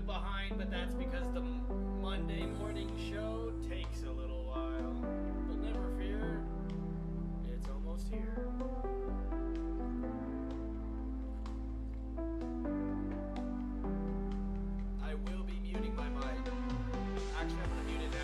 bit behind, but that's because the Monday morning show takes a little while. But never fear, it's almost here. I will be muting my mic. Actually, I'm going to mute it now.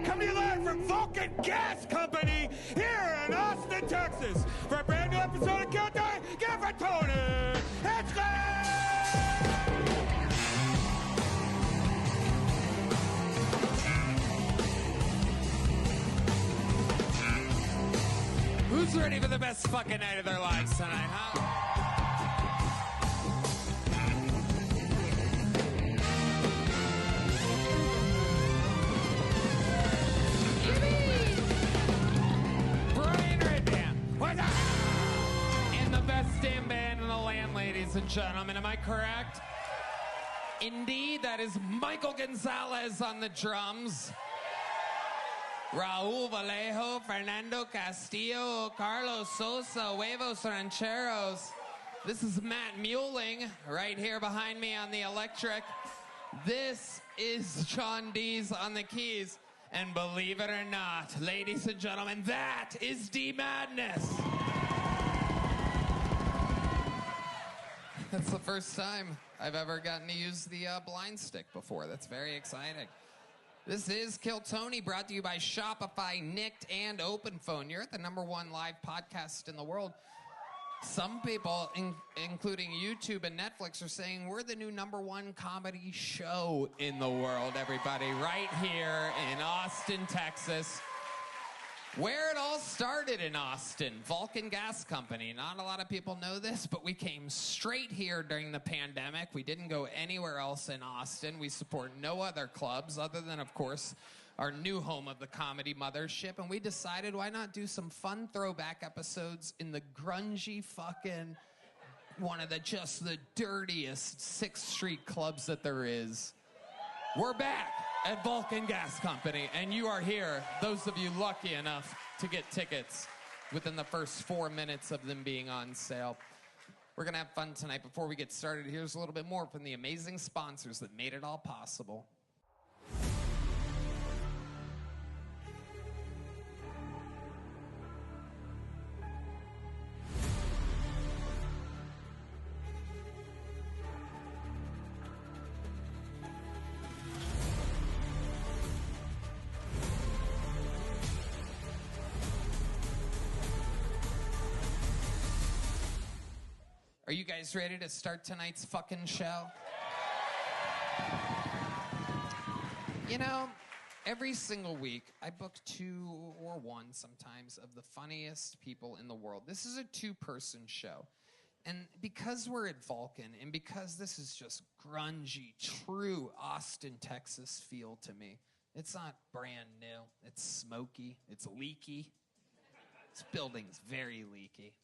Coming live from Vulcan Gas Company here in Austin, Texas, for a brand new episode of Countdown. Give it for Tony. It's Who's ready for the best fucking night of their lives tonight, huh? Best damn band in the land, ladies and gentlemen. Am I correct? Indeed, that is Michael Gonzalez on the drums. Raul Vallejo, Fernando Castillo, Carlos Sosa, Huevos Rancheros. This is Matt Mueling right here behind me on the electric. This is John Dees on the keys. And believe it or not, ladies and gentlemen, that is D Madness. That's the first time I've ever gotten to use the blind stick before. That's very exciting. This is Kill Tony, brought to you by Shopify, Nicked, and OpenPhone. You're at the #1 live podcast in the world. Some people, including YouTube and Netflix, are saying we're the new #1 comedy show in the world, everybody. Right here in Austin, Texas. Where it all started in Austin, Vulcan Gas Company. Not a lot of people know this, but we came straight here during the pandemic. We didn't go anywhere else in Austin. We support no other clubs other than, of course, our new home of the comedy mothership. And we decided, why not do some fun throwback episodes in the grungy fucking, one of the just the dirtiest 6th Street clubs that there is. We're back at Vulcan Gas Company, and you are here, those of you lucky enough to get tickets within the first 4 minutes of them being on sale. We're going to have fun tonight. Before we get started, here's a little bit more from the amazing sponsors that made it all possible. Are you guys ready to start tonight's fucking show? You know, every single week, I book 2 or 1 sometimes of the funniest people in the world. This is a 2-person show. And because we're at Vulcan, and because this is just grungy, true Austin, Texas feel to me, it's not brand new. It's smoky. It's leaky. This building's very leaky.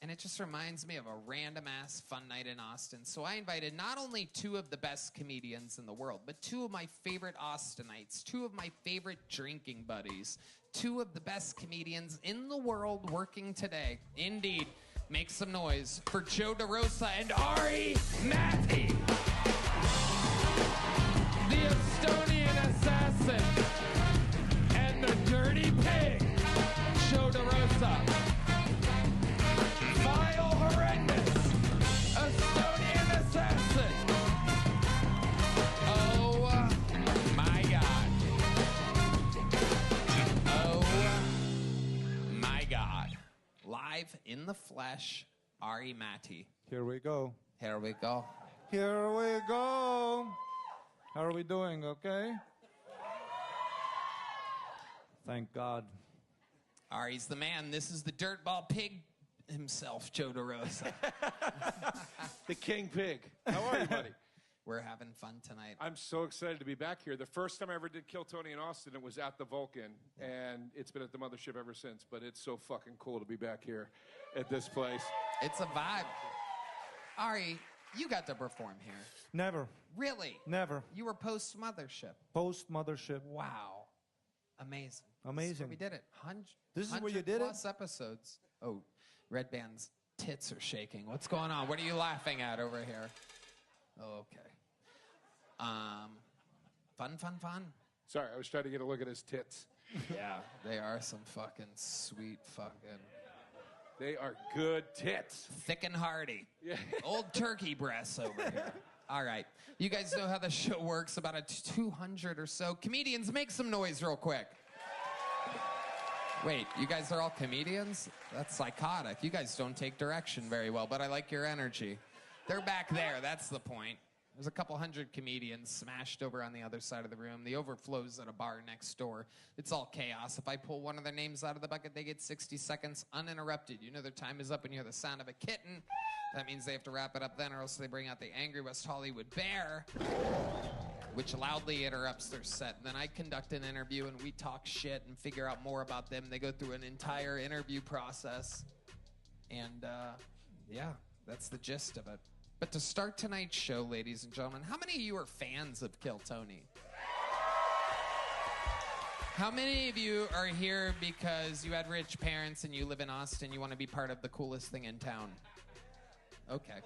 And it just reminds me of a random-ass fun night in Austin. So I invited not only 2 of the best comedians in the world, but 2 of my favorite Austinites, 2 of my favorite drinking buddies, 2 of the best comedians in the world working today. Indeed, make some noise for Joe DeRosa and Ari Matti, the Estonian assassin and the dirty pig, Joe DeRosa. Vile, horrendous, Estonian assassin. Oh, my God. Oh, my God. Live in the flesh, Ari Matti. Here we go. Here we go. Here we go. How are we doing, okay? Thank God. Ari's the man. This is the dirtball pig himself, Joe DeRosa. The King Pig. How are you, buddy? We're having fun tonight. I'm so excited to be back here. The first time I ever did Kill Tony in Austin, it was at the Vulcan, and it's been at the mothership ever since. But it's so fucking cool to be back here at this place. It's a vibe. Ari, you got to perform here. Never. Really? Never. You were post-mothership. Post-mothership. Wow. Amazing. Amazing. This is where we did it. This is where you did it? 100+ episodes. Oh, Red Band's tits are shaking. What's going on? What are you laughing at over here? Oh, okay. Fun. Sorry, I was trying to get a look at his tits. Yeah, they are some fucking sweet fucking... They are good tits. Thick and hearty. Yeah. Old turkey breasts over here. All right. You guys know how the show works. About a 200 or so. Comedians, make some noise real quick. Wait, you guys are all comedians? That's psychotic. You guys don't take direction very well, but I like your energy. They're back there. That's the point. There's a couple hundred comedians smashed over on the other side of the room. The overflow's at a bar next door. It's all chaos. If I pull one of their names out of the bucket, they get 60 seconds uninterrupted. You know their time is up and you hear the sound of a kitten. That means they have to wrap it up then, or else they bring out the angry West Hollywood bear, which loudly interrupts their set. Then I conduct an interview and we talk shit and figure out more about them. They go through an entire interview process. And, yeah, that's the gist of it. But to start tonight's show, ladies and gentlemen, how many of you are fans of Kill Tony? How many of you are here because you had rich parents and you live in Austin, you want to be part of the coolest thing in town? Okay.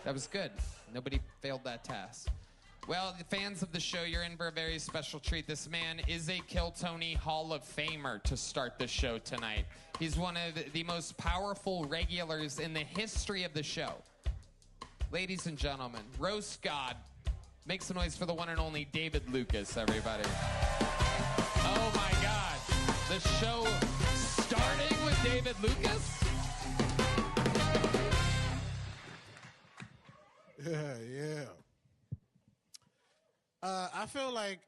That was good. Nobody failed that test. Well, the fans of the show, you're in for a very special treat. This man is a Kill Tony Hall of Famer to start the show tonight. He's one of the most powerful regulars in the history of the show. Ladies and gentlemen, roast god, Make some noise for the one and only David Lucas, everybody. Oh my God. The show starting with David Lucas? Yeah. I feel like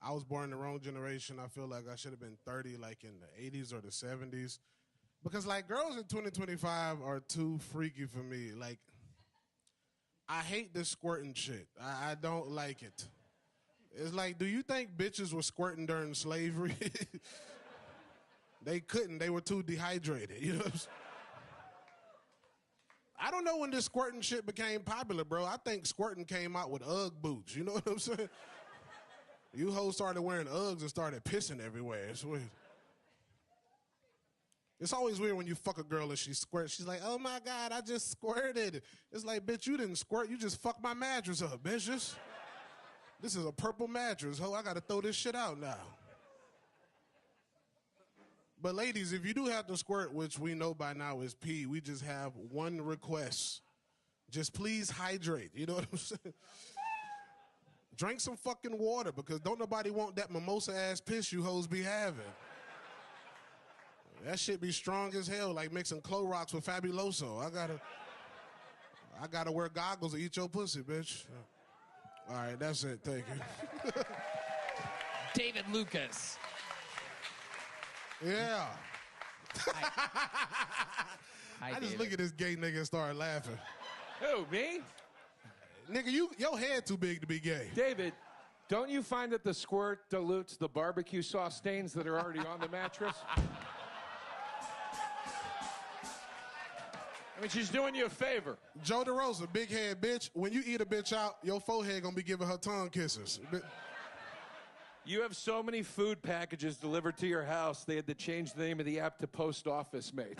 I was born in the wrong generation. I feel like I should have been 30 like in the 80s or the 70s. Because like girls in 2025 are too freaky for me. Like, I hate this squirting shit. I don't like it. It's like, do you think bitches were squirting during slavery? They couldn't. They were too dehydrated. You know what I'm saying? I don't know when this squirting shit became popular, bro. I think squirting came out with Ugg boots. You know what I'm saying? You hoes started wearing Uggs and started pissing everywhere. It's weird. It's always weird when you fuck a girl and she squirts. She's like, oh my God, I just squirted. It's like, bitch, you didn't squirt. You just fucked my mattress up, bitch. This is a purple mattress, ho. I got to throw this shit out now. But ladies, if you do have to squirt, which we know by now is pee, we just have one request. Just please hydrate. You know what I'm saying? Drink some fucking water, because don't nobody want that mimosa-ass piss you hoes be having. That shit be strong as hell, like mixing Clorox with Fabuloso. I gotta wear goggles to eat your pussy, bitch. All right, that's it. Thank you. David Lucas. Yeah. Hi, I just David. look at this gay nigga and start laughing. Who, me? Nigga, your head too big to be gay. David, don't you find that the squirt dilutes the barbecue sauce stains that are already on the mattress? I mean, she's doing you a favor. Joe DeRosa, big head bitch. When you eat a bitch out, your forehead gonna be giving her tongue kisses. You have so many food packages delivered to your house, they had to change the name of the app to Post Office Mate.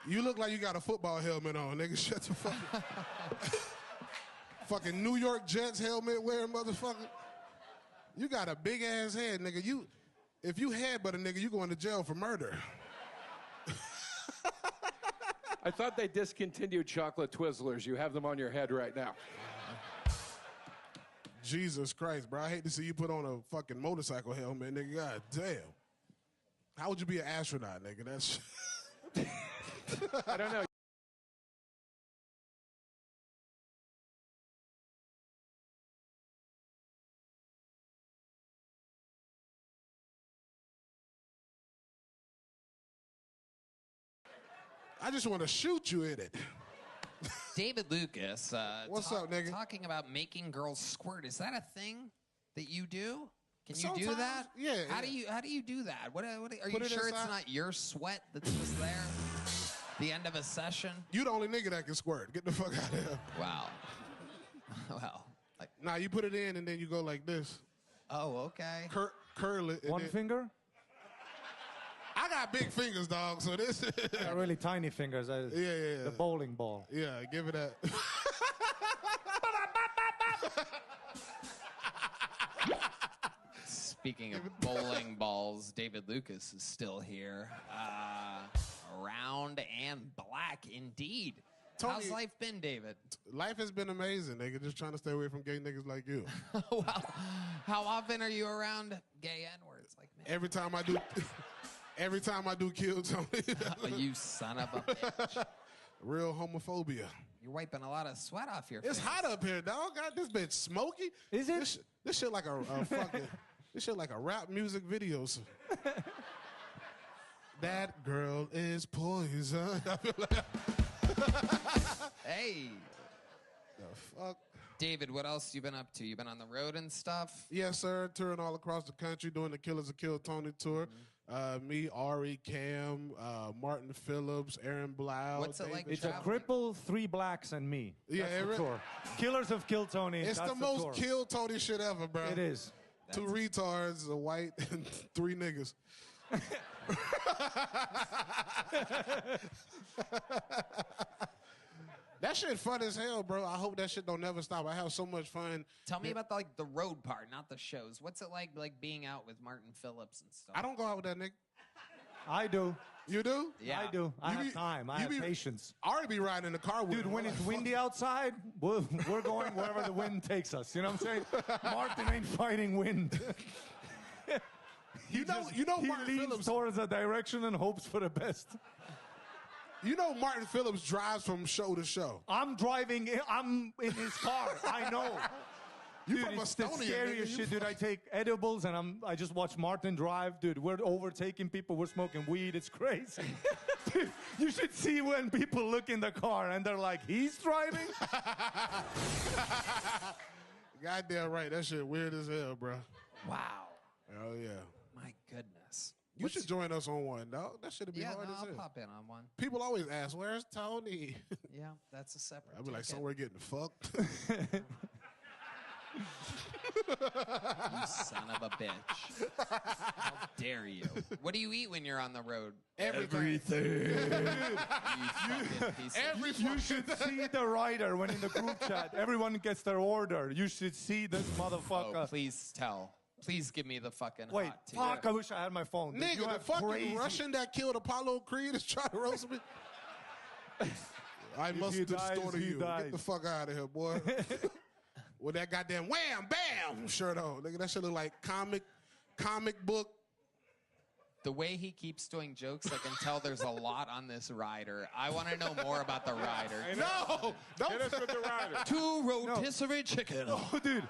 You look like you got a football helmet on, nigga. Shut the fuck up. Fucking New York Jets helmet wearing motherfucker. You got a big ass head, nigga. If you headbutt a nigga, you going to jail for murder. I thought they discontinued chocolate Twizzlers. You have them on your head right now. Jesus Christ, bro. I hate to see you put on a fucking motorcycle helmet, nigga. God damn. How would you be an astronaut, nigga? That's... I don't know. I just want to shoot you in it. David Lucas. What's up, nigga? Talking about making girls squirt. Is that a thing that you do? Can you do Sometimes, that? yeah, How yeah. do you do that? What are you Put it sure it's inside. not your sweat that's just there? The end of a session? You the only nigga that can squirt. Get the fuck out of here. Wow. Well, like, Nah, you put it in and then you go like this. oh, okay. Curl it. and One then- finger? I got big fingers, dog, so this... Yeah, really tiny fingers. yeah. The bowling ball. Yeah, give it that. Speaking of bowling balls, David Lucas is still here. Round and black, indeed. Tony- How's life been, David? Life has been amazing, nigga. Just trying to stay away from gay niggas like you. Well, how often are you around gay N-words like me? Every time I do Kill Tony. Oh, you son of a bitch. Real homophobia. You're wiping a lot of sweat off your It's face. hot up here, dog. God, this bitch smoky. Is it? This shit like a fucking... This shit like a rap music video. That girl is poison. I feel like... Hey, The fuck? David, what else you been up to? You been on the road and stuff? Yes, sir. Touring all across the country, doing the Killers of Kill Tony tour. Me, Ari, Cam, Martin Phillips, Aaron Blau. What's it David like It's a traveling? cripple, 3 blacks, and me. Yeah, That's the it- tour. Killers of Kill Tony. It's that's the most tour. Kill Tony shit ever, bro. It is. 2 retards, a white, and 3 niggas. That shit fun as hell, bro. I hope that shit don't never stop. I have so much fun. Tell me about the road part, not the shows. What's it like being out with Martin Phillips and stuff? I don't go out with that nigga. I do. You do? Yeah. I do. I You have be- time. I you have be- patience. I already be riding in the car with Dude, him. when I'm it's like, windy outside, we're going wherever the wind takes us. You know what I'm saying? Martin ain't fighting wind. You know He Martin leans Phillips. towards a direction and hopes for the best. You know Martin Phillips drives from show to show. I'm in his car. I know. You Dude, from it's the Estonia, nigga. scariest You shit, dude. I take edibles and I just watch Martin drive, dude. We're overtaking people. We're smoking weed. It's crazy. Dude, you should see when people look in the car and they're like, he's driving? Goddamn right. That shit weird as hell, bro. Wow. Hell yeah. My goodness. You should join us on one, dog. That should be Yeah, hard no, as I'll hell. pop in on one. People always ask, "Where's Tony?" Yeah, that's a separate. I'll be like, ticket. "Somewhere getting fucked." You son of a bitch. How dare you? What do you eat when you're on the road? Everything. You fucking piece of You should see the rider when in the group chat, everyone gets their order. You should see this motherfucker. Oh, please tell. Please give me the fucking Wait, hot tea. fuck, I wish I had my phone. Dude, you Nigga, the have fucking crazy- Russian that killed Apollo Creed is trying to roast me. I must he do the dies, store to he you. Get dies. the fuck out of here, boy. With that goddamn wham, bam shirt on. Nigga, that shit look like comic book. The way he keeps doing jokes, I can tell there's a lot on this rider. I want to know more about the rider. No, Hit us don't. with the rider. 2 rotisserie chicken. Oh, dude.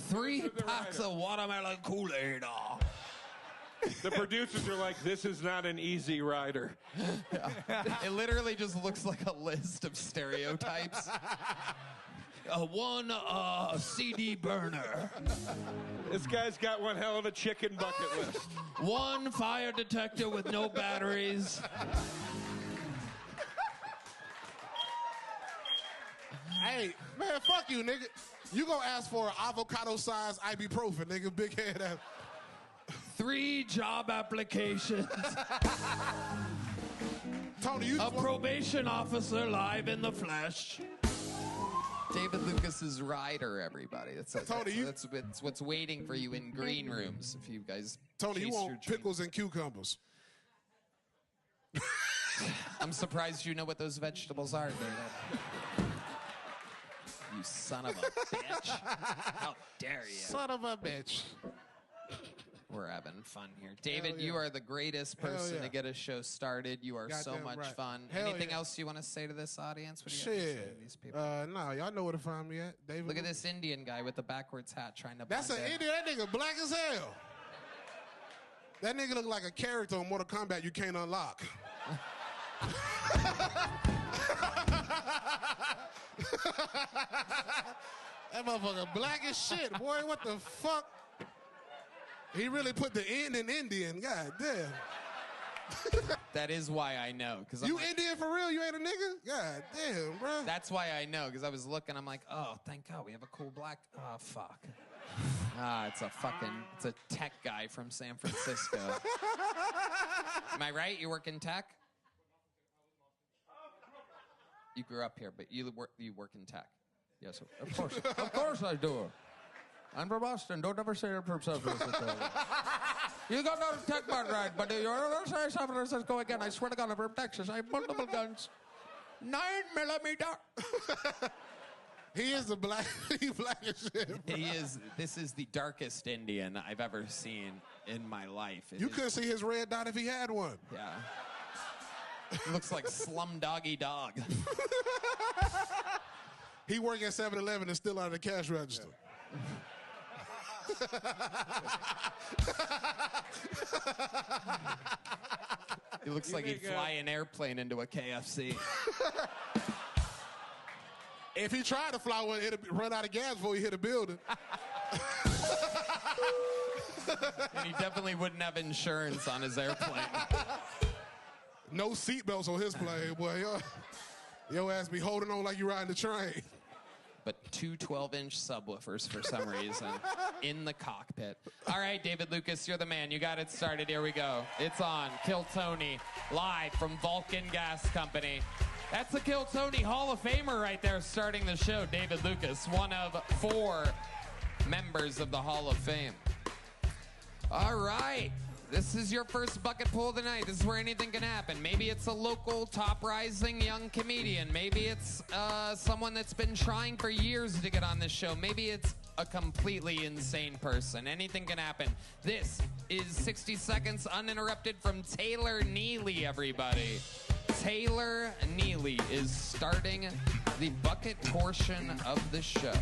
3 the packs rider. of watermelon Kool-Aid. The producers are like, this is not an easy rider. It literally just looks like a list of stereotypes. 1 CD burner. This guy's got one hell of a chicken bucket list. 1 fire detector with no batteries. Hey, man, fuck you, nigga. You gonna ask for an avocado-sized ibuprofen, nigga, big head ass. 3 job applications. Tony, you A probation officer live in the flesh. David Lucas's rider, everybody. Tony, That's what's waiting for you in green rooms. If you guys, Tony, you chase want your dream. pickles and cucumbers. I'm surprised you know what those vegetables are, David. You son of a bitch! How dare you? Son of a bitch. We're having fun here. David, Hell yeah. you are the greatest person yeah. to get a show started. You are so Goddamn much right. fun. Hell Anything yeah. else you want to say to this audience? What do you have to say to Shit. these people? Nah, y'all know where to find me at. David. Look at this Indian guy with the backwards hat trying to. That's an blend in. Indian. That nigga black as hell. That nigga look like a character on Mortal Kombat you can't unlock. That motherfucker black as shit, boy. What the fuck? He really put the N in Indian. God damn. That is why I know. Because You Indian for real? You ain't a nigga? God damn, bro. That's why I know. Because I was looking. I'm like, oh, thank God we have a cool black. Oh fuck. It's a tech guy from San Francisco. Am I right? You work in tech? You grew up here, but you work in tech. Yes, of course I do. I'm from Boston. Don't ever say I'm from San Francisco. You got no tech part right, but you're ever say San Francisco again. I swear to God, I'm from Texas. I have multiple guns. 9mm. He is the black. He black as shit. Bro. He is. This is the darkest Indian I've ever seen in my life. It You is- couldn't see his red dot if he had one. Yeah. It looks like Slumdoggy Dog. He work at 7-Eleven and still out of the cash register. He looks like he'd fly an airplane into a KFC. If he tried to fly one, it'd run out of gas before he hit a building. And he definitely wouldn't have insurance on his airplane. No seatbelts on his plane, boy. Your ass be holding on like you riding the train. But 2 12-inch subwoofers for some reason in the cockpit. All right, David Lucas, you're the man. You got it started. Here we go. It's on. Kill Tony, live from Vulcan Gas Company. That's the Kill Tony Hall of Famer right there starting the show. David Lucas, one of 4 members of the Hall of Fame. All right. This is your first bucket pool of the night. This is where anything can happen. Maybe it's a local top rising young comedian. Maybe it's someone that's been trying for years to get on this show. Maybe it's a completely insane person. Anything can happen. This is 60 Seconds Uninterrupted from Taylor Neely, everybody. Taylor Neely is starting the bucket portion of the show.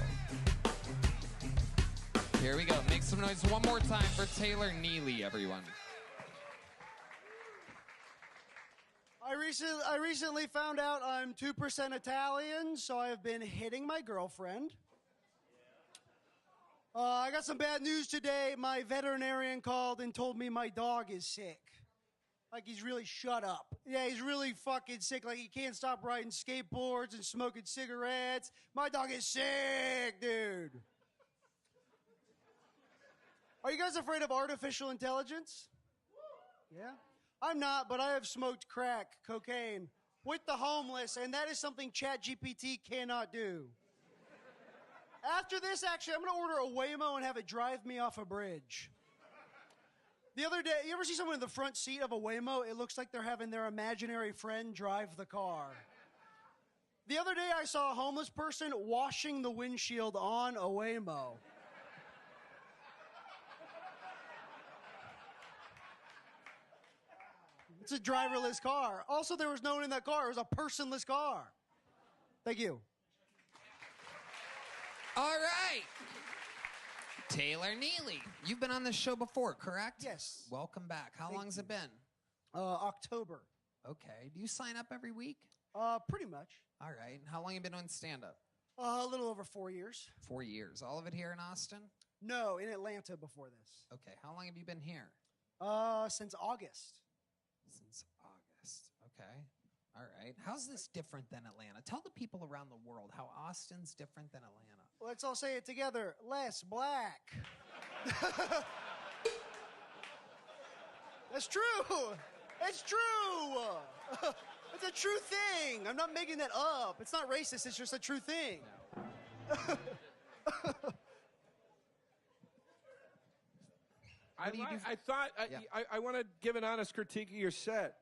Here we go. Make some noise one more time for Taylor Neely, everyone. I recently found out I'm 2% Italian, so I have been hitting my girlfriend. I got some bad news today. My veterinarian called and told me my dog is sick. Like, he's really shut up. Yeah, he's really fucking sick. Like, he can't stop riding skateboards and smoking cigarettes. My dog is sick, dude. Are you guys afraid of artificial intelligence? Yeah? I'm not, but I have smoked crack, cocaine, with the homeless, and that is something ChatGPT cannot do. After this, actually, I'm going to order a Waymo and have it drive me off a bridge. The other day, you ever see someone in the front seat of a Waymo? It looks like they're having their imaginary friend drive the car. The other day, I saw a homeless person washing the windshield on a Waymo. It's a driverless car. Also, there was no one in that car. It was a personless car. Thank you. All right. Taylor Neely, you've been on this show before, correct? Yes. Welcome back. How long's it been? October. Okay. Do you sign up every week? Pretty much. All right. And how long have you been doing stand-up? A little over 4 years. 4 years. All of it here in Austin? No, in Atlanta before this. Okay. How long have you been here? Since August. Since August. Okay. All right. How's this different than Atlanta? Tell the people around the world how Austin's different than Atlanta. Let's all say it together. Less black. That's true. It's true. It's a true thing. I'm not making that up. It's not racist. It's just a true thing. I want to give an honest critique of your set.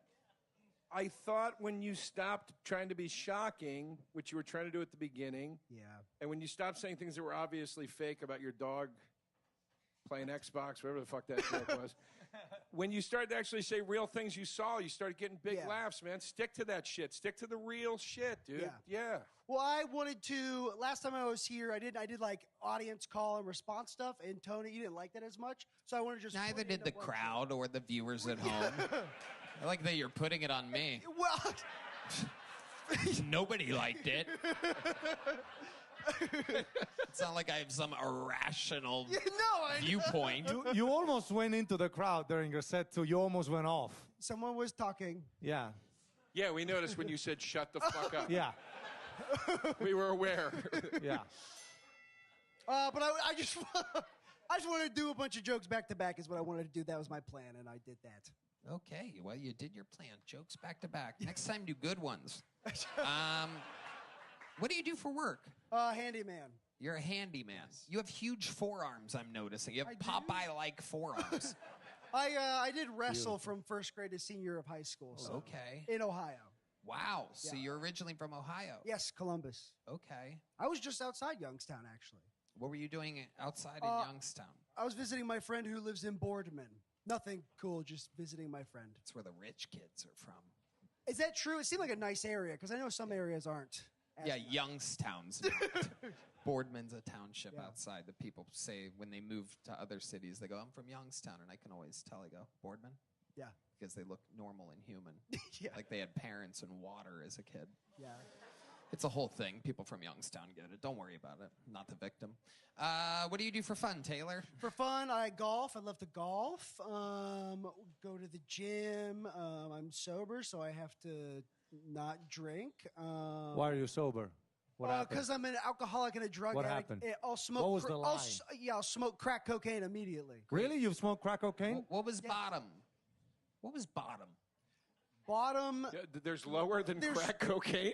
I thought when you stopped trying to be shocking, which you were trying to do at the beginning, and when you stopped saying things that were obviously fake about your dog playing Xbox, whatever the fuck that joke was, when you started to actually say real things you saw, you started getting big laughs, man. Stick to that shit. Stick to the real shit, dude. Yeah. Well, I wanted to, last time I was here, I did like audience call and response stuff, and Tony, you didn't like that as much, so I wanted to just... Neither did the crowd or the viewers at home. I like that you're putting it on me. Well... Nobody liked it. It's not like I have some irrational viewpoint. You almost went into the crowd during your set, too. You almost went off. Someone was talking. Yeah. Yeah, we noticed when you said shut the fuck up. Yeah. We were aware. Yeah. But I just wanted to do a bunch of jokes back to back is what I wanted to do. That was my plan, and I did that. Okay, well, you did your plan. Jokes back to back. Next time, do good ones. What do you do for work? Handyman. You're a handyman. Yes. You have huge forearms, I'm noticing. You have Popeye-like forearms. I did wrestle from first grade to senior year of high school. So Okay. In Ohio. Wow. So you're originally from Ohio? Yes, Columbus. Okay. I was just outside Youngstown, actually. What were you doing outside in Youngstown? I was visiting my friend who lives in Boardman. Nothing cool, just visiting my friend. That's where the rich kids are from. Is that true? It seemed like a nice area, because I know some areas aren't. Yeah, Youngstown's not. Boardman's a township outside that people say when they move to other cities, they go, I'm from Youngstown, and I can always tell, I go, Boardman? Yeah. Because they look normal and human. Yeah. Like they had parents and water as a kid. Yeah. It's a whole thing. People from Youngstown get it. Don't worry about it. I'm not the victim. What do you do for fun, Taylor? For fun, I golf. I love to golf. Go to the gym. I'm sober, so I have to not drink. Why are you sober? What happened? Because I'm an alcoholic and a drug What addict. happened? I'll smoke. What was the line? I'll smoke crack cocaine immediately. Really? You've smoked crack cocaine? What was bottom? What was bottom? Bottom. There's lower than crack cocaine?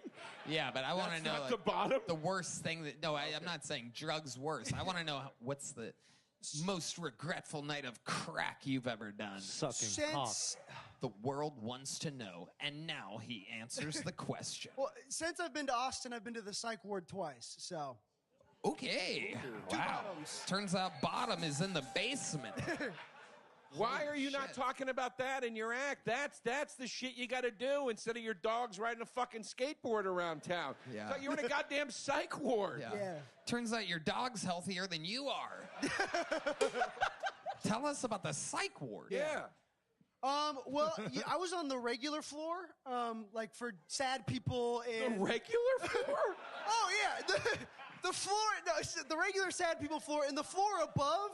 Yeah, but I want to know not the bottom? the worst thing that... No, I'm not saying drugs worse. I want to know what's the... most regretful night of crack you've ever done? Sucking cock. The world wants to know, and now he answers the question. Well, since I've been to Austin, I've been to the psych ward twice. So Okay. Wow. bottoms. Turns out Bottom is in the basement. Why are you not shit. talking about that in your act? That's the shit you got to do instead of your dogs riding a fucking skateboard around town. Yeah. So you're in a goddamn psych ward. Yeah. Turns out your dog's healthier than you are. Tell us about the psych ward. Yeah. Well, yeah, I was on the regular floor, like for sad people The and. regular floor? Oh yeah, the floor, no, the regular sad people floor, and the floor above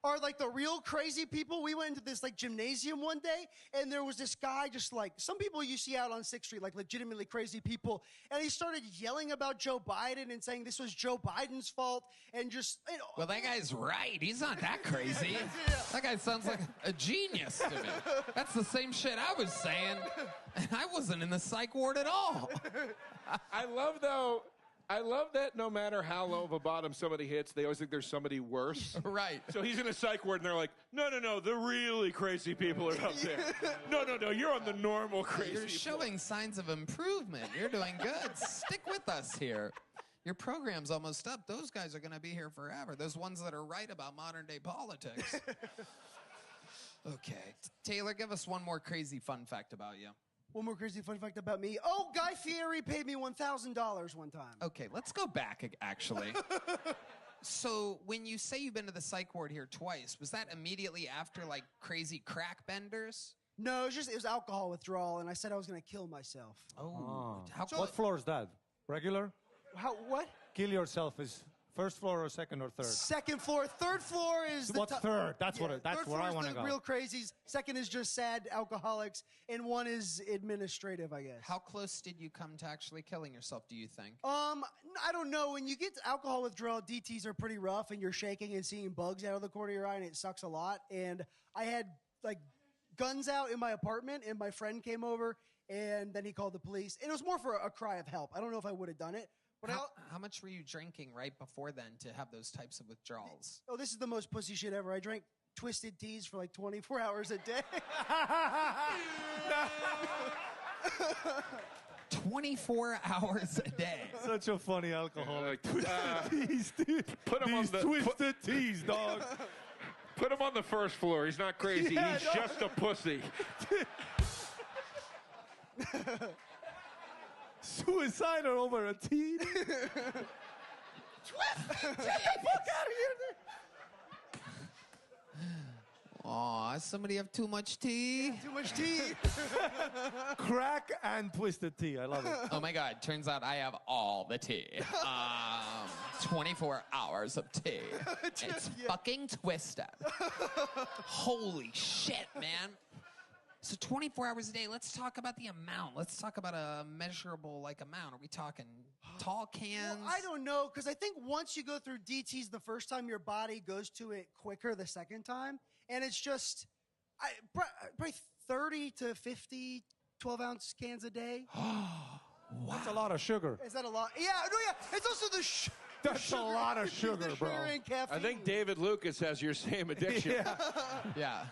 are like the real crazy people. We went into this like gymnasium one day, and there was this guy, just like some people you see out on 6th Street, like legitimately crazy people, and he started yelling about Joe Biden and saying this was Joe Biden's fault, and just Well, that guy's right. He's not that crazy. That guy sounds like a genius to me. That's the same shit I was saying. And I wasn't in the psych ward at all. I love that no matter how low of a bottom somebody hits, they always think there's somebody worse. Right. So he's in a psych ward, and they're like, no, the really crazy people are up there. No, you're on the normal crazy You're showing signs of improvement. You're doing good. Stick with us here. Your program's almost up. Those guys are going to be here forever. Those ones that are right about modern day politics. Okay. Taylor, give us one more crazy fun fact about you. one more crazy fun fact about me. Oh, Guy Fieri paid me $1,000 one time. Okay, let's go back, actually. So when you say you've been to the psych ward here twice, was that immediately after, like, crazy crack benders? No, it was alcohol withdrawal, and I said I was going to kill myself. Oh. How What floor is that? Regular? What? Kill yourself is first floor or second or third? Second floor. Third floor is the What's third? That's yeah, that's third where floor I is want to the go. real crazies. Second is just sad alcoholics, and one is administrative, I guess. How close did you come to actually killing yourself, do you think? I don't know. When you get to alcohol withdrawal, DTs are pretty rough, and you're shaking and seeing bugs out of the corner of your eye, and it sucks a lot. And I had like guns out in my apartment, and my friend came over, and then he called the police. And it was more for a cry of help. I don't know if I would have done it. But How much were you drinking right before then to have those types of withdrawals? Oh, this is the most pussy shit ever. I drank Twisted Teas for like 24 hours a day. 24 hours a day. Such a funny alcoholic. Teas, dude. Put him on the Twisted Teas, dog. Put him on the first floor. He's not crazy. Yeah, He's no. just a pussy. Suicidal over a tea. Aw, somebody have too much tea? Too much tea. Crack and twisted tea. I love it. Oh my God, turns out I have all the tea. 24 hours of tea. It's fucking twisted. Holy shit, man. So 24 hours a day, let's talk about the amount. Let's talk about a measurable, like, amount. Are we talking tall cans? Well, I don't know, because I think once you go through DTs the first time, your body goes to it quicker the second time. And it's just probably 30 to 50 12-ounce cans a day. That's a lot of sugar. Is that a lot? Yeah, no, yeah. It's also the That's a lot of sugar, the bro. and caffeine. I think David Lucas has your same addiction. Yeah.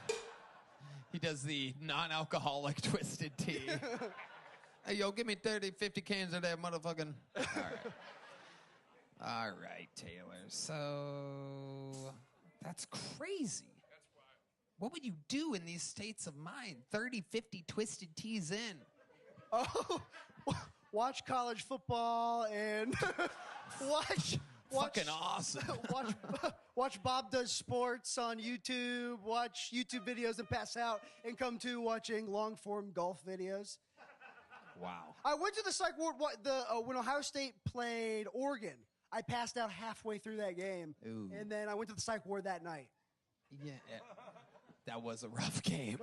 He does the non-alcoholic twisted tea. Hey, yo, give me 30, 50 cans of that motherfucking... All right. All right, Taylor. So, that's crazy. What would you do in these states of mind? 30, 50 twisted teas in. Oh, watch college football and watch Fucking awesome. watch Bob Does Sports on YouTube, watch YouTube videos and pass out, and come to watching long-form golf videos. Wow. I went to the psych ward when Ohio State played Oregon. I passed out halfway through that game, Ooh. and then I went to the psych ward that night. Yeah, that was a rough game.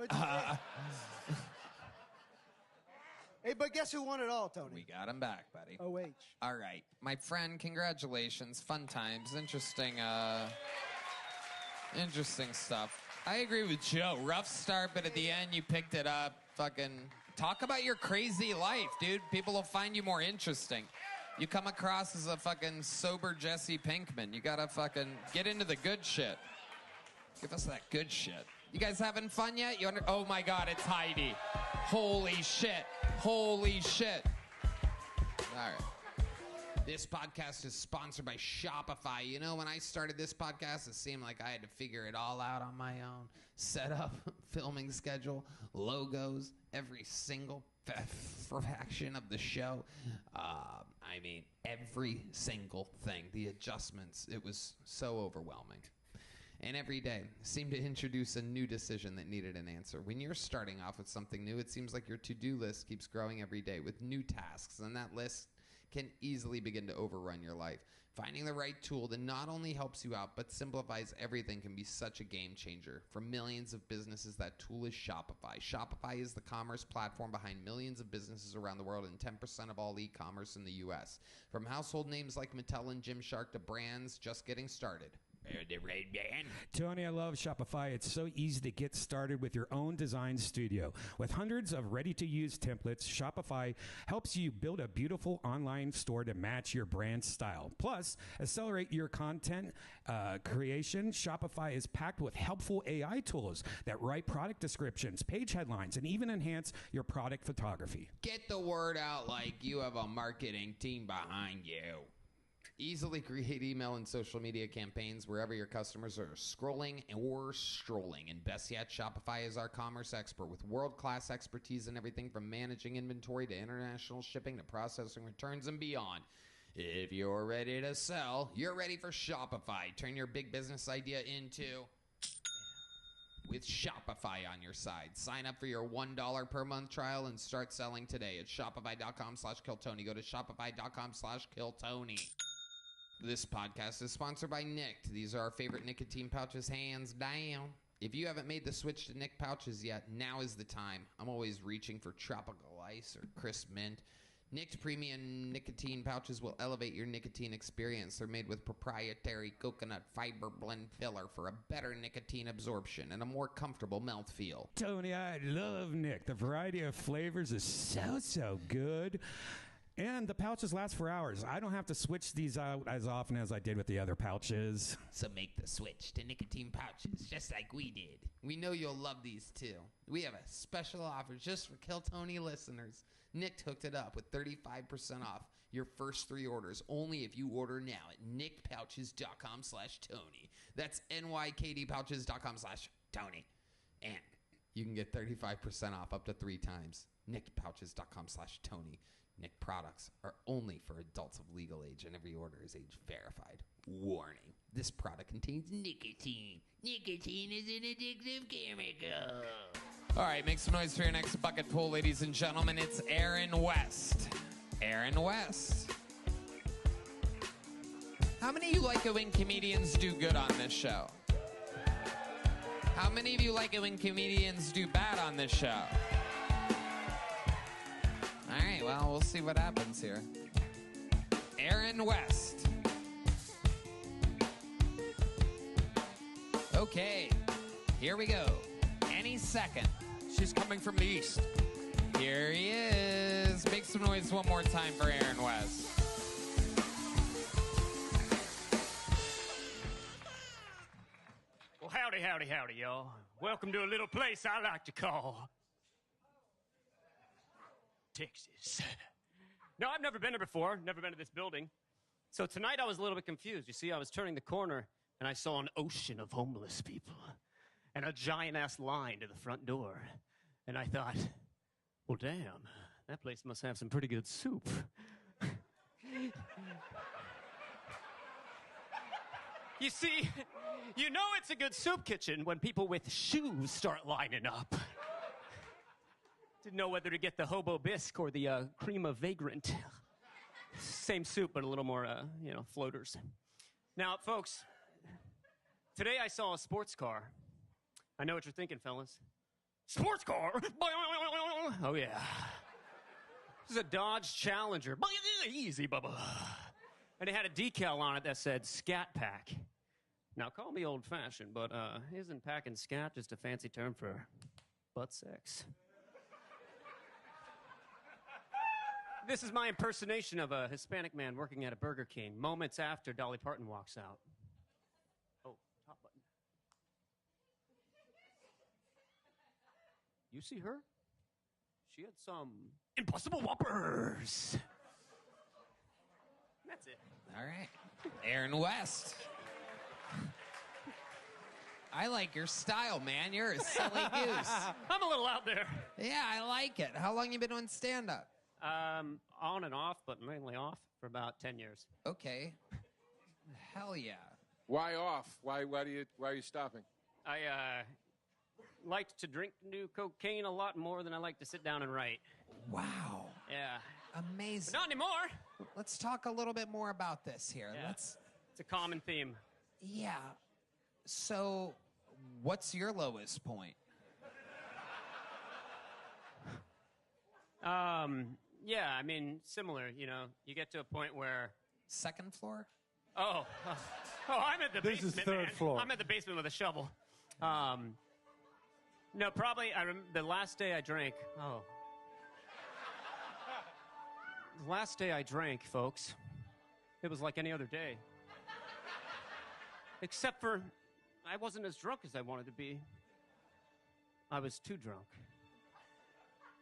Hey, but guess who won it all, Tony? We got him back, buddy. OH. All right. My friend, congratulations. Fun times. Interesting stuff. I agree with Joe. Rough start, but at the end, you picked it up. Fucking talk about your crazy life, dude. People will find you more interesting. You come across as a fucking sober Jesse Pinkman. You gotta fucking get into the good shit. Give us that good shit. You guys having fun yet? Oh my God, it's Heidi. Holy shit. Holy shit. All right. This podcast is sponsored by Shopify. You know, when I started this podcast, it seemed like I had to figure it all out on my own. Setup, filming schedule, logos, every single fraction of the show. I mean, every single thing. The adjustments. It was so overwhelming. And every day seemed to introduce a new decision that needed an answer. When you're starting off with something new, it seems like your to-do list keeps growing every day with new tasks, and that list can easily begin to overrun your life. Finding the right tool that not only helps you out, but simplifies everything can be such a game changer. For millions of businesses, that tool is Shopify. Shopify is the commerce platform behind millions of businesses around the world and 10% of all e-commerce in the U.S. From household names like Mattel and Gymshark to brands just getting started. Tony, I love Shopify. It's so easy to get started with your own design studio. With hundreds of ready-to-use templates, Shopify helps you build a beautiful online store to match your brand style. Plus, accelerate your content creation. Shopify is packed with helpful AI tools that write product descriptions, page headlines, and even enhance your product photography. Get the word out like you have a marketing team behind you. Easily create email and social media campaigns wherever your customers are scrolling or strolling. And best yet, Shopify is our commerce expert with world-class expertise in everything from managing inventory to international shipping to processing returns and beyond. If you're ready to sell, you're ready for Shopify. Turn your big business idea into... with Shopify on your side. Sign up for your $1 per month trial and start selling today at shopify.com/Kiltony. Go to shopify.com/Kiltony. This podcast is sponsored by Nicked. These are our favorite nicotine pouches, hands down. If you haven't made the switch to Nick pouches yet, now is the time. I'm always reaching for tropical ice or crisp mint. Nicked premium nicotine pouches will elevate your nicotine experience. They're made with proprietary coconut fiber blend filler for a better nicotine absorption and a more comfortable mouthfeel. Tony, I love Nick. The variety of flavors is so good. And the pouches last for hours. I don't have to switch these out as often as I did with the other pouches. So make the switch to nicotine pouches, just like we did. We know you'll love these too. We have a special offer just for Kill Tony listeners. Nick hooked it up with 35% off your first 3 orders, only if you order now at nickpouches.com/Tony. That's nykdpouches.com/Tony. And you can get 35% off up to 3 times. nickpouches.com/Tony. Nick products are only for adults of legal age, and every order is age verified. Warning: this product contains nicotine. Nicotine is an addictive chemical. All right, make some noise for your next bucket full, ladies and gentlemen. It's Aaron West. Aaron West. How many of you like it when comedians do good on this show? How many of you like it when comedians do bad on this show? All right, well, we'll see what happens here. Aaron West. Okay, here we go. Any second. She's coming from the east. Here he is. Make some noise one more time for Aaron West. Well, howdy, y'all. Welcome to a little place I like to call Texas. No, I've never been here before. Never been to this building. So tonight I was a little bit confused. You see, I was turning the corner and I saw an ocean of homeless people and a giant-ass line to the front door. And I thought, well, damn, that place must have some pretty good soup. You see, you know it's a good soup kitchen when people with shoes start lining up. Didn't know whether to get the hobo bisque or the crema vagrant. Same soup, but a little more, floaters. Now, folks, today I saw a sports car. I know what you're thinking, fellas. Sports car? Oh, yeah. This is a Dodge Challenger. Easy, Bubba. And it had a decal on it that said Scat Pack. Now, call me old-fashioned, but isn't packing scat just a fancy term for butt sex? This is my impersonation of a Hispanic man working at a Burger King moments after Dolly Parton walks out. Oh, top button. you see her? She had some Impossible Whoppers. That's it. All right. Aaron West. I like your style, man. You're a silly goose. I'm a little out there. Yeah, I like it. How long you been doing stand-up? On and off, but mainly off for about 10 years. Okay. Hell yeah. Why off? Why are you stopping? I liked to drink and do cocaine a lot more than I like to sit down and write. Wow. Yeah. Amazing. But not anymore. Let's talk a little bit more about this here. Yeah. It's a common theme. Yeah. So, what's your lowest point? Yeah, I mean, similar, you know. You get to a point where... Second floor? Oh, I'm at the This is basement, third man. floor. I'm at the basement with a shovel. No, probably, the last day I drank... Oh. The last day I drank, folks, it was like any other day. Except for I wasn't as drunk as I wanted to be. I was too drunk.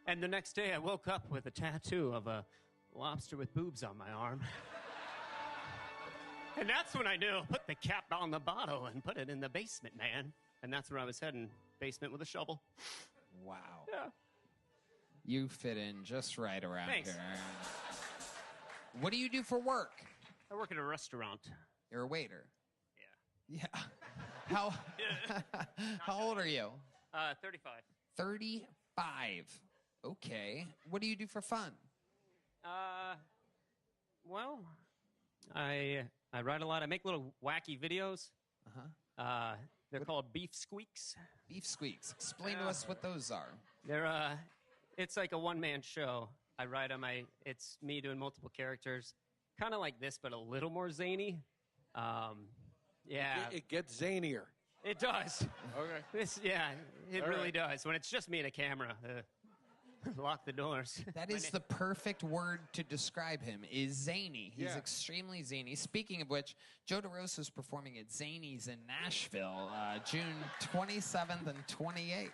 And the next day I woke up with a tattoo of a lobster with boobs on my arm. And that's when I knew, put the cap on the bottle and put it in the basement, man. And that's where I was heading, basement with a shovel. Wow. Yeah. You fit in just right around Thanks. here. What do you do for work? I work at a restaurant. You're a waiter. Yeah. Yeah. How how old are you? 35. 35. Okay. What do you do for fun? Well, I write a lot. I make little wacky videos. Uh-huh. They're called Beef Squeaks. Beef Squeaks. Explain to us what those are. They're it's like a one-man show. I write them. It's me doing multiple characters, kind of like this, but a little more zany. Yeah, It gets zanier. it does. Okay. It All really right. does. When it's just me and a camera, lock the doors. That is the perfect word to describe him, is zany. He's Yeah. extremely zany. Speaking of which, Joe DeRosa is performing at Zany's in Nashville, June 27th and 28th.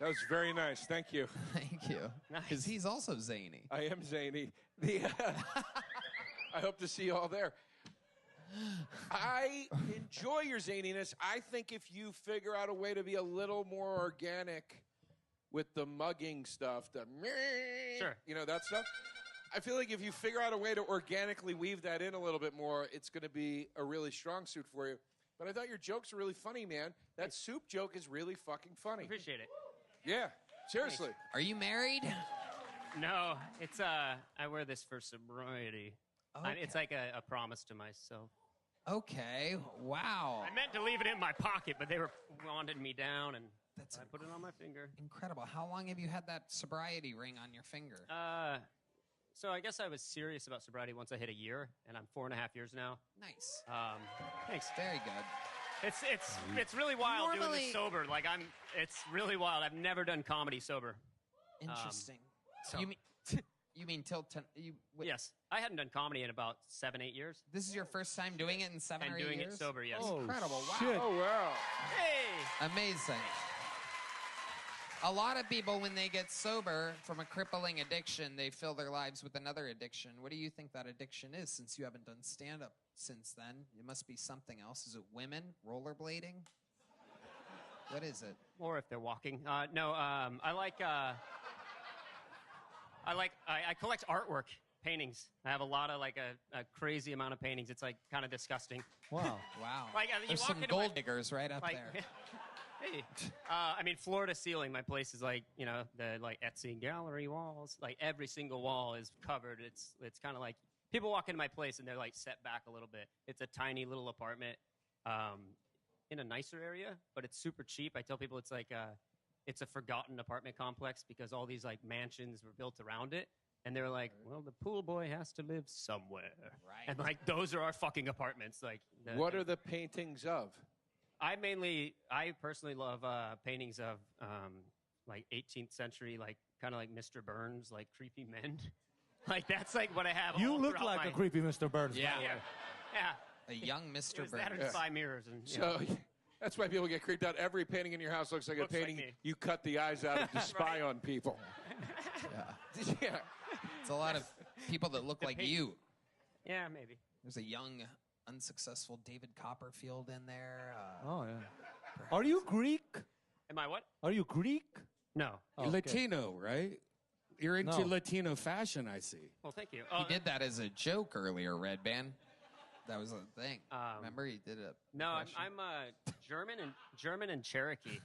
That was very nice. Thank you. Thank you. Because he's also zany. I am zany. I hope to see you all there. I enjoy your zaniness. I think if you figure out a way to be a little more organic with the mugging stuff, Sure. you know, that stuff. I feel like if you figure out a way to organically weave that in a little bit more, it's going to be a really strong suit for you. But I thought your jokes were really funny, man. That soup joke is really fucking funny. Appreciate it. Yeah, seriously. Are you married? No, it's I wear this for sobriety. It's like a promise to myself. Okay. Wow. I meant to leave it in my pocket, but they were wanding me down, and That's I put it on my finger. incredible. How long have you had that sobriety ring on your finger? So I guess I was serious about sobriety once I hit a year, and I'm 4.5 years now. Nice. Thanks. Very good. It's really wild doing Normally- this sober. Like it's really wild. I've never done comedy sober. Interesting. so- You mean till 10? Yes, I hadn't done comedy in about 7-8 years. This is your first time doing it in 7 And or 8 doing years? it sober, yes. Incredible. Wow. shit. Oh, wow. Hey! Amazing. A lot of people, when they get sober from a crippling addiction, they fill their lives with another addiction. What do you think that addiction is, since you haven't done stand-up since then? It must be something else. Is it women? Rollerblading? What is it? Or if they're walking. No, I collect artwork, paintings. I have a lot of, like, a crazy amount of paintings. It's, like, kind of disgusting. Wow. Wow. Like, you There's walk some into my- gold diggers right up Like, there. hey. I mean, floor to ceiling, my place is like, you know, the like Etsy gallery walls. Like every single wall is covered. It's kind of like people walk into my place and they're like set back a little bit. It's a tiny little apartment in a nicer area, but it's super cheap. I tell people it's like it's a forgotten apartment complex because all these like mansions were built around it. And they're like, well, the pool boy has to live somewhere. Right. And like those are our fucking apartments. Like, What are the paintings of? I personally love paintings of like 18th century, like kind of like Mr. Burns, like creepy men. Like that's like what I have. You all look throughout like my- a creepy Mr. Burns. by Yeah. the way. Yeah. A young Mr. It was that or Burns. Defy Mirrors and you So know. That's why people get creeped out. Every painting in your house looks like Looks a like painting me. you cut the eyes out of to spy on people. Yeah. It's a lot of people that look like you. Yeah, maybe. There's a young, unsuccessful David Copperfield in there. Oh, yeah. Are you Greek? Am I what? Are you Greek? No. Okay. Latino, right? You're into No. Latino fashion, I see. Well, thank you. He did that as a joke earlier, Red Band. That was a thing. Remember, he did it. No, I'm German and Cherokee.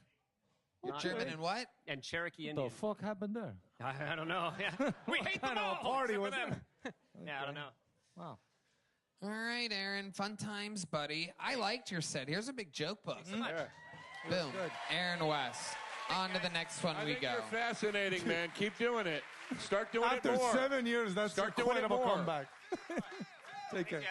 Not- German and what? And Cherokee What the Indian. fuck happened there? I don't know. Yeah. We hate them kind of all. a party except was for them. Yeah, I don't know. Wow. All right, Aaron. Fun times, buddy. I liked your set. Here's a big joke book. Boom. Aaron West. On to the next one I we think go. you're fascinating, man. Keep doing it. Start doing After it more. 7 years, that's Start quite doing it of a more. comeback. Take care.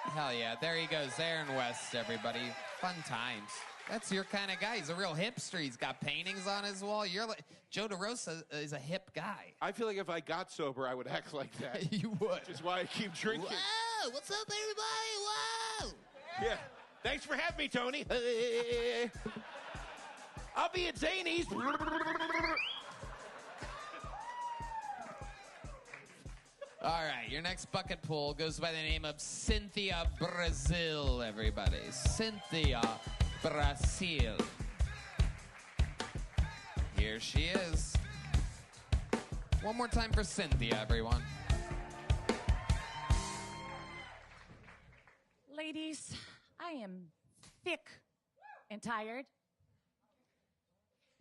Hell yeah. There he goes. Aaron West, everybody. Fun times. That's your kind of guy. He's a real hipster. He's got paintings on his wall. You're like Joe DeRosa is a hip guy. I feel like if I got sober, I would act like that. You would. Which is why I keep drinking. Whoa! What's up, everybody? Whoa! Yeah. Thanks for having me, Tony. I'll be at Zany's. All right, your next bucket pool goes by the name of Cynthia Brazil, everybody. Cynthia Brazil. Here she is. One more time for Cynthia, everyone. Ladies, I am thick and tired.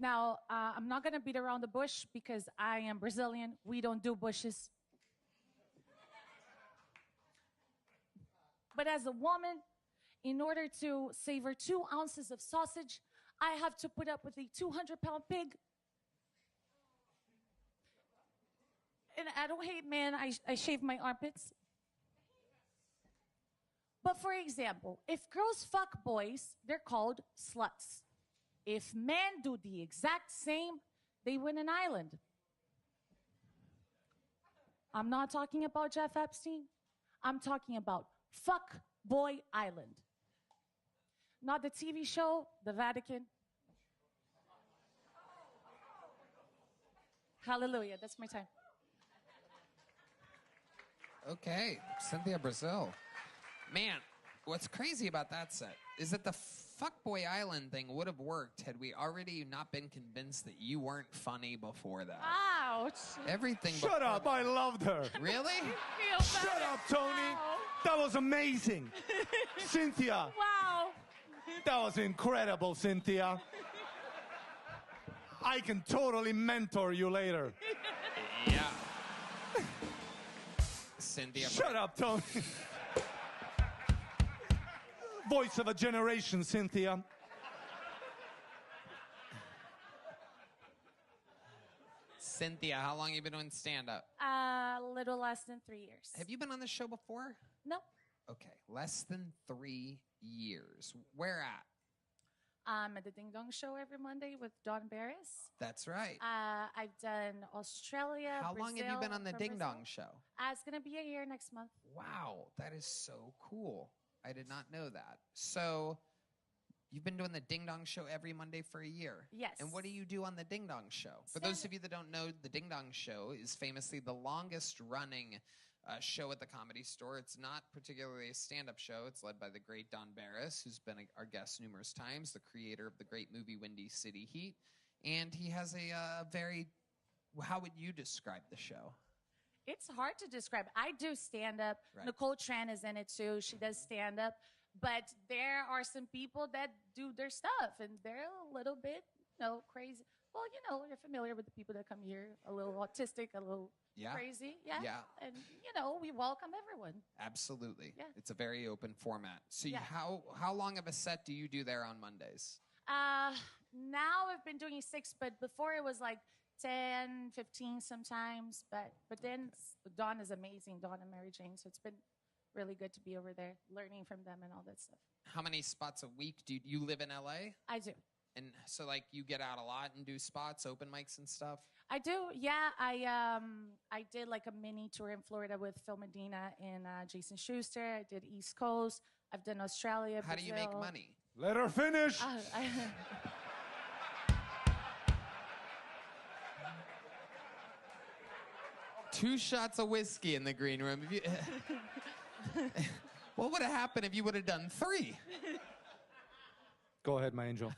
Now, I'm not going to beat around the bush because I am Brazilian. We don't do bushes. But as a woman, in order to savor 2 ounces of sausage, I have to put up with a 200-pound pig. And I don't hate men. I shave my armpits. But for example, if girls fuck boys, they're called sluts. If men do the exact same, they win an island. I'm not talking about Jeff Epstein. I'm talking about Fuck Boy Island. Not the TV show, the Vatican. Hallelujah, that's my time. Okay, Cynthia Brazil. Man, what's crazy about that set is that the Fuckboy Island thing would have worked had we already not been convinced that you weren't funny before that. Ouch. Everything. Shut up, I loved her. Really? Shut up, Tony. That was amazing. Cynthia. Wow. That was incredible, Cynthia. I can totally mentor you later. Yeah. Cynthia. Shut up, Tony. Voice of a generation, Cynthia. Cynthia, how long have you been doing stand-up? A little less than 3 years. Have you been on the show before? No. Okay, less than 3 years. Where at? At the Ding Dong Show every Monday with Don Barris. That's right. I've done Australia. How long have you been on the from Ding Brazil. Dong Show? It's going to be a year next month. Wow, that is so cool. I did not know that. So, you've been doing the Ding Dong Show every Monday for a year? Yes. And what do you do on the Ding Dong Show? For those of you that don't know, the Ding Dong Show is famously the longest running show at the Comedy Store. It's not particularly a stand-up show. It's led by the great Don Barris, who's been our guest numerous times, the creator of the great movie Windy City Heat. And he has a very, how would you describe the show? It's hard to describe. I do stand-up. Right. Nicole Tran is in it, too. She does stand-up. But there are some people that do their stuff, and they're a little bit, crazy. Well, you're familiar with the people that come here, a little autistic, a little crazy. Yeah. Yeah. And, we welcome everyone. Absolutely. Yeah. It's a very open format. So Yeah. how long of a set do you do there on Mondays? Now I've been doing 6, but before it was like 10, 15 sometimes. But then Dawn is amazing, Dawn and Mary Jane. So it's been really good to be over there, learning from them and all that stuff. How many spots a week do you live in LA? I do. And so you get out a lot and do spots, open mics and stuff? I do, yeah. I did like a mini tour in Florida with Phil Medina and Jason Schuster. I did East Coast. I've done Australia, How do you make Brazil. money? Let her finish. Two shots of whiskey in the green room. If you, what would have happened if you would have done 3? Go ahead, my angel.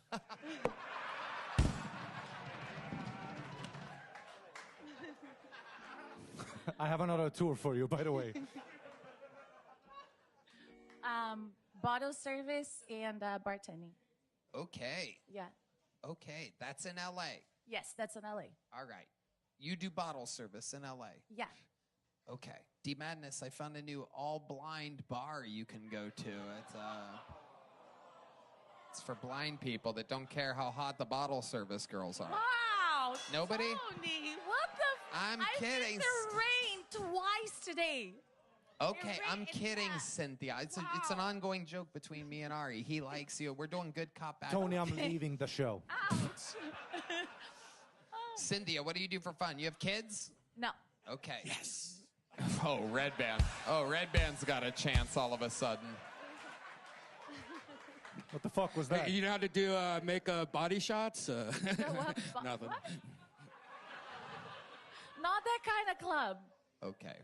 I have another tour for you, by the way. Bottle service and bartending. Okay. Yeah. Okay. That's in LA. Yes, that's in LA. All right. You do bottle service in LA. Yeah. Okay. D Madness, I found a new all-blind bar you can go to. It's for blind people that don't care how hot the bottle service girls are. Wow. Nobody? Tony, what the? I'm I kidding. think the rain twice today. Okay, I'm kidding, Cynthia. It's an ongoing joke between me and Ari. He likes you. We're doing good cop, bad Tony, cop. I'm leaving the show. Ouch. Cynthia, what do you do for fun? You have kids? No. Okay. Yes. Oh, Red Band. Oh, Red Band's got a chance all of a sudden. What the fuck was that? You know how to do make body shots? Nothing. What? Not that kind of club. Okay.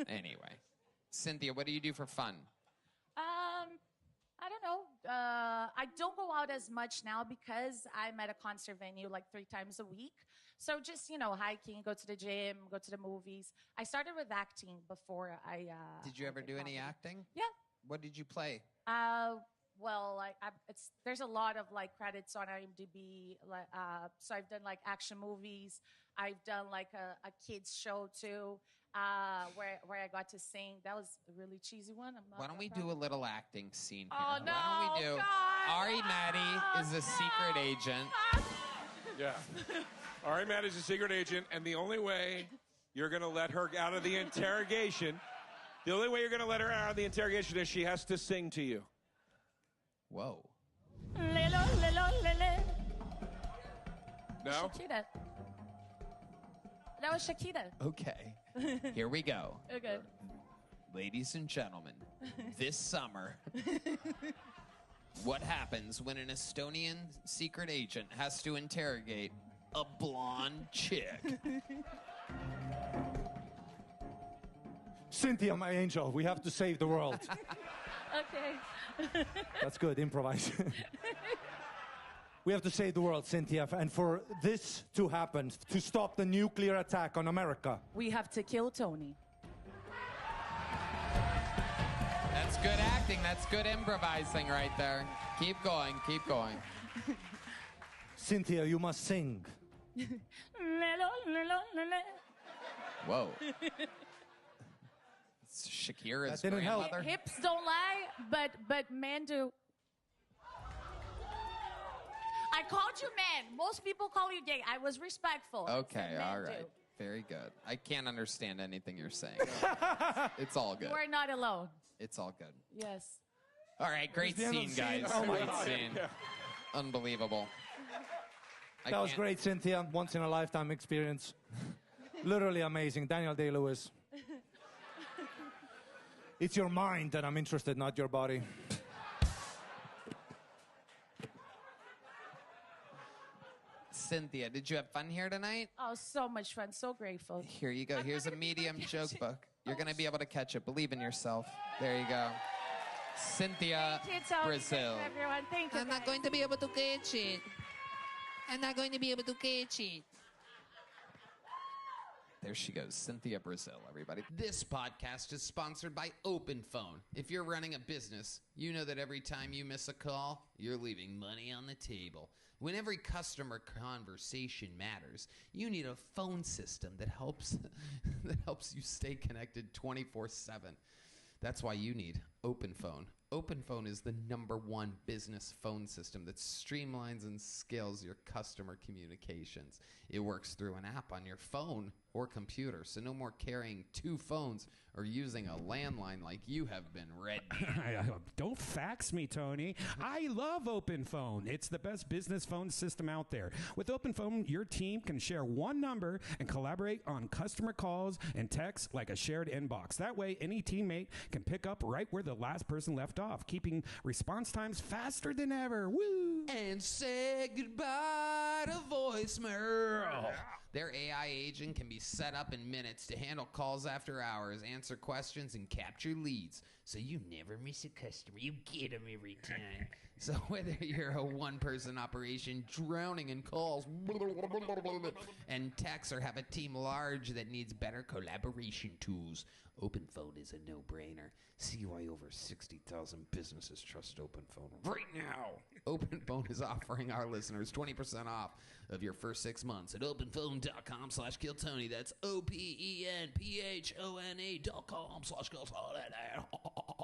Anyway. Cynthia, what do you do for fun? I don't know. I don't go out as much now because I'm at a concert venue like 3 times a week. So just, hiking, go to the gym, go to the movies. I started with acting before I... Did you ever do any acting? Yeah. What did you play? Well, there's a lot of credits on IMDb. So I've done action movies. I've done a kids show too, where I got to sing. That was a really cheesy one. Why don't we do a little acting scene here? Oh no! Why don't we do? God, Ari Maddie is a secret agent. Yeah. Ari Matt is a secret agent, and the only way you're going to let her out of the interrogation, is she has to sing to you. Whoa. Lilo, No? Shakira. That was Shakira. Okay. Here we go. Okay. Ladies and gentlemen, this summer, what happens when an Estonian secret agent has to interrogate a blonde chick? Cynthia, my angel, we have to save the world. Okay. That's good, improvise. We have to save the world, Cynthia, and for this to happen, to stop the nuclear attack on America. We have to kill Tony. That's good acting. That's good improvising right there. Keep going. Keep going. Cynthia, you must sing. Whoa. It's Shakira's That didn't help. grandmother. Hips don't lie, but men do. I called you man. Most people call you gay. I was respectful. I Okay, said men all right. do. Very good. I can't understand anything you're saying. It's all good. You are not alone. It's all good. Yes. All right, great the end of scene, the scene. guys. Oh my Great God. scene. Unbelievable. I That was can't- great, Cynthia. Once in a lifetime experience. Literally amazing. Daniel Day-Lewis. It's your mind that I'm interested, not your body. Cynthia, did you have fun here tonight? Oh, so much fun. So grateful. Here you go. Here's a medium joke book. You're going to be able to catch it. Believe in yourself. There you go. Cynthia Thank you, Tony. Brazil. Thank you, everyone. Thank you. guys. to be able to catch it. I'm not going to be able to catch it. There she goes, Cynthia Brazil, everybody. This podcast is sponsored by OpenPhone. If you're running a business, you know that every time you miss a call, you're leaving money on the table. When every customer conversation matters, you need a phone system that helps you stay connected 24/7. That's why you need OpenPhone. OpenPhone is the #1 business phone system that streamlines and scales your customer communications. It works through an app on your phone or computer. So no more carrying 2 phones or using a landline like you have been, Red. Don't fax me, Tony. I love OpenPhone. It's the best business phone system out there. With OpenPhone, your team can share one number and collaborate on customer calls and texts like a shared inbox. That way, any teammate can pick up right where the last person left off, keeping response times faster than ever. Woo! And say goodbye to voicemail. Their AI agent can be set up in minutes to handle calls after hours, answer questions, and capture leads. So you never miss a customer. You get them every time. So whether you're a one-person operation drowning in calls and texts or have a team large that needs better collaboration tools, OpenPhone is a no-brainer. See why over 60,000 businesses trust OpenPhone right now. OpenPhone is offering our listeners 20% off of your first 6 months at openphone.com/KillTony. That's OPENPHONE.com/KillTony.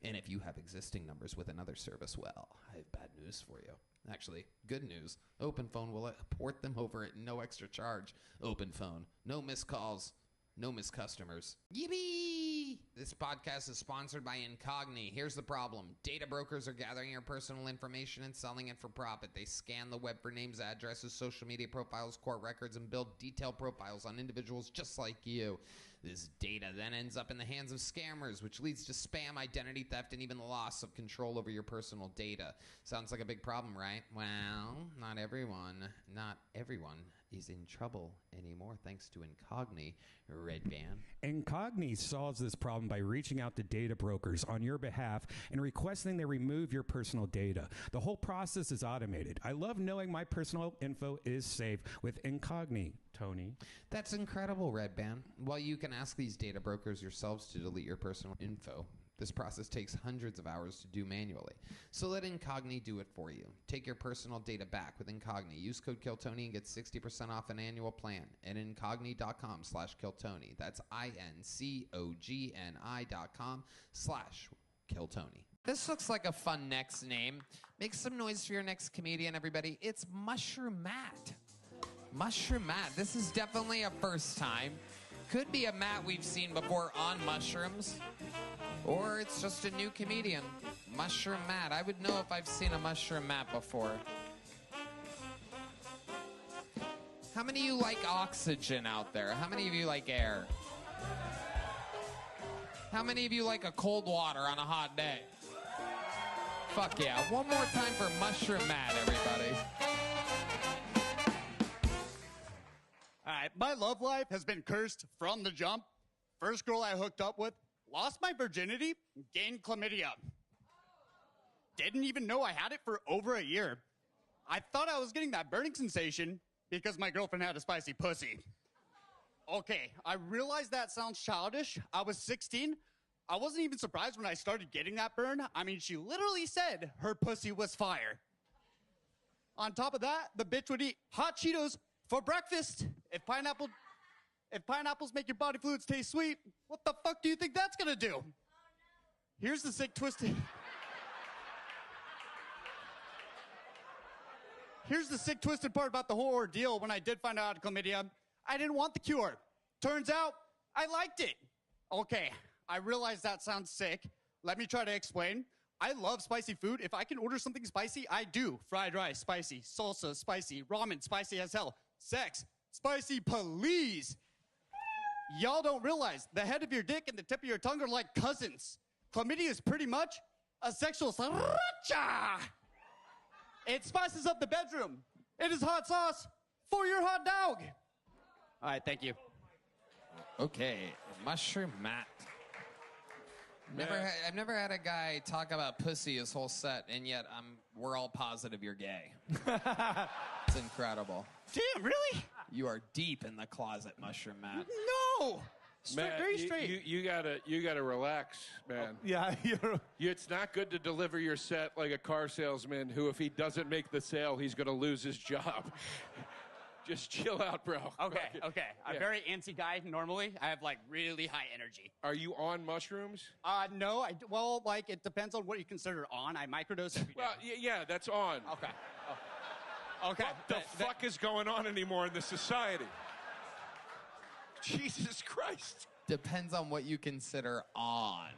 And if you have existing numbers with another service, well, I have bad news for you. Actually, good news. OpenPhone will port them over at no extra charge. OpenPhone. No missed calls. No missed customers. Yippee! This podcast is sponsored by Incogni. Here's the problem. Data brokers are gathering your personal information and selling it for profit. They scan the web for names, addresses, social media profiles, court records, and build detailed profiles on individuals just like you. This data then ends up in the hands of scammers, which leads to spam, identity theft, and even the loss of control over your personal data. Sounds like a big problem, right? Well, not everyone is in trouble anymore thanks to Incogni, Red Van. Incogni solves this problem by reaching out to data brokers on your behalf and requesting they remove your personal data. The whole process is automated. I love knowing my personal info is safe with Incogni, Tony. That's incredible, Red Band. Well, you can ask these data brokers yourselves to delete your personal info. This process takes hundreds of hours to do manually. So let Incogni do it for you. Take your personal data back with Incogni. Use code KillTony and get 60% off an annual plan at incogni.com/KillTony. That's INCOGNI.com/KillTony. This looks like a fun next name. Make some noise for your next comedian, everybody. It's Mushroom Matt. Mushroom Matt. This is definitely a first time. Could be a Matt we've seen before on mushrooms. Or it's just a new comedian. Mushroom Matt. I would know if I've seen a Mushroom Matt before. How many of you like oxygen out there? How many of you like air? How many of you like a cold water on a hot day? Fuck yeah. One more time for Mushroom Matt, everybody. All right, my love life has been cursed from the jump. First girl I hooked up with, lost my virginity, gained chlamydia. Didn't even know I had it for over a year. I thought I was getting that burning sensation because my girlfriend had a spicy pussy. Okay, I realized that sounds childish. I was 16. I wasn't even surprised when I started getting that burn. I mean, she literally said her pussy was fire. On top of that, the bitch would eat hot Cheetos for breakfast. If pineapples make your body fluids taste sweet, what the fuck do you think that's gonna do? Here's the sick twisted part about the whole ordeal. When I did find out I had chlamydia, I didn't want the cure. Turns out, I liked it. Okay, I realize that sounds sick. Let me try to explain. I love spicy food. If I can order something spicy, I do. Fried rice, spicy. Salsa, spicy. Ramen, spicy as hell. Sex, spicy, please. Y'all don't realize the head of your dick and the tip of your tongue are like cousins. Chlamydia is pretty much a sexual sriracha. It spices up the bedroom. It is hot sauce for your hot dog. All right, thank you. Okay, Mushroom Matt. I've never had a guy talk about pussy his whole set, and yet we're all positive you're gay. It's incredible. Damn, really? You are deep in the closet, Mushroom Matt. No! Matt, very straight. You gotta relax, man. Yeah, It's not good to deliver your set like a car salesman who, if he doesn't make the sale, he's gonna lose his job. Just chill out, bro. Okay. I'm a very antsy guy normally. I have like really high energy. Are you on mushrooms? No. Well, like it depends on what you consider on. I microdose every day. Well, yeah, that's on. Okay. Okay. What the fuck is going on anymore in this society? Jesus Christ. Depends on what you consider on.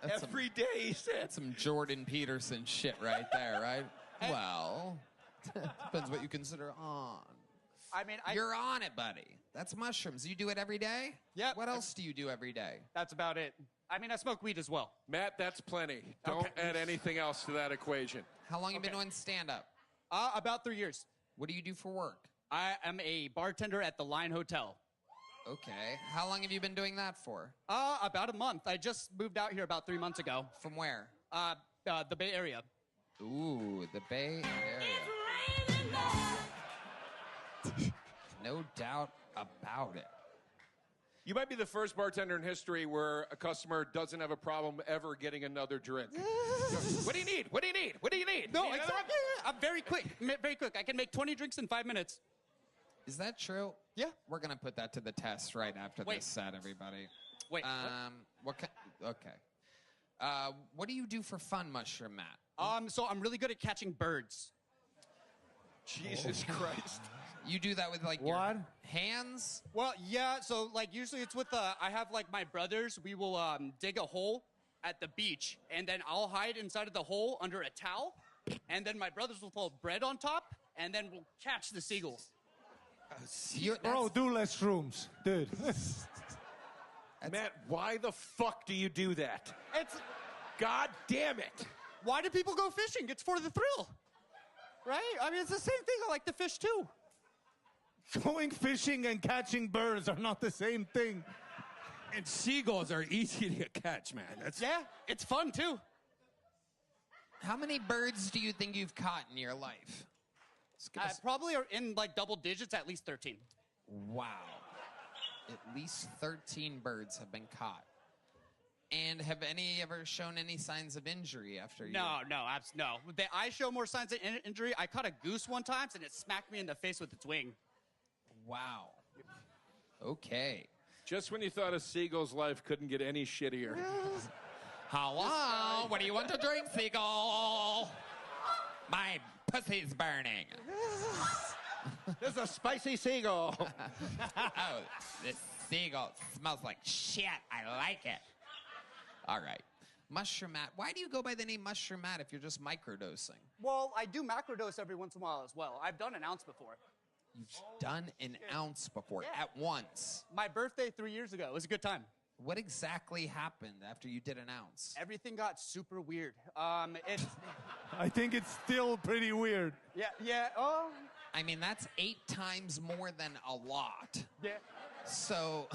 That's Every day, he said. That's some Jordan Peterson shit right there, right? Well, depends what you consider on. I mean, You're on it, buddy. That's mushrooms. You do it every day? Yeah. What else do you do every day? That's about it. I mean, I smoke weed as well. Matt, that's plenty. Don't add anything else to that equation. How long you been doing stand-up? About 3 years. What do you do for work? I am a bartender at the Line Hotel. Okay. How long have you been doing that for? About a month. I just moved out here about 3 months ago. From where? The Bay Area. Ooh, the Bay Area. No doubt about it. You might be the first bartender in history where a customer doesn't have a problem ever getting another drink. What do you need? What do you need? What do you need? No, You need exactly. I'm very quick. Very quick. I can make 20 drinks in 5 minutes. Is that true? Yeah. We're gonna put that to the test right after this set, everybody. Wait. Okay. What do you do for fun, Mushroom Matt? So I'm really good at catching birds. Jesus Christ. You do that with like your hands? Well, yeah. So like usually it's with I have like my brothers. We will dig a hole at the beach, and then I'll hide inside of the hole under a towel, and then my brothers will throw bread on top, and then we'll catch the seagulls. Bro, do less shrooms, dude. Matt, why the fuck do you do that? It's God damn it. Why do people go fishing? It's for the thrill. Right? I mean, it's the same thing. I like to fish too. Going fishing and catching birds are not the same thing. And seagulls are easy to catch, man. Yeah, it's fun too. How many birds do you think you've caught in your life? Probably are in like double digits, at least 13. Wow. At least 13 birds have been caught. And have any ever shown any signs of injury after you? No. I show more signs of injury. I caught a goose one time, and it smacked me in the face with its wing. Wow. Okay. Just when you thought a seagull's life couldn't get any shittier. Hello? What do you want to drink, seagull? My pussy's burning. There's a spicy seagull. Oh, this seagull smells like shit. I like it. All right. Mushroom Matt. Why do you go by the name Mushroom Matt if you're just microdosing? Well, I do macrodose every once in a while as well. I've done an ounce before. You've done an ounce before at once. My birthday 3 years ago. It was a good time. What exactly happened after you did an ounce? Everything got super weird. I think it's still pretty weird. Yeah. Oh. I mean, that's 8 times more than a lot. Yeah. So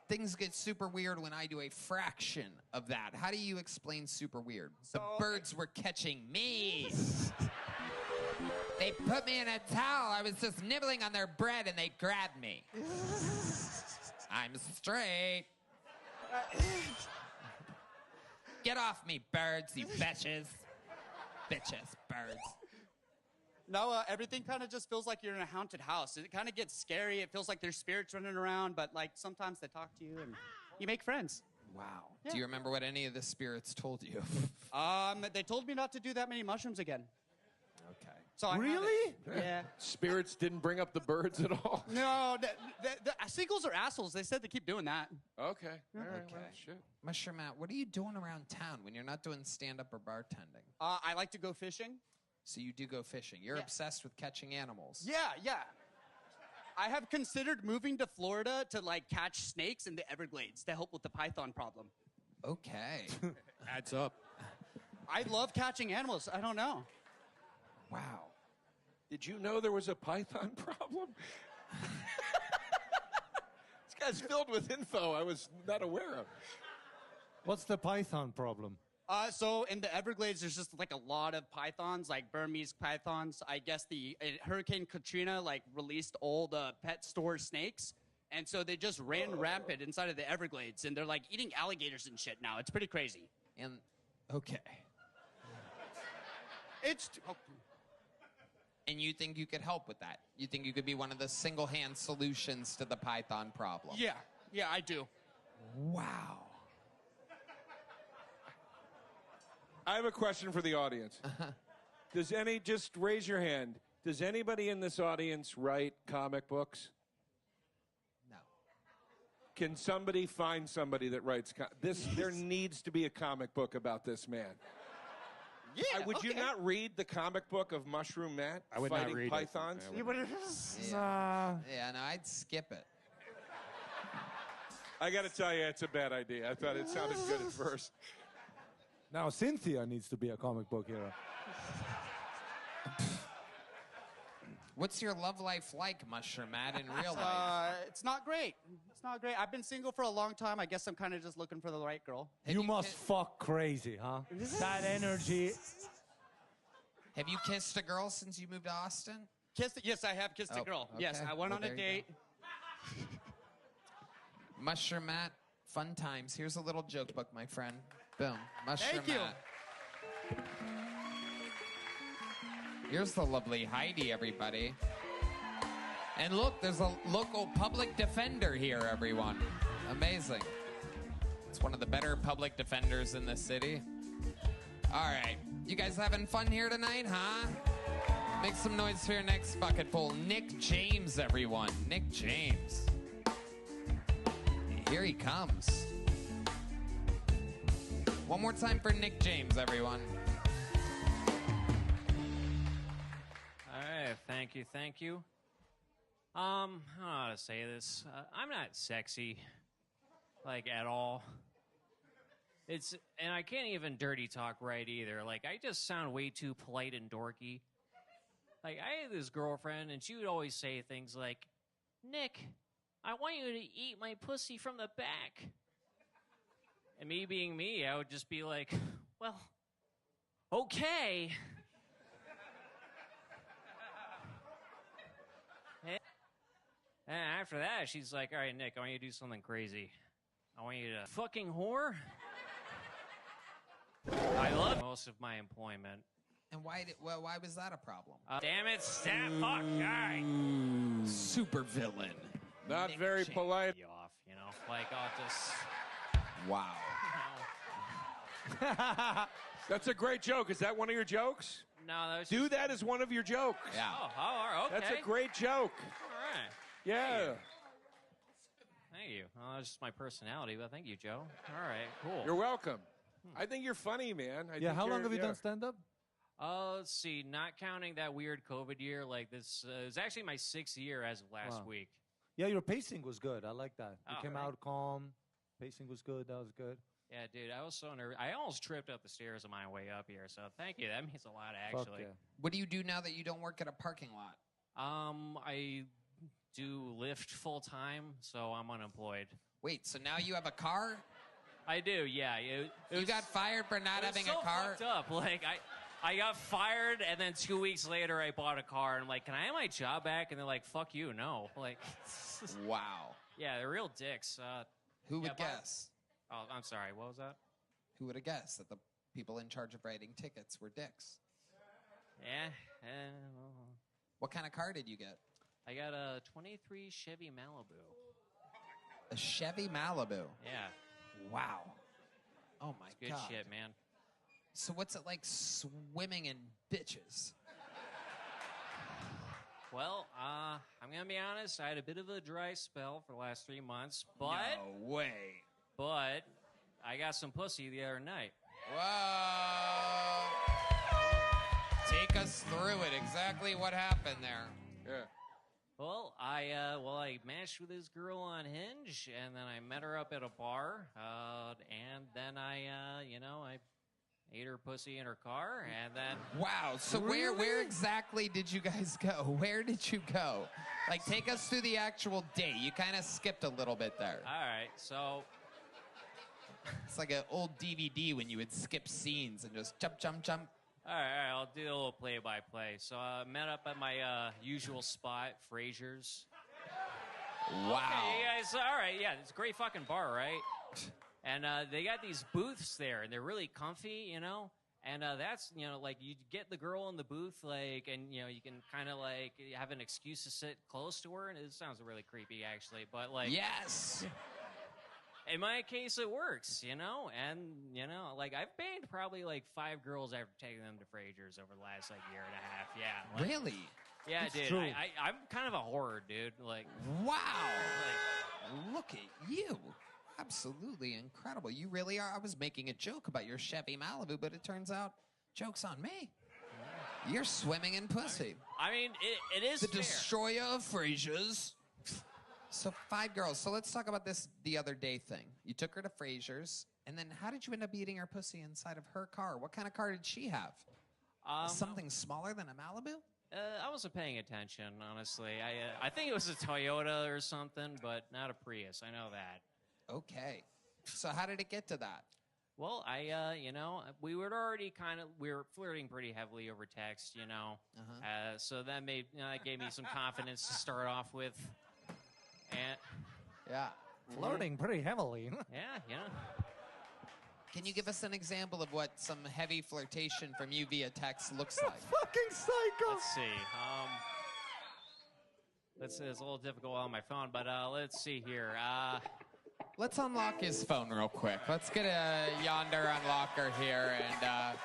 things get super weird when I do a fraction of that. How do you explain super weird? The birds were catching me. They put me in a towel. I was just nibbling on their bread and they grabbed me. I'm straight. Get off me, birds, you bitches. Bitches, birds. No, everything kind of just feels like you're in a haunted house. It kind of gets scary. It feels like there's spirits running around, but like sometimes they talk to you and you make friends. Wow. Yeah. Do you remember what any of the spirits told you? They told me not to do that many mushrooms again. Okay. So I Really? Yeah. Spirits didn't bring up the birds at all. No, the seagulls are assholes. They said to keep doing that. Okay. All right. Okay. Well, shit. Mushroom Matt, what are you doing around town when you're not doing stand-up or bartending? I like to go fishing. So you do go fishing. You're Yeah. obsessed with catching animals. Yeah. I have considered moving to Florida to like catch snakes in the Everglades to help with the python problem. Okay. Adds up. I love catching animals. I don't know. Wow. Did you know there was a python problem? This guy's filled with info I was not aware of. What's the python problem? So in the Everglades, there's just like a lot of pythons, like Burmese pythons. I guess the Hurricane Katrina like released all the pet store snakes, and so they just ran rampant inside of the Everglades, and they're like eating alligators and shit now. It's pretty crazy. And okay. And you think you could help with that? You think you could be one of the single-hand solutions to the python problem? Yeah, I do. Wow. I have a question for the audience. Just raise your hand. Does anybody in this audience write comic books? Can somebody find somebody that writes this? There needs to be a comic book about this man. Yeah, Would you not read the comic book of Mushroom Matt I would not fighting read it. pythons? Yeah, no, I'd skip it. I got to tell you, it's a bad idea. I thought it sounded good at first. Now Cynthia needs to be a comic book hero. What's your love life like, Mushroom Matt, in real life? It's not great. It's not great. I've been single for a long time. I guess I'm kind of just looking for the right girl. You must fuck crazy, huh? That energy. Have you kissed a girl since you moved to Austin? Yes, I have kissed a girl. Okay. Yes, I went on a there you date. Mushroom Matt, fun times. Here's a little joke book, my friend. Boom. Mushroom Thank you. Matt. Here's the lovely Heidi, everybody. And look, there's a local public defender here, everyone. Amazing. It's one of the better public defenders in the city. All right. You guys having fun here tonight, huh? Make some noise for your next bucketful. Nick James, everyone. Nick James. Here he comes. One more time for Nick James, everyone. All right, thank you. I don't know how to say this. I'm not sexy, like, at all. And I can't even dirty talk right either. Like, I just sound way too polite and dorky. Like, I had this girlfriend, and she would always say things like, Nick, I want you to eat my pussy from the back. And me being me, I would just be like, well, okay. And after that, she's like, all right, Nick, I want you to do something crazy. I want you to fucking whore. I love most of my employment. And why was that a problem? Damn it, fuck guy. Super villain. Not Nick very James. polite. You off, you know? Like, I'll just... Wow. That's a great joke. Is that one of your jokes? No, that was Do that as one of your jokes. Yeah. Oh, all right, okay. That's a great joke. All right. Yeah. Thank you. Well, that's just my personality, but thank you, Joe. All right, cool. You're welcome. I think you're funny, man. I Yeah, think how long you're- have you yeah. done stand-up? Let's see, not counting that weird COVID year, like this is actually my 6th year as of last Wow. week. Yeah, your pacing was good. I like that. You Oh, came right. out calm. Pacing was good. That was good. Yeah, dude, I was so nervous. I almost tripped up the stairs on my way up here, so thank you. That means a lot, Fuck actually. yeah. What do you do now that you don't work at a parking lot? I do Lyft full time, so I'm unemployed. Wait, so now you have a car? I do, yeah. It You was- got fired for not it was having so a car? fucked up. Like, I got fired, and then 2 weeks later, I bought a car, and I'm like, can I have my job back? And they're like, fuck you, no. Like, Wow. yeah, they're real dicks. Who would yeah, but- guess? Oh, I'm sorry, what was that? Who would have guessed that the people in charge of writing tickets were dicks? Yeah, What kind of car did you get? I got a 23 Chevy Malibu. A Chevy Malibu. Yeah. Wow. Oh my It's good god. shit, man. So what's it like swimming in bitches? Well, I'm gonna be honest. I had a bit of a dry spell for the last 3 months, but No way. but I got some pussy the other night. Whoa. Take us through it. Exactly what happened there. Yeah. Well, I matched with this girl on Hinge, and then I met her up at a bar, and then I ate her pussy in her car, and then Wow. So where exactly did you guys go? Where did you go? Like, take us through the actual date. You kind of skipped a little bit there. all right, so It's like an old DVD when you would skip scenes and just jump, jump, jump. all right, I'll do a little play-by-play. So I met up at my usual spot, Frazier's. Wow. Okay, you guys, all right, yeah, it's a great fucking bar, right? And they got these booths there, and they're really comfy, you know? And that's, like, you get the girl in the booth, like, and, you can kind of, like, have an excuse to sit close to her, and it sounds really creepy, actually, but, like... Yes. In my case, it works, and, like, I've banged probably, like, 5 girls after taking them to Frazier's over the last, like, year and a half, yeah. Like, Really? yeah, It's dude, true. I'm kind of a horror, dude, like... Wow. Like, Look at you. Absolutely incredible. You really are. I was making a joke about your Chevy Malibu, but it turns out joke's on me. You're swimming in pussy. I mean, it is the fair. destroyer of Frasier's. So 5 girls. So let's talk about this the other day thing. You took her to Frasier's, and then how did you end up eating her pussy inside of her car? What kind of car did she have? Something smaller than a Malibu? I wasn't paying attention, honestly. I think it was a Toyota or something, but not a Prius. I know that. Okay. So how did it get to that? Well, we were already we were flirting pretty heavily over text, so that gave me some confidence to start off with. And yeah, flirting pretty heavily. Yeah. Can you give us an example of what some heavy flirtation from you via text looks like? Fucking psycho. Let's see. It's a little difficult on my phone, but let's see here. Let's unlock his phone real quick. Let's get a Yonder unlocker here and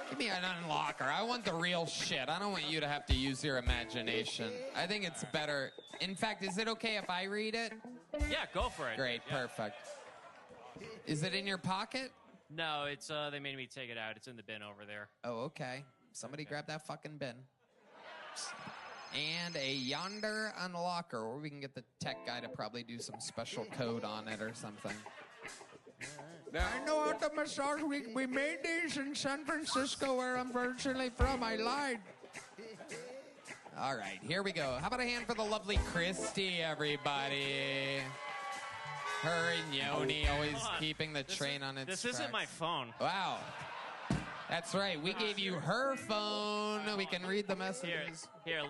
give me an unlocker. I want the real shit. I don't want you to have to use your imagination. I think it's better. In fact, is it okay if I read it? Yeah, go for it. Great, Yeah. perfect. Is it in your pocket? No, it's they made me take it out. It's in the bin over there. Oh, okay. Somebody grab that fucking bin. And a Yonder unlocker, or we can get the tech guy to probably do some special code on it or something. I know at the massage we made these in San Francisco where I'm originally from. I lied. All right, here we go. How about a hand for the lovely Christy, everybody? Her and Yoni always keeping the train on its This tracks. isn't my phone. Wow. That's right. We gave you her phone. We can read the messages. Here,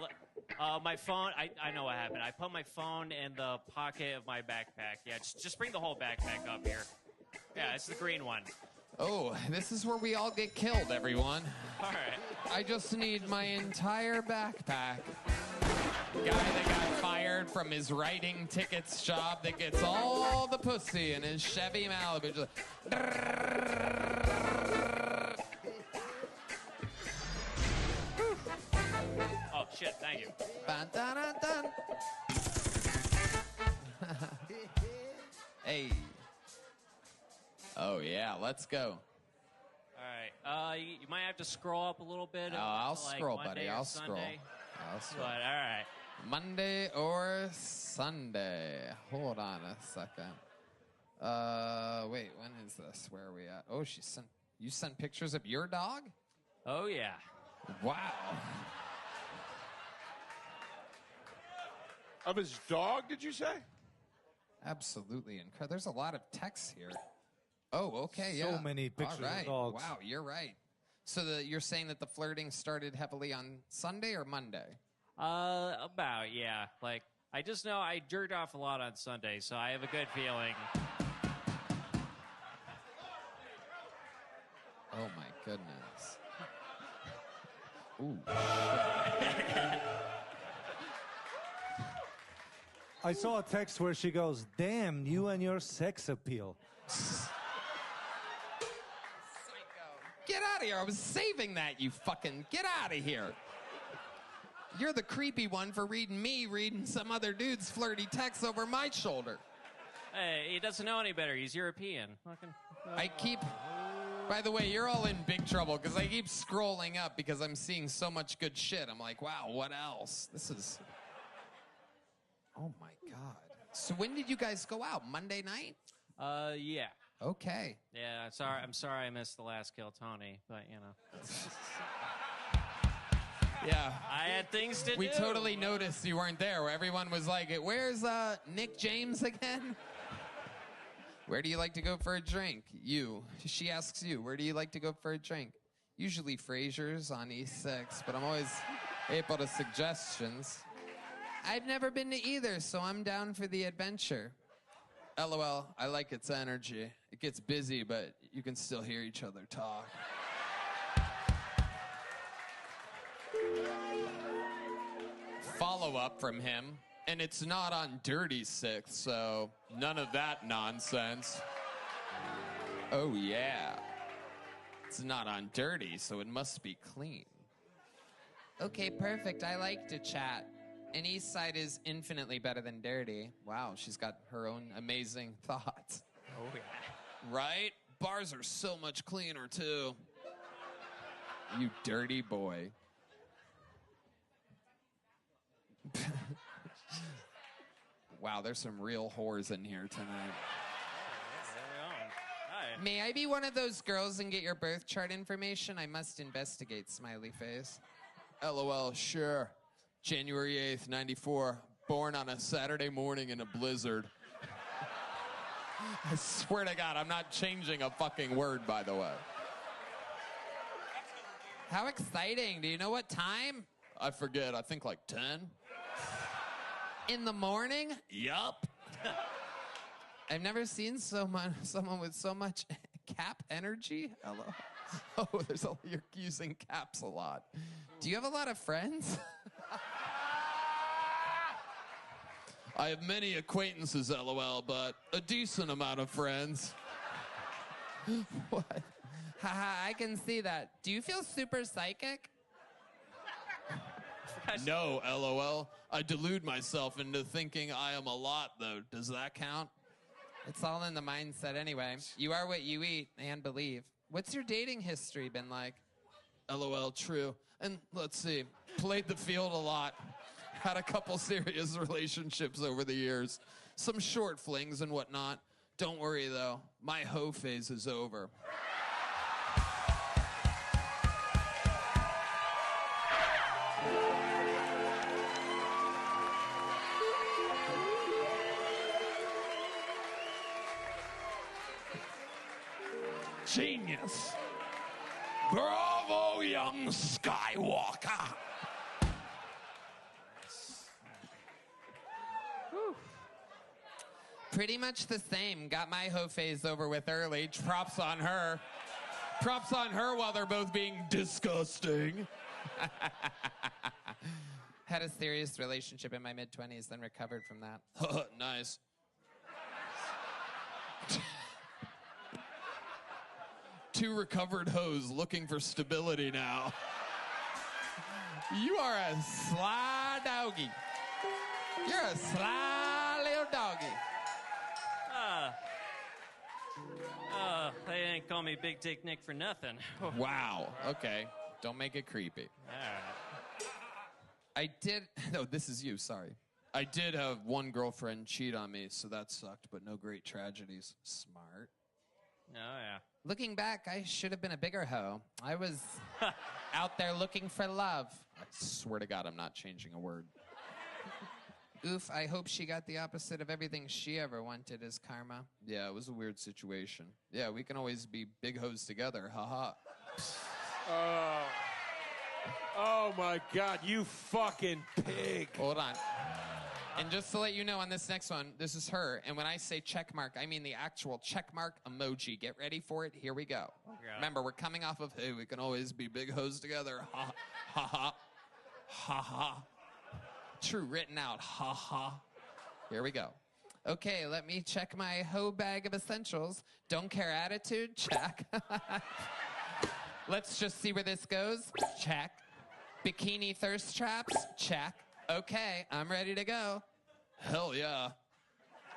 my phone. I know what happened. I put my phone in the pocket of my backpack. Yeah, just bring the whole backpack up here. Yeah, it's the green one. Oh, this is where we all get killed, everyone. All right. I just need my entire backpack. Guy that got fired from his writing tickets job that gets all the pussy in his Chevy Malibu. Just Oh, shit, thank you. Dun, dun, dun, dun. Hey. Oh, yeah, let's go. All right. You might have to scroll up a little bit. Oh, I'll to, like, scroll, Monday buddy. or I'll Sunday. scroll. I'll scroll. But, all right. Monday or Sunday. Hold on a second. Wait, when is this? Where are we at? Oh, you sent pictures of your dog? Oh, yeah. Wow. Of his dog, did you say? Absolutely incredible. There's a lot of text here. Oh, okay, So yeah. many pictures All right. of dogs. Wow, you're right. So you're saying that the flirting started heavily on Sunday or Monday? About, yeah. Like, I just know I jerked off a lot on Sunday, so I have a good feeling. Oh, my goodness. Ooh, I saw a text where she goes, "Damn, you and your sex appeal." Get out of here. I was saving that, you fucking... Get out of here. You're the creepy one for reading some other dude's flirty texts over my shoulder. Hey, he doesn't know any better. He's European. Fucking. I keep... By the way, you're all in big trouble because I keep scrolling up because I'm seeing so much good shit. I'm like, wow, what else? This is... Oh, my God. So when did you guys go out? Monday night? Yeah. Okay. Yeah, I'm sorry I missed the last Kill Tony, but, you know. Yeah. I had things to do. We totally noticed you weren't there. Where everyone was like, where's Nick James again? Where do you like to go for a drink? You. She asks you, where do you like to go for a drink? Usually Frasier's on E6, but I'm always able to suggestions. I've never been to either, so I'm down for the adventure. LOL, I like its energy. It gets busy, but you can still hear each other talk. Follow-up from him, and it's not on Dirty Six, so none of that nonsense. Oh, yeah. It's not on Dirty, so it must be clean. Okay, perfect. I like to chat. And East Side is infinitely better than Dirty. Wow, she's got her own amazing thoughts. Oh, yeah. Right? Bars are so much cleaner, too. You dirty boy. Wow, there's some real whores in here tonight. Hi. May I be one of those girls and get your birth chart information? I must investigate, smiley face. LOL, sure. January 8th, 94. Born on a Saturday morning in a blizzard. I swear to God, I'm not changing a fucking word, by the way. How exciting. Do you know what time? I forget. I think like 10. In the morning? Yup. I've never seen someone with so much cap energy. Hello. Oh, you're using caps a lot. Do you have a lot of friends? I have many acquaintances, LOL, but a decent amount of friends. What? Haha, I can see that. Do you feel super psychic? No, LOL. I delude myself into thinking I am a lot, though. Does that count? It's all in the mindset anyway. You are what you eat and believe. What's your dating history been like? LOL, true. And let's see, played the field a lot. Had a couple serious relationships over the years. Some short flings and whatnot. Don't worry, though. My hoe phase is over. Genius. Bravo, young Skywalker. Pretty much the same. Got my hoe phase over with early. Props on her. Props on her while they're both being disgusting. Had a serious relationship in my mid-20s, then recovered from that. Nice. Two recovered hoes looking for stability now. You are a sly doggy. You're a sly little doggy. They ain't call me Big Dick Nick for nothing. Wow. Okay. Don't make it creepy. I did. No, this is you. Sorry. I did have one girlfriend cheat on me, so that sucked, but no great tragedies. Smart. Oh, yeah. Looking back, I should have been a bigger hoe. I was out there looking for love. I swear to God, I'm not changing a word. Oof, I hope she got the opposite of everything she ever wanted as karma. Yeah, it was a weird situation. Yeah, we can always be big hoes together, haha. Oh my God, you fucking pig. Hold on. And just to let you know on this next one, this is her. And when I say check mark, I mean the actual check mark emoji. Get ready for it. Here we go. Remember, we're coming off of, hey, we can always be big hoes together. Ha, ha, ha. Ha, ha. True, written out. Ha, ha. Here we go. Okay, let me check my hoe bag of essentials. Don't care attitude? Check. Let's just see where this goes. Check. Bikini thirst traps? Check. Okay, I'm ready to go. Hell yeah.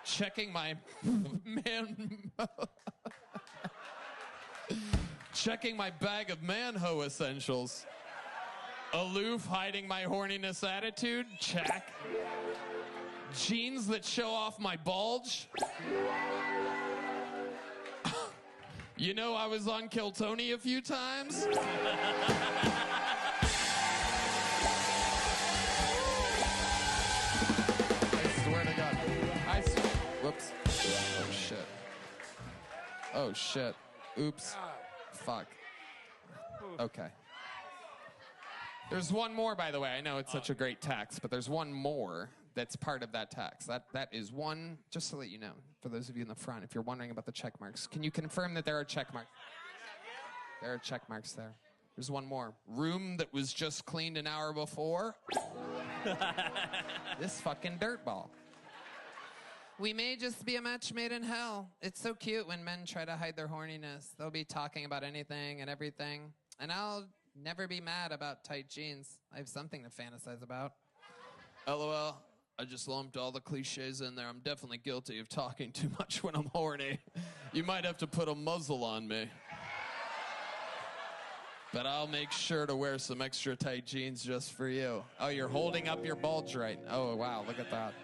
Checking my checking my bag of man-ho essentials. Aloof, hiding my horniness attitude? Check. Jeans that show off my bulge? You know, I was on Kill Tony a few times. Whoops. Oh, shit. Oh, shit. Oops. Fuck. Okay. There's one more, by the way. I know it's such a great tax, but there's one more that's part of that tax. That is one, just to let you know, for those of you in the front, if you're wondering about the check marks, can you confirm that there are check marks? There are check marks there. There's one more. Room that was just cleaned an hour before. This fucking dirtball. We may just be a match made in hell. It's so cute when men try to hide their horniness. They'll be talking about anything and everything. And I'll never be mad about tight jeans. I have something to fantasize about. LOL. I just lumped all the cliches in there. I'm definitely guilty of talking too much when I'm horny. You might have to put a muzzle on me. But I'll make sure to wear some extra tight jeans just for you. Oh, you're holding up your bulge right. Oh, wow, look at that.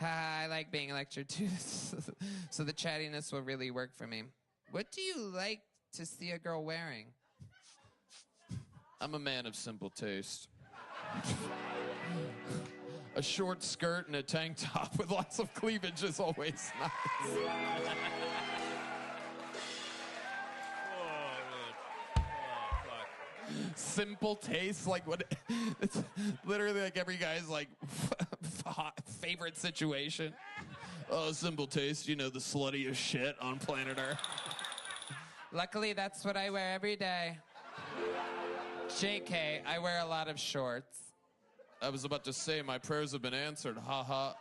I like being lectured too, so the chattiness will really work for me. What do you like to see a girl wearing? I'm a man of simple taste. A short skirt and a tank top with lots of cleavage is always nice. Simple taste, like what? It's literally like every guy's like favorite situation. Oh, simple taste, you know, the sluttiest shit on planet Earth. Luckily, that's what I wear every day. JK, I wear a lot of shorts. I was about to say my prayers have been answered, haha.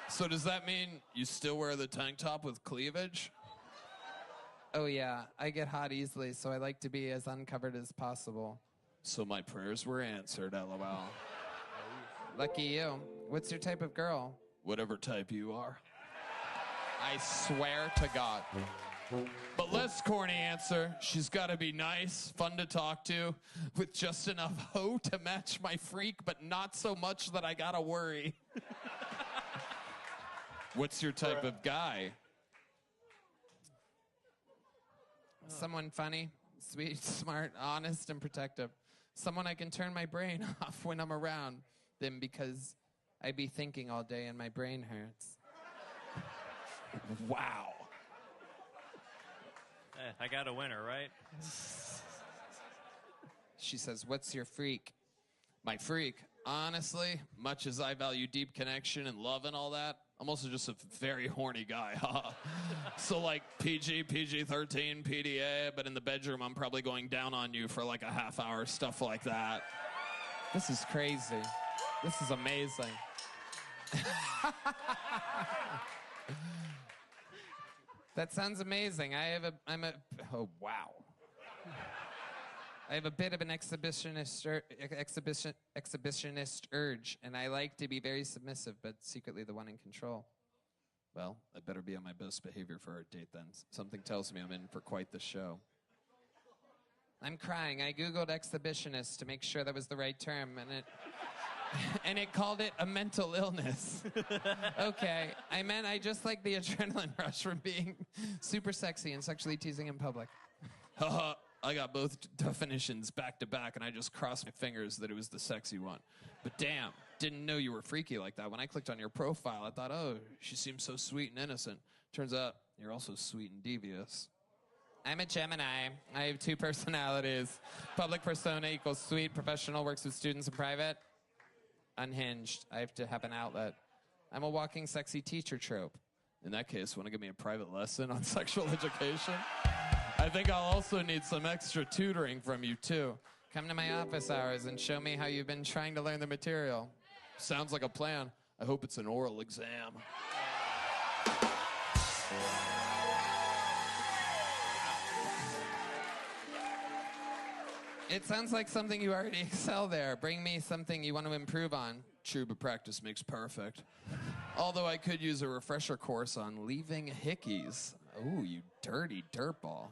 So does that mean you still wear the tank top with cleavage? Oh yeah, I get hot easily, so I like to be as uncovered as possible. So my prayers were answered, LOL. Lucky you. What's your type of girl? Whatever type you are. I swear to God. But less corny answer, she's gotta be nice, fun to talk to, with just enough hoe to match my freak, but not so much that I gotta worry. What's your type of guy? Someone funny, sweet, smart, honest, and protective. Someone I can turn my brain off when I'm around them because I be thinking all day and my brain hurts. Wow. I got a winner, right? She says, what's your freak? My freak? Honestly, much as I value deep connection and love and all that, I'm also just a very horny guy. So like PG, PG-13, PDA, but in the bedroom, I'm probably going down on you for like a half hour, stuff like that. This is crazy. This is amazing. That sounds amazing. Oh, wow. I have a bit of an exhibitionist urge, and I like to be very submissive, but secretly the one in control. Well, I better be on my best behavior for our date then. Something tells me I'm in for quite the show. I'm crying. I Googled exhibitionist to make sure that was the right term, and it called it a mental illness. Okay, I just like the adrenaline rush from being super sexy and sexually teasing in public. Haha. I got both definitions back to back, and I just crossed my fingers that it was the sexy one. But damn, didn't know you were freaky like that. When I clicked on your profile, I thought, oh, she seems so sweet and innocent. Turns out you're also sweet and devious. I'm a Gemini. I have two personalities. Public persona equals sweet, professional, works with students in private. Unhinged. I have to have an outlet. I'm a walking sexy teacher trope. In that case, want to give me a private lesson on sexual education? I think I'll also need some extra tutoring from you, too. Come to my office hours and show me how you've been trying to learn the material. Sounds like a plan. I hope it's an oral exam. It sounds like something you already excel there. Bring me something you want to improve on. True, but practice makes perfect. Although I could use a refresher course on leaving hickeys. Ooh, you dirty dirtball.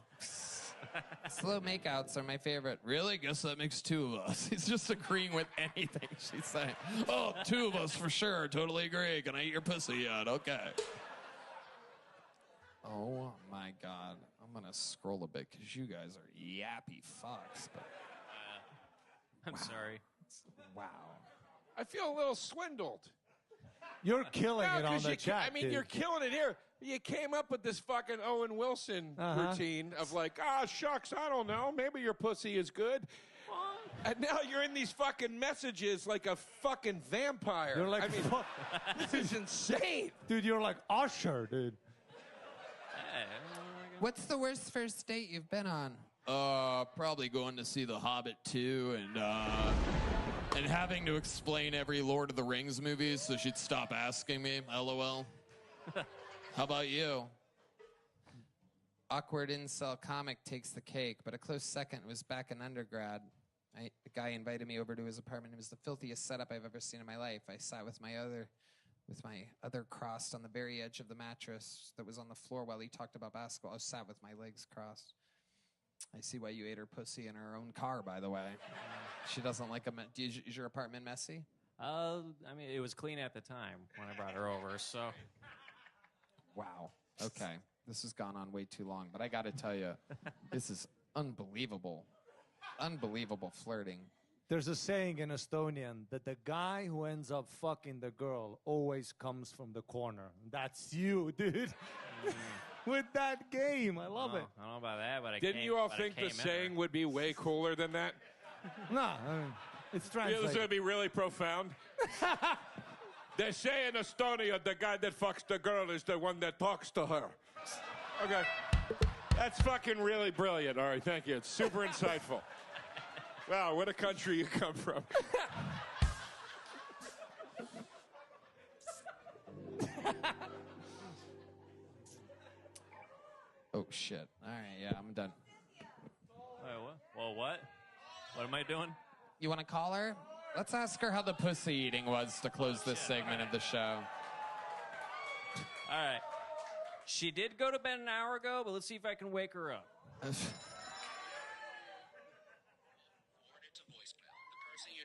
Slow makeouts are my favorite. Really? Guess that makes two of us. He's just agreeing with anything she's saying. Oh, two of us for sure. Totally agree. Can I eat your pussy yet? Okay. Oh, my God. I'm going to scroll a bit because you guys are yappy fucks. But I'm sorry. Wow. I feel a little swindled. You're killing it on the chat, I mean, dude. you're killing it here. You came up with this fucking Owen Wilson routine of like, shucks, I don't know. Maybe your pussy is good. And now you're in these fucking messages like a fucking vampire. You're like, I mean, this is insane. Dude, you're like Usher, dude. What's the worst first date you've been on? Probably going to see The Hobbit 2 and having to explain every Lord of the Rings movie so she'd stop asking me, LOL. How about you? Awkward incel comic takes the cake, but a close second was back in undergrad. A guy invited me over to his apartment. It was the filthiest setup I've ever seen in my life. I sat with my other crossed on the very edge of the mattress that was on the floor while he talked about basketball. I sat with my legs crossed. I see why you ate her pussy in her own car, by the way. She doesn't like is your apartment messy? I mean, it was clean at the time when I brought her over, so. Wow. Okay. This has gone on way too long, but I got to tell you, this is unbelievable. Unbelievable flirting. There's a saying in Estonian that the guy who ends up fucking the girl always comes from the corner. That's you, dude. With that game. I love it. I don't know about that, but Didn't you all think the saying would be way cooler than that? No, it's translated. It was going to be really profound. They say in Estonia, the guy that fucks the girl is the one that talks to her. Okay. That's fucking really brilliant. All right, thank you. It's super insightful. Wow, what a country you come from. Oh, shit. All right, yeah, I'm done. Wait, what? Well, what? What am I doing? You want to call her? Let's ask her how the pussy eating was to close this segment of the show. All right. She did go to bed an hour ago, but let's see if I can wake her up.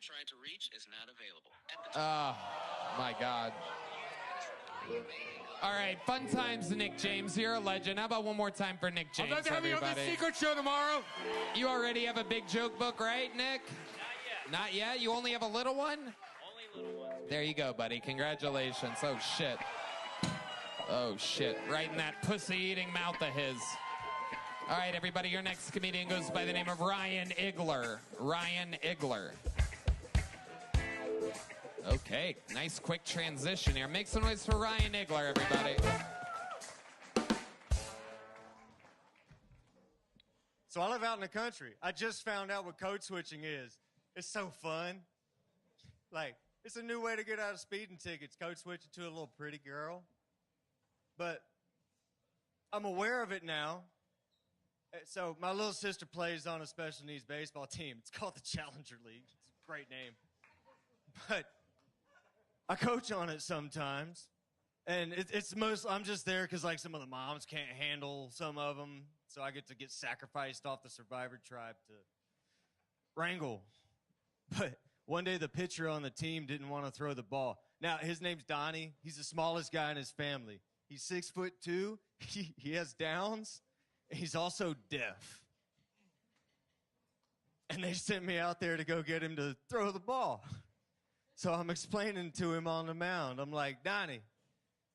Trying to reach is not available. Oh, my God. All right, fun times, Nick James. You're a legend. How about one more time for Nick James, I'd love to have you on the everybody? Secret Show tomorrow. You already have a big joke book, right, Nick? Not yet. You only have a little one? Only little one. There you go, buddy. Congratulations. Oh, shit. Oh, shit. Right in that pussy-eating mouth of his. All right, everybody, your next comedian goes by the name of Ryan Igler. Ryan Igler. Okay, nice quick transition here. Make some noise for Ryan Igler, everybody. So I live out in the country. I just found out what code switching is. It's so fun. Like, it's a new way to get out of speeding tickets, code switching to a little pretty girl. But I'm aware of it now. So my little sister plays on a special needs baseball team. It's called the Challenger League. It's a great name. But I coach on it sometimes, and I'm just there because like some of the moms can't handle some of them, so I get to get sacrificed off the Survivor tribe to wrangle. But one day the pitcher on the team didn't want to throw the ball. Now his name's Donnie. He's the smallest guy in his family. He's 6'2". He has Downs. And he's also deaf. And they sent me out there to go get him to throw the ball. So I'm explaining to him on the mound. I'm like, Donnie,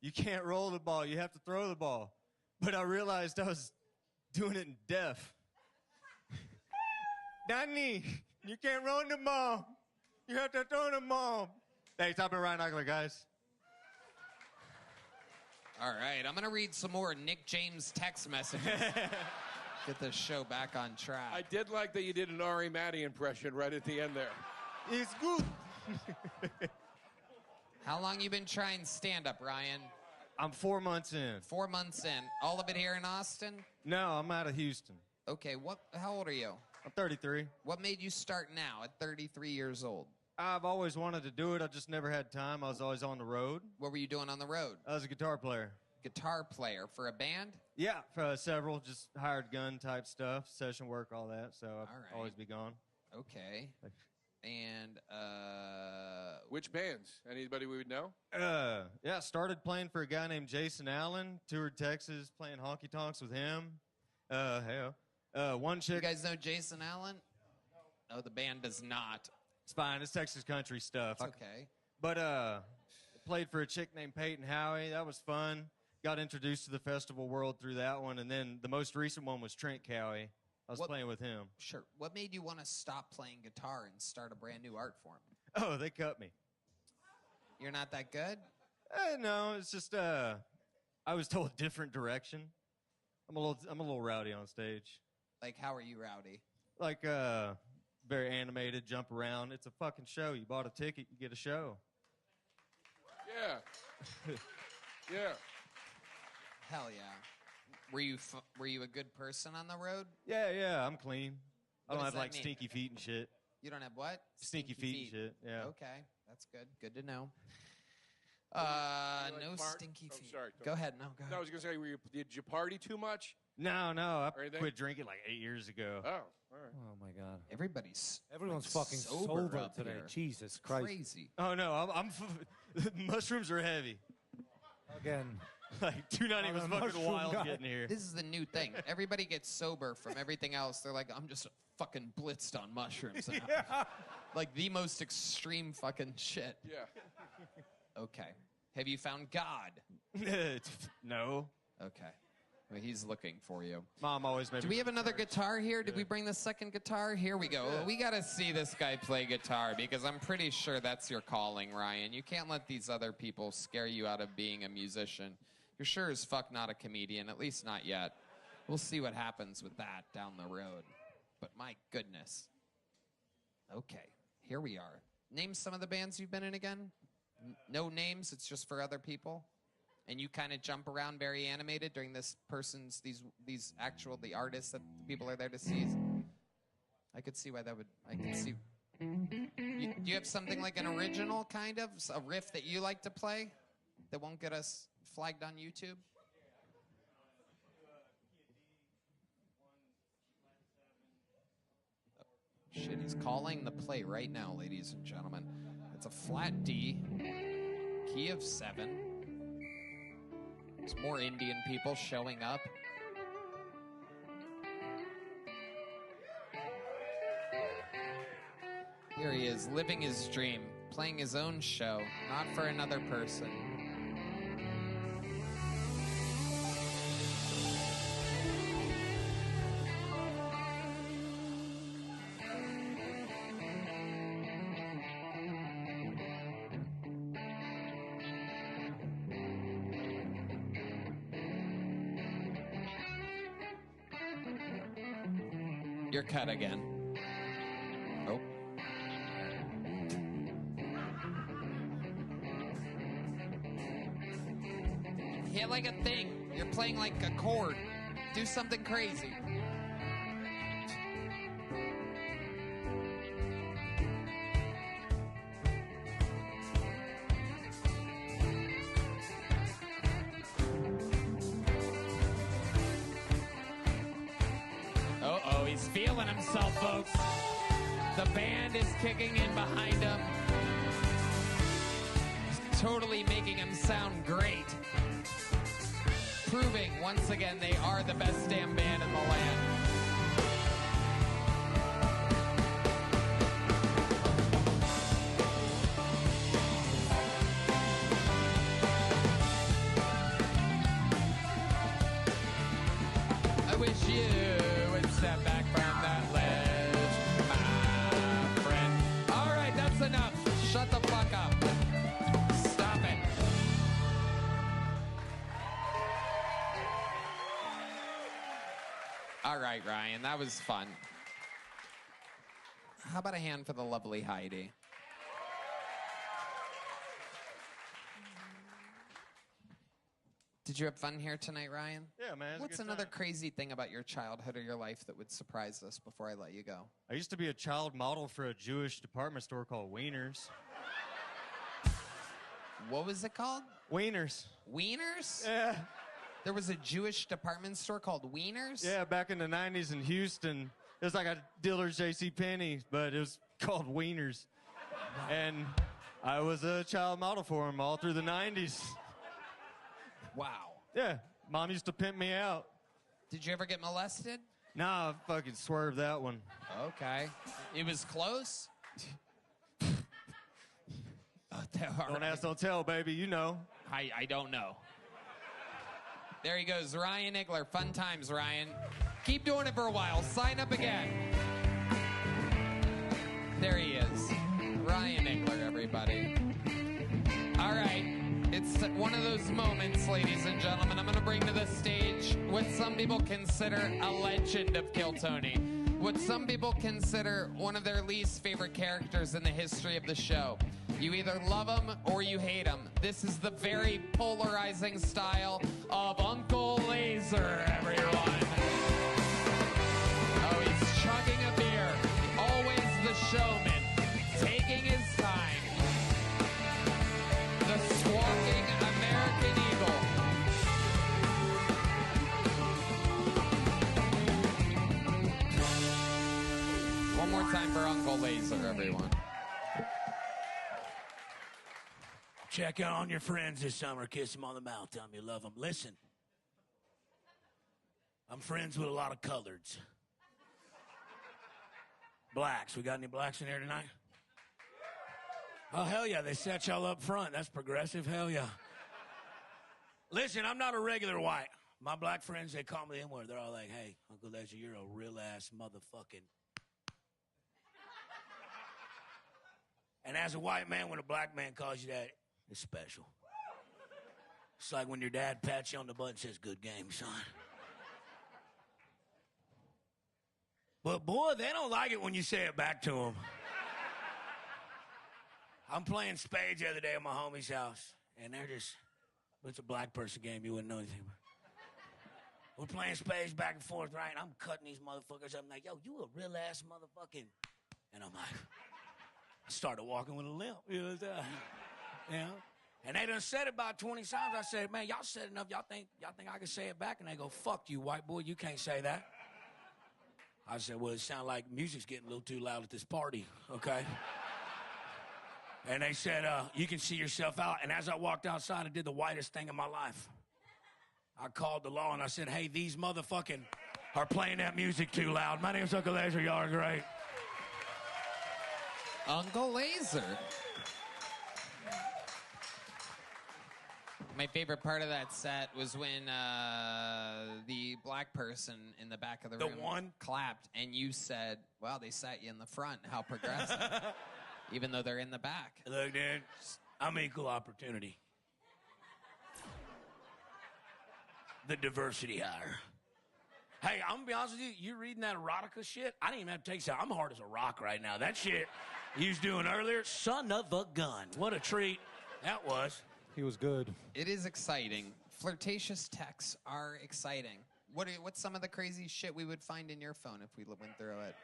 you can't roll the ball. You have to throw the ball. But I realized I was doing it in deaf. Donnie, you can't roll the ball. You have to throw the ball. Thanks, I've been Ryan Igler, guys. All right, I'm going to read some more Nick James text messages. Get this show back on track. I did like that you did an Ari Matty impression right at the end there. It's good. How long you been trying stand-up, Ryan? I'm 4 months in. 4 months in. All of it here in Austin? No, I'm out of Houston. Okay, how old are you? I'm 33. What made you start now at 33 years old? I've always wanted to do it. I just never had time. I was always on the road. What were you doing on the road? I was a guitar player. Guitar player for a band? Yeah, for several, just hired gun type stuff, session work, all that. So I've always be gone. Okay. And, Which bands? Anybody we would know? Yeah, started playing for a guy named Jason Allen, toured Texas, playing honky tonks with him. One chick. You guys know Jason Allen? No, the band does not. It's fine. It's Texas country stuff. It's okay. But played for a chick named Peyton Howie. That was fun. Got introduced to the festival world through that one. And then the most recent one was Trent Cowie. I was playing with him. Sure. What made you want to stop playing guitar and start a brand new art form? Oh, they cut me. You're not that good? No, it's just I was told different direction. I'm a little rowdy on stage. Like, how are you rowdy? Like, very animated, jump around. It's a fucking show. You bought a ticket, you get a show. Yeah. Yeah. Hell yeah. Were you a good person on the road? Yeah, I'm clean. I What don't does have like that mean? stinky feet and shit. You don't have what? Stinky feet shit, yeah. Okay, that's good. Good to know. You like No fart? stinky Oh, feet. sorry. Go ahead. No, go ahead. No, I was going to say, did you party too much? No, I Or anything? quit drinking like 8 years ago. Oh, all right. Oh my God. Everybody's Everyone's like, fucking sober sober up today. here. Jesus Christ. Crazy. Oh no, I'm mushrooms are heavy. Again. Like 290 was I'm a fucking mushroom wild guy. getting here. This is the new thing. Everybody gets sober from everything else. They're like, I'm just fucking blitzed on mushrooms. Yeah. Like the most extreme fucking shit. Yeah. Okay. Have you found God? No. Okay. Well, he's looking for you. Mom always made Do me we have another guitar here? Did we bring the second guitar? Here we go. We got to see this guy play guitar because I'm pretty sure that's your calling, Ryan. You can't let these other people scare you out of being a musician. You're sure as fuck not a comedian, at least not yet. We'll see what happens with that down the road. But my goodness. Okay, here we are. Name some of the bands you've been in again. No names, it's just for other people. And you kind of jump around very animated during this person's, the artists that people are there to see. I could see why that would, I could see. Do you have something like an original kind of, a riff that you like to play that won't get us flagged on YouTube? Shit, he's calling the play right now, ladies and gentlemen. It's a flat D, key of 7. There's more Indian people showing up. Here he is, living his dream, playing his own show, not for another person. You're cut again. Oh. Hit like a thing. You're playing like a chord. Do something crazy. Uh-oh, he's feeling himself, folks. The band is kicking in behind him. Totally making him sound great. Proving, once again, they are the best damn band in the land. I wish you would step back from that ledge, my friend. All right, that's enough. Shut the fuck up. Stop it. All right, Ryan, that was fun. How about a hand for the lovely Heidi? Did you have fun here tonight, Ryan? Yeah, man. it was a What's good another time. crazy thing about your childhood or your life that would surprise us before I let you go? I used to be a child model for a Jewish department store called Wieners. What was it called? Wieners. Wieners? Yeah. There was a Jewish department store called Wieners? Yeah, back in the 90s in Houston. It was like a dealer's JCPenney, but it was called Wieners. And I was a child model for him all through the 90s. Wow. Yeah, Mom used to pimp me out. Did you ever get molested? Nah, I fucking swerved that one. Okay. It was close? Don't ask, don't tell, baby. You know. I don't know. There he goes, Ryan Igler. Fun times, Ryan. Keep doing it for a while. Sign up again. There he is. Ryan Igler, everybody. All right. It's one of those moments, ladies and gentlemen. I'm going to bring to the stage what some people consider a legend of Kill Tony. What some people consider one of their least favorite characters in the history of the show. You either love him or you hate him. This is the very polarizing style of Uncle Laser, everyone. Oh, he's chugging a beer. Always the showman, taking his time. The squawking American Eagle. One more time for Uncle Laser, everyone. Check out on your friends this summer. Kiss them on the mouth. Tell them you love them. Listen, I'm friends with a lot of coloreds. Blacks. We got any blacks in here tonight? Oh, hell yeah. They set y'all up front. That's progressive. Hell yeah. Listen, I'm not a regular white. My black friends, they call me the N-word. They're all like, hey, Uncle Lester, you're a real-ass motherfucking... And as a white man, when a black man calls you that, it's special. It's like when your dad pats you on the butt and says, good game, son. But boy, they don't like it when you say it back to them. I'm playing spades the other day at my homie's house, and they're just, it's a black person game, you wouldn't know anything about. We're playing spades back and forth, right? And I'm cutting these motherfuckers up. I'm like, yo, you a real ass motherfucking. And I'm like, I started walking with a limp, you know. And they done said it about 20 times. I said, man, y'all said enough. Y'all think I can say it back? And they go, fuck you, white boy, you can't say that. I said, well, it sounds like music's getting a little too loud at this party, okay? And they said, you can see yourself out. And as I walked outside, I did the whitest thing in my life. I called the law and I said, hey, these motherfucking are playing that music too loud. My name's Uncle Laser. Y'all are great. Uncle Laser. My favorite part of that set was when the black person in the back of the room clapped, and you said, well, they sat you in the front. How progressive. Even though they're in the back. Look, dude, I'm equal opportunity. The diversity hire. Hey, I'm gonna be honest with you, you reading that erotica shit? I didn't even have to take that. I'm hard as a rock right now. That shit you was doing earlier, son of a gun. What a treat that was. He was good. It is exciting. Flirtatious texts are exciting. What's some of the crazy shit we would find in your phone if we went through it?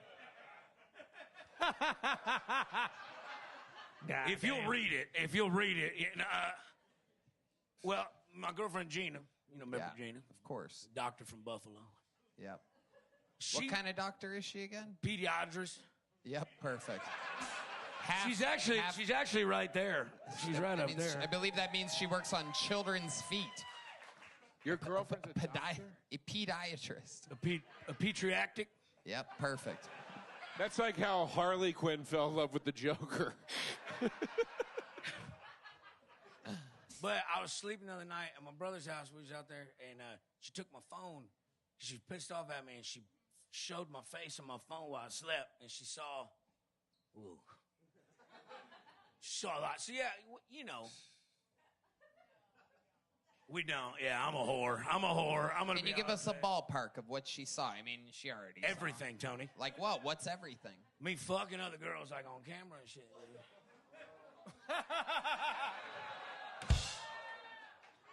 If you'll read it, well, my girlfriend Gina, you know, remember Gina? Of course. Doctor from Buffalo. Yep. What kind of doctor is she again? Pediatrist. Yep, perfect. She's actually right there. She's right up there. I believe that means she works on children's feet. Your girlfriend's a doctor? A pediatrist. A pediatric? Yep, perfect. That's like how Harley Quinn fell in love with the Joker. But I was sleeping the other night at my brother's house. We was out there, and she took my phone. She was pissed off at me, and she showed my face on my phone while I slept, and she saw, ooh. She saw a lot. So, yeah, you know. We don't. Yeah, I'm a whore. Can you give us a ballpark of what she saw? I mean, she already everything, saw. Tony. Like what? What's everything? Me fucking other girls like on camera and shit.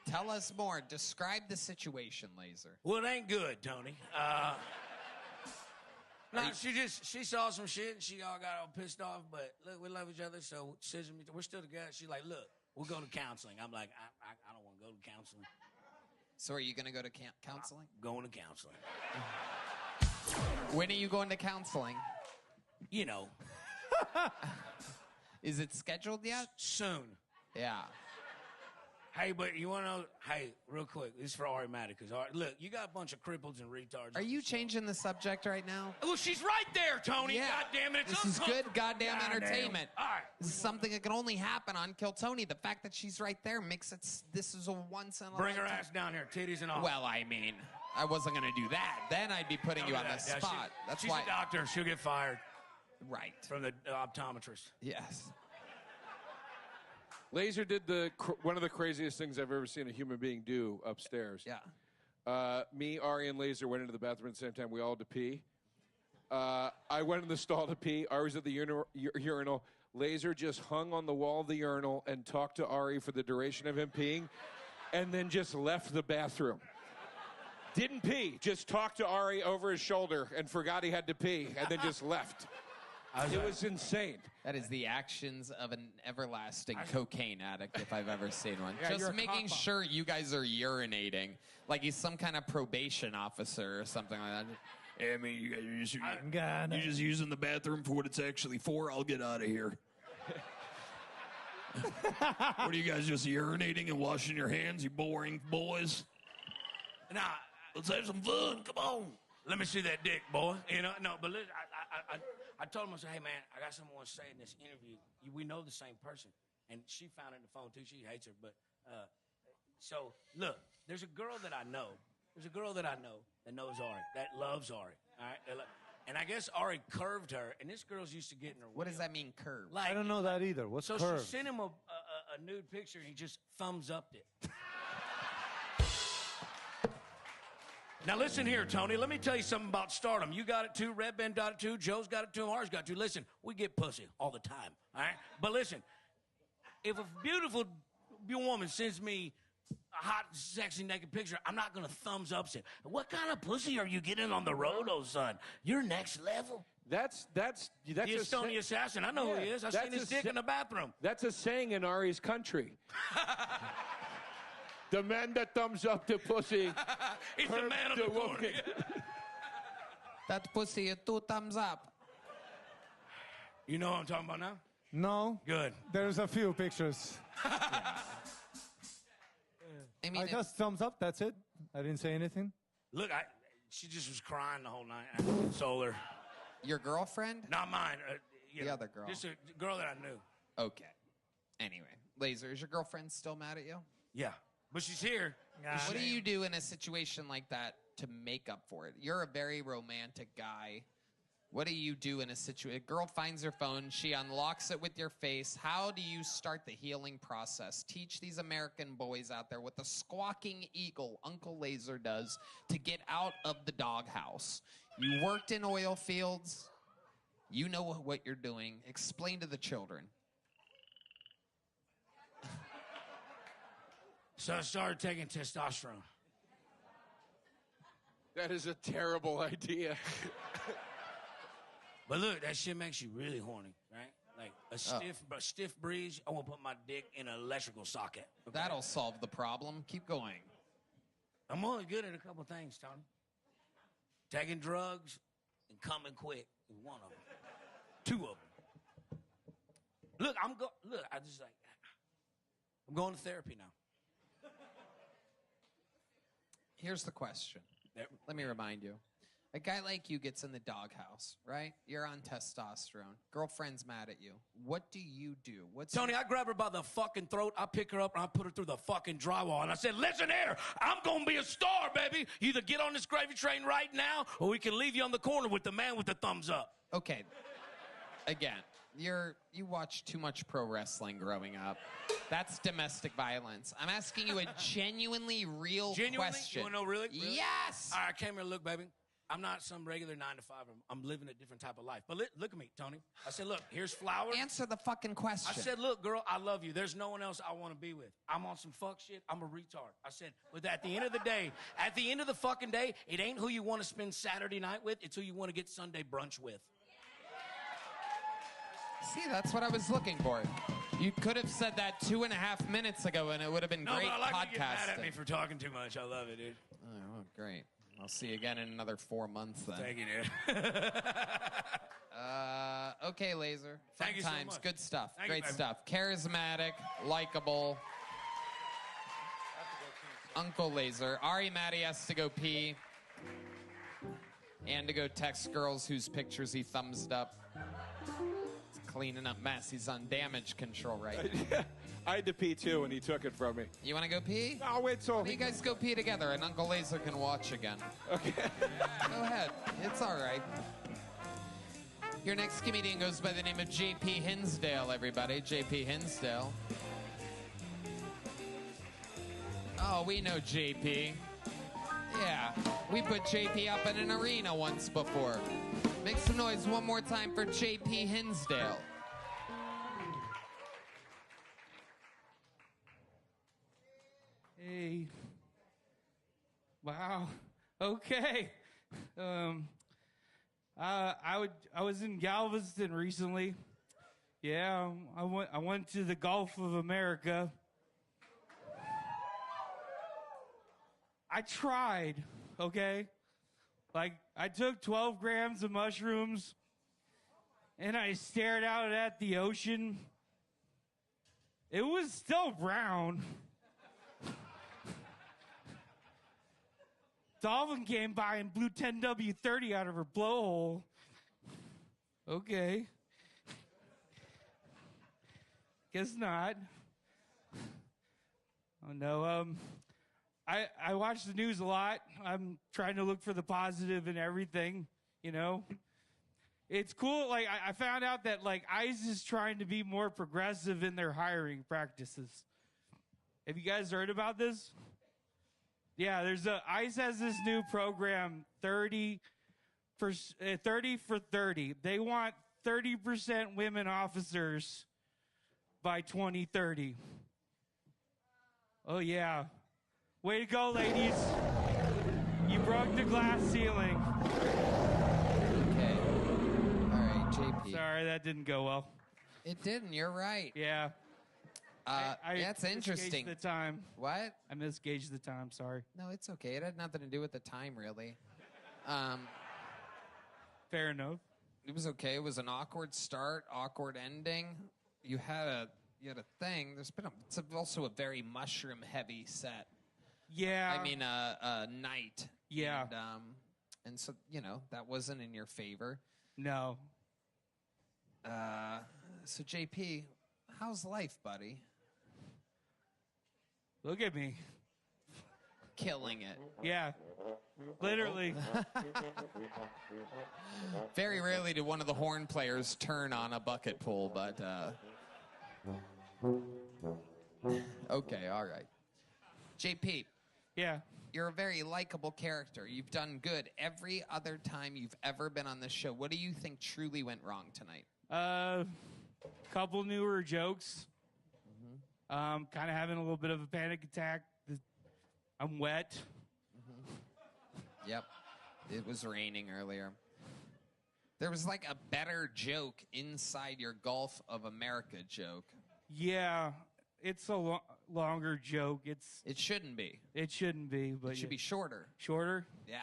Tell us more. Describe the situation, Laser. Well, it ain't good, Tony. No, she saw some shit and she all got all pissed off. But look, we love each other, so we're still together. She's like, look, we'll go to counseling. I'm like, I don't want to go to counseling. So are you going to go to counseling? I'm going to counseling. When are you going to counseling? You know. Is it scheduled yet? Soon. Yeah. Hey, but you want to know, hey, real quick, this is for Ari Maticus. Look, you got a bunch of cripples and retards. Are you changing the subject right now? Well, she's right there, Tony. Yeah. God damn it. This is good goddamn entertainment. All right. This is something that can only happen on Kill Tony. The fact that she's right there makes it, this is a once in a Bring her lifetime. ass down here, titties and all. Well, I mean, I wasn't going to do that. Then I'd be putting you on the spot. She's a doctor. She'll get fired. Right. From the optometrist. Yes. Laser did one of the craziest things I've ever seen a human being do upstairs. Yeah. Me, Ari, and Laser went into the bathroom at the same time. We all had to pee. I went in the stall to pee. Ari's at the urinal. Laser just hung on the wall of the urinal and talked to Ari for the duration of him peeing, and then just left the bathroom. Didn't pee. Just talked to Ari over his shoulder and forgot he had to pee, and then just left. It was insane. That is the actions of an everlasting cocaine addict, if I've ever seen one. Yeah, you're Just a making cop. sure you guys are urinating, like he's some kind of probation officer or something like that. Yeah, I mean, you guys are you're just using the bathroom for what it's actually for. I'll get out of here. What are you guys just urinating and washing your hands, you boring boys? Nah, let's have some fun. Come on. Let me see that dick, boy. You know, no, but listen, I told him, I said, hey, man, I got something I want to say in this interview. We know the same person. And she found it in the phone, too. She hates her. But, so, look, there's a girl that I know. There's a girl that I know that knows Ari, that loves Ari. All right? And I guess Ari curved her, and this girl's used to getting her. What does that mean, curved? I don't know that either. What's so curved? she sent him a nude picture, and he just thumbs upped it. Now listen here, Tony. Let me tell you something about stardom. You got it too. Red Ben got it too. Joe's got it too. Ari's got it too. Listen, we get pussy all the time. All right. But listen, if a beautiful woman sends me a hot, sexy, naked picture, I'm not gonna thumbs up it. What kind of pussy are you getting on the road, oh son? You're next level. That's the Estonia assassin. I know who he is. I've seen his dick in the bathroom. That's a saying in Ari's country. The man that thumbs up the pussy. He's the man of the corner. That pussy is 2 thumbs up. You know what I'm talking about now? No. Good. There's a few pictures. I just thumbs up. That's it. I didn't say anything. Look, she just was crying the whole night. I consoled her. Your girlfriend? Not mine. The other girl. Just a girl that I knew. Okay. Anyway, Laser, is your girlfriend still mad at you? Yeah. But she's here. What do you do in a situation like that to make up for it? You're a very romantic guy. What do you do in a situation? A girl finds her phone, she unlocks it with your face. How do you start the healing process? Teach these American boys out there what the squawking eagle, Uncle Laser, does to get out of the doghouse. You worked in oil fields. You know what you're doing. Explain to the children. So I started taking testosterone. That is a terrible idea. But look, that shit makes you really horny, right? Like a stiff breeze, I want to put my dick in an electrical socket. Okay? That'll solve the problem. Keep going. I'm only good at a couple things, Tony. Taking drugs and coming quick is one of them. 2 of them. Look, I'm going to therapy now. Here's the question. Let me remind you. A guy like you gets in the doghouse, right? You're on testosterone. Girlfriend's mad at you. What do you do? Tony, I grab her by the fucking throat, I pick her up, and I put her through the fucking drywall. And I said, listen here, I'm going to be a star, baby. You either get on this gravy train right now, or we can leave you on the corner with the man with the thumbs up. Okay. Again, you watch too much pro wrestling growing up. That's domestic violence. I'm asking you a genuinely real question. You want to know really? Yes! All right, I came here to look, baby. I'm not some regular 9 to 5. I'm living a different type of life. But look at me, Tony. I said, look, here's flowers. Answer the fucking question. I said, look, girl, I love you. There's no one else I want to be with. I'm on some fuck shit. I'm a retard. I said, but at the end of the day, at the end of the fucking day, it ain't who you want to spend Saturday night with. It's who you want to get Sunday brunch with. See, that's what I was looking for. You could have said that 2.5 minutes ago, and it would have been great but I like podcasting. when you get mad at me for talking too much. I love it, dude. Oh, great. I'll see you again in another 4 months then. Thank you, dude. Okay, Laser. Fun Thank you so times. much. Good stuff. Thank Great you, baby. stuff. Charismatic, likable. Uncle Laser. Ari Matty has to go pee. And to go text girls whose pictures he thumbs up. He's cleaning up mess. He's on damage control right now. I had to pee too, and he took it from me. You want to go pee? I'll wait till Why don't you guys go pee together, and Uncle Laser can watch again. Okay. Go ahead. It's all right. Your next comedian goes by the name of J.P. Hinsdale, everybody. J.P. Hinsdale. Oh, we know J.P. Yeah, we put J.P. up in an arena once before. Make some noise one more time for J.P. Hinsdale. Hey. Wow. Okay. I was in Galveston recently. Yeah, I went to the Gulf of America. I tried, okay? Like, I took 12 grams of mushrooms and I stared out at the ocean. It was still brown. Dolphin came by and blew 10W30 out of her blowhole. Okay. Guess not. Oh no. I watch the news a lot. I'm trying to look for the positive in everything, you know. It's cool. Like I found out that like ICE is trying to be more progressive in their hiring practices. Have you guys heard about this? Yeah, ICE has this new program, 30 for 30. They want 30% women officers by 2030. Oh yeah. Way to go, ladies. You broke the glass ceiling. Okay. All right, JP. Sorry, that didn't go well. It didn't. You're right. Yeah. That's interesting. The time. What? I misgauged the time. Sorry. No, it's okay. It had nothing to do with the time, really. Fair enough. It was okay. It was an awkward start, awkward ending. You had a thing. It's also a very mushroom-heavy set. Yeah. I mean, a night. Yeah. And so, you know, that wasn't in your favor. No. So, JP, how's life, buddy? Look at me. Killing it. Yeah. Literally. Very rarely do one of the horn players turn on a bucket pool, but... Okay, all right. JP. Yeah. You're a very likable character. You've done good every other time you've ever been on this show. What do you think truly went wrong tonight? Couple newer jokes. Kind of having a little bit of a panic attack. I'm wet. Yep. It was raining earlier. There was like a better joke inside your Gulf of America joke. Yeah. It's a longer joke. It shouldn't be. It shouldn't be, but it should be shorter. Shorter? Yeah.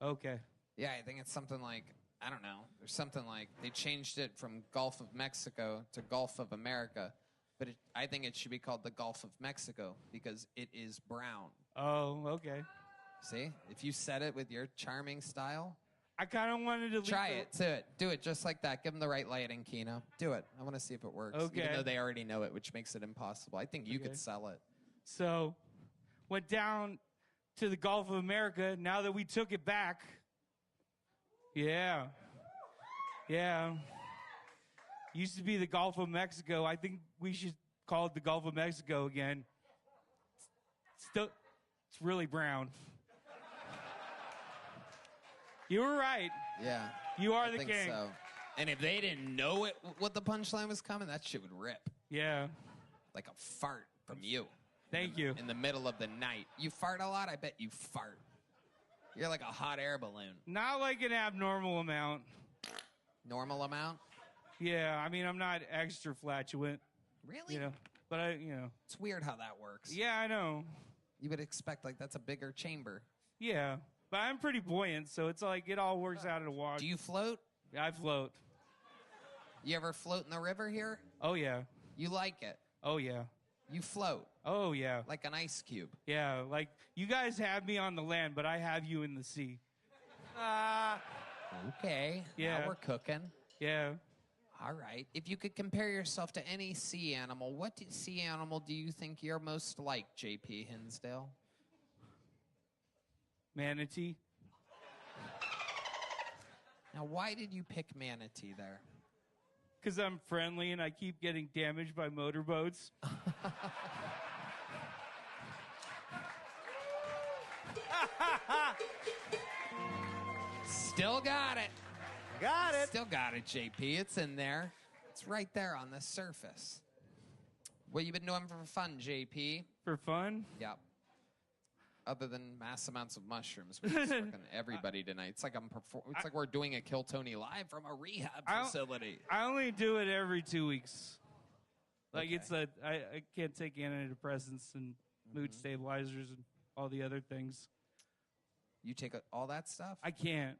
Okay. Yeah, I think it's something like, I don't know. There's something like they changed it from Gulf of Mexico to Gulf of America, but I think it should be called the Gulf of Mexico because it is brown. Oh, okay. See? If you said it with your charming style. I kind of wanted to try it. Do it. Do it just like that. Give them the right lighting, Kino. Do it. I want to see if it works. Okay. Even though they already know it, which makes it impossible. I think you could sell it. So, went down to the Gulf of America. Now that we took it back. Yeah. Yeah. Used to be the Gulf of Mexico. I think we should call it the Gulf of Mexico again. It's really brown. You were right. Yeah. You are the I think king. So. And if they didn't know what the punchline was coming, that shit would rip. Yeah. Like a fart from you. Thank you. In the middle of the night. You fart a lot? I bet you fart. You're like a hot air balloon. Not like an abnormal amount. Normal amount? Yeah, I mean, I'm not extra flatulent. Really? You know, but It's weird how that works. Yeah, I know. You would expect, like, that's a bigger chamber. Yeah, but I'm pretty buoyant, so it's like it all works out in a wash. Do you float? Yeah, I float. You ever float in the river here? Oh, yeah. You like it? Oh, yeah. You float? Oh, yeah. Like an ice cube? Yeah, like you guys have me on the land, but I have you in the sea. Okay. Yeah. Now we're cooking. Yeah. All right. If you could compare yourself to any sea animal, what sea animal do you think you're most like, JP Hinsdale? Manatee. Now, why did you pick manatee there? Because I'm friendly and I keep getting damaged by motorboats. Still got it. Got it. Still got it, JP. It's in there. It's right there on the surface. What you been doing for fun, JP? For fun? Yep. other than mass amounts of mushrooms? We're just fucking everybody tonight. It's like it's like we're doing a Kill Tony live from a rehab facility. I only do it every 2 weeks. Like I can't take antidepressants and mood stabilizers and all the other things. You take all that stuff? I can't.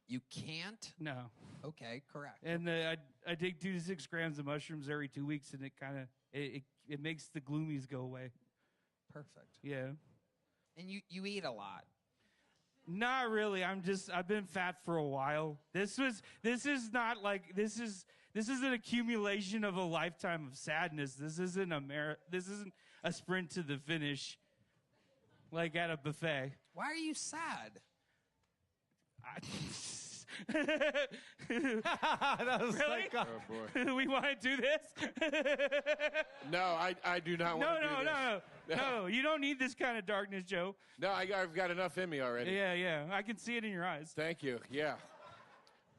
You can't? No. Okay, correct. And I take 2 to 6 grams of mushrooms every 2 weeks, and it kind of it makes the gloomies go away. Perfect. Yeah. And you eat a lot. Not really. I've been fat for a while. This is an accumulation of a lifetime of sadness. This isn't a sprint to the finish like at a buffet. Why are you sad? That was really? Oh, boy. We want to do this? No, I do not want to do this. No, you don't need this kind of darkness, Joe. No, I've got enough in me already. Yeah. I can see it in your eyes. Thank you. Yeah.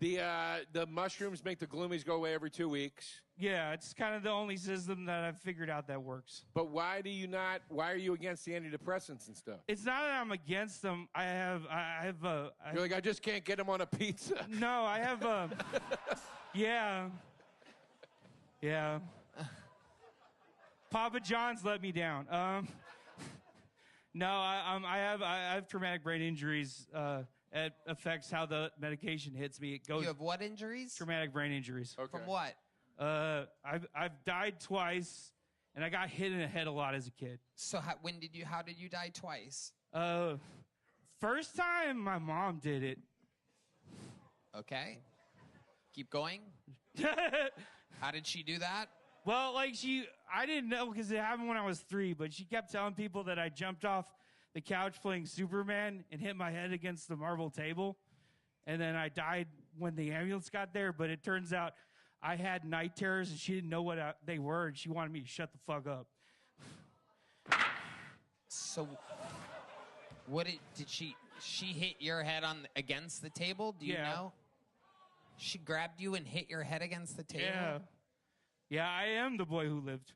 The mushrooms make the gloomies go away every 2 weeks. Yeah, it's kind of the only system that I've figured out that works. But why are you against the antidepressants and stuff? It's not that I'm against them. You're like, I just can't get them on a pizza. No, I have yeah. Papa John's let me down. No, I have traumatic brain injuries. It affects how the medication hits me. It goes. You have what injuries? Traumatic brain injuries. Okay. From what? I've died twice, and I got hit in the head a lot as a kid. So how did you die twice? First time my mom did it. Okay. Keep going. How did she do that? Well, I didn't know because it happened when I was 3, but she kept telling people that I jumped off the couch playing Superman and hit my head against the marble table. And then I died when the ambulance got there, but it turns out I had night terrors and she didn't know what they were, and she wanted me to shut the fuck up. So did she hit your head against the table? Do you know? She grabbed you and hit your head against the table? Yeah, I am the boy who lived.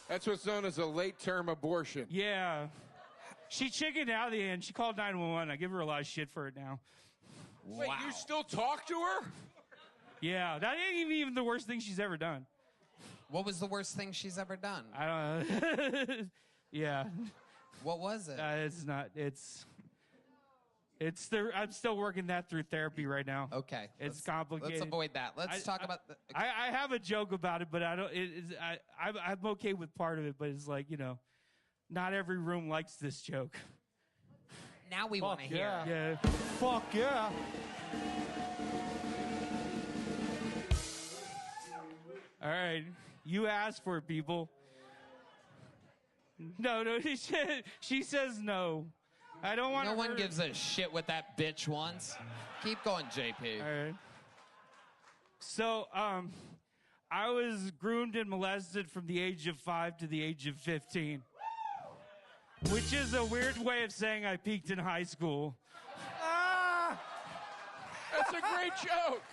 That's what's known as a late-term abortion. Yeah. She chickened out at the end. She called 911. I give her a lot of shit for it now. Wait, you still talk to her? Yeah, that ain't even the worst thing she's ever done. What was the worst thing she's ever done? I don't know. Yeah. What was it? I'm still working that through therapy right now. Okay. It's complicated. Let's avoid that. Let's talk about the... I have a joke about it, but I don't. I'm okay with part of it, but it's like, not every room likes this joke. Now we want to hear. Yeah. Fuck yeah. All right. You asked for it, people. No, she says no. I don't want to. No one gives a shit what that bitch wants. Keep going, JP. All right. So, I was groomed and molested from the age of 5 to the age of 15. Which is a weird way of saying I peaked in high school. That's a great joke.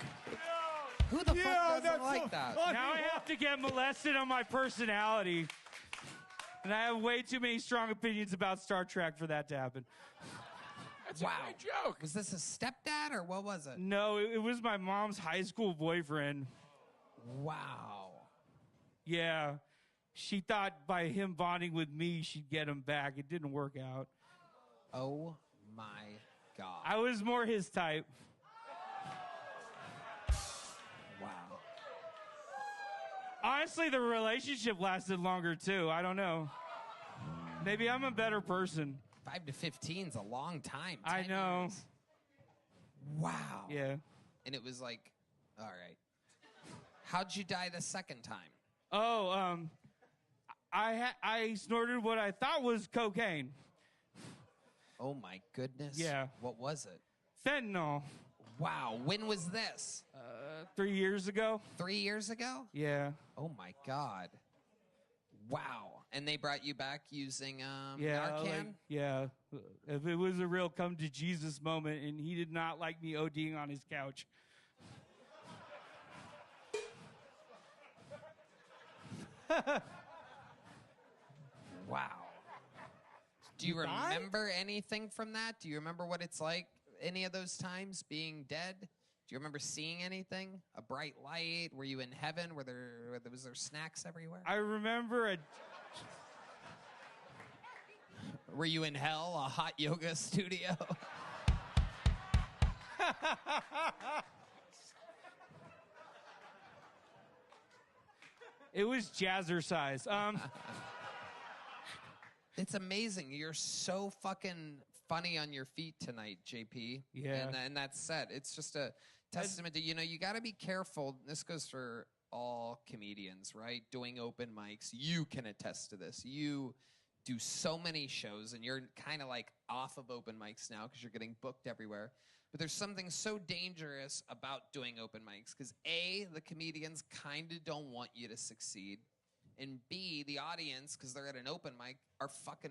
Who the fuck doesn't like that? Now I have to get molested on my personality. And I have way too many strong opinions about Star Trek for that to happen. That's a great joke. Was this a stepdad or what was it? No, it was my mom's high school boyfriend. Wow. Yeah. She thought by him bonding with me, she'd get him back. It didn't work out. Oh, my God. I was more his type. Wow. Honestly, the relationship lasted longer, too. I don't know. Maybe I'm a better person. 5 to 15 is a long time. I know. Years. Wow. Yeah. And it was like, all right. How'd you die the second time? Oh, I snorted what I thought was cocaine. Oh, my goodness. Yeah. What was it? Fentanyl. Wow. When was this? 3 years ago. 3 years ago? Yeah. Oh, my God. Wow. And they brought you back using Yeah, Narcan? If it was a real come to Jesus moment, and he did not like me ODing on his couch. Wow. Do you remember anything from that? Do you remember what it's like any of those times being dead? Do you remember seeing anything? A bright light? Were you in heaven? Was there snacks everywhere? I remember Were you in hell? A hot yoga studio? It was jazzercise. It's amazing. You're so fucking funny on your feet tonight, JP. Yeah. And that's said. It's just a testament to, you got to be careful. This goes for all comedians, right? Doing open mics. You can attest to this. You do so many shows, and you're kind of like off of open mics now because you're getting booked everywhere. But there's something so dangerous about doing open mics because A, the comedians kind of don't want you to succeed. And B, the audience, because they're at an open mic, are fucking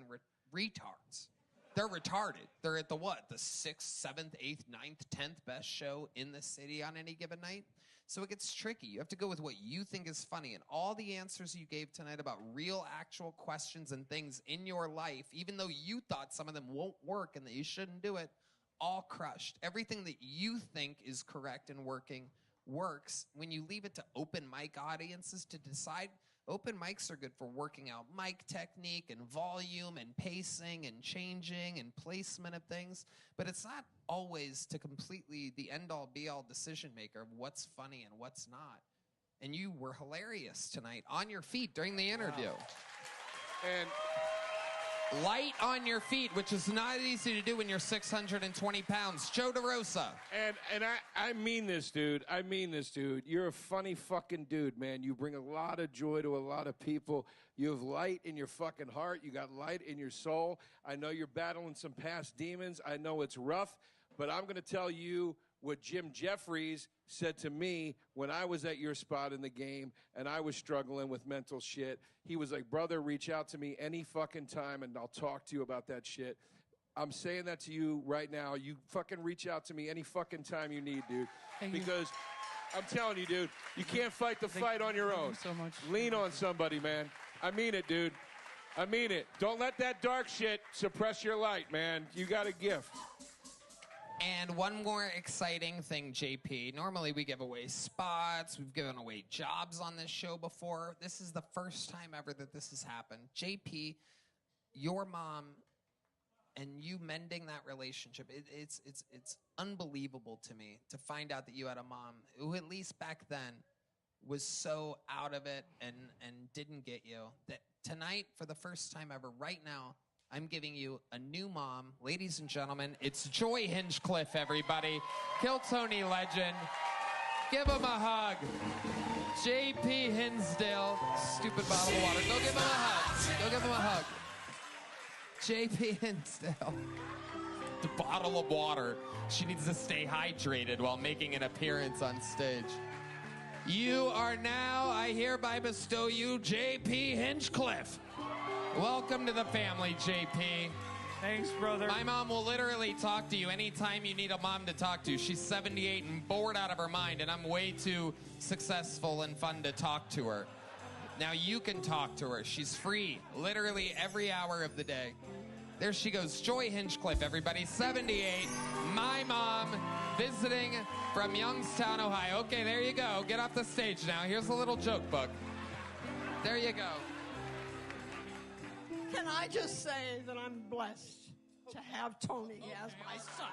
retards. They're retarded. They're at the 6th, 7th, 8th, 9th, 10th best show in the city on any given night. So it gets tricky. You have to go with what you think is funny. And all the answers you gave tonight about real, actual questions and things in your life, even though you thought some of them won't work and that you shouldn't do it, all crushed. Everything that you think is correct and working works. When you leave it to open mic audiences to decide, open mics are good for working out mic technique and volume and pacing and changing and placement of things. But it's not always to completely the end-all, be-all decision maker of what's funny and what's not. And you were hilarious tonight on your feet during the interview. Wow. And light on your feet, which is not easy to do when you're 620 pounds. Joe DeRosa. And I mean this, dude. I mean this, dude. You're a funny fucking dude, man. You bring a lot of joy to a lot of people. You have light in your fucking heart. You got light in your soul. I know you're battling some past demons. I know it's rough, but I'm going to tell you what Jim Jeffries said to me when I was at your spot in the game and I was struggling with mental shit. He was like, brother, reach out to me any fucking time and I'll talk to you about that shit. I'm saying that to you right now. You fucking reach out to me any fucking time you need, dude. Because I'm telling you, dude, you can't fight the fight on your own. So much. Lean on somebody, man. I mean it, dude. I mean it. Don't let that dark shit suppress your light, man. You got a gift. And one more exciting thing, JP. Normally we give away spots. We've given away jobs on this show before. This is the first time ever that this has happened. JP, your mom and you mending that relationship, it's unbelievable to me to find out that you had a mom who, at least back then, was so out of it and didn't get you. That tonight, for the first time ever, right now, I'm giving you a new mom. Ladies and gentlemen, it's Joy Hinchcliffe, everybody. Kill Tony legend. Give him a hug. JP Hinsdale. Stupid bottle of water. Go give him a hug. Go give him a hug. JP Hinsdale. The bottle of water. She needs to stay hydrated while making an appearance on stage. You are now, I hereby bestow you, JP Hinchcliffe. Welcome to the family, JP. Thanks, brother. My mom will literally talk to you anytime you need a mom to talk to. She's 78 and bored out of her mind, and I'm way too successful and fun to talk to her. Now you can talk to her. She's free, literally every hour of the day. There she goes, Joy Hinchcliffe, everybody, 78. My mom, visiting from Youngstown, Ohio. Okay, there you go. Get off the stage now. Here's a little joke book. There you go. Can I just say that I'm blessed to have Tony as my son?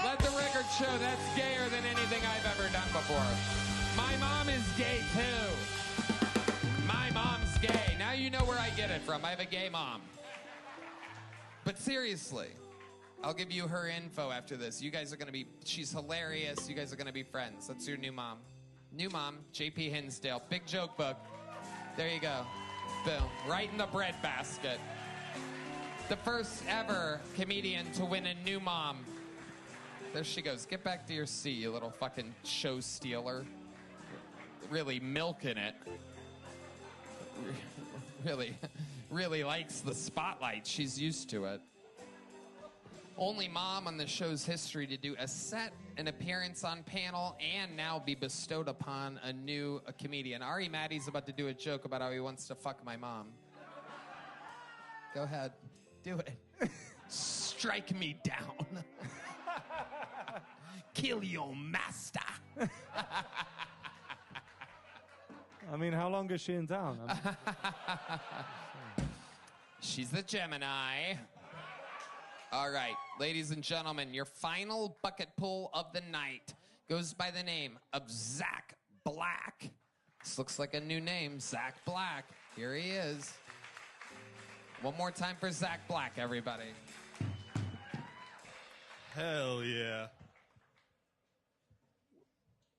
Let the record show that's gayer than anything I've ever done before. My mom is gay, too. My mom's gay. Now you know where I get it from. I have a gay mom. But seriously, I'll give you her info after this. You guys are going to be, she's hilarious. You guys are going to be friends. That's your new mom. New mom, JP Hinsdale. Big joke book. There you go. Boom. Right in the breadbasket. The first ever comedian to win a new mom. There she goes. Get back to your seat, you little fucking show stealer. Really milking it. Really likes the spotlight. She's used to it. Only mom on the show's history to do a set, an appearance on panel, and now be bestowed upon a comedian. Ari Maddie's about to do a joke about how he wants to fuck my mom. Go ahead. Do it. Strike me down. Kill your master. I mean, how long is she in town? She's the Gemini. All right, ladies and gentlemen, your final bucket pull of the night goes by the name of Zach Black. This looks like a new name, Zach Black. Here he is. One more time for Zach Black, everybody. Hell yeah.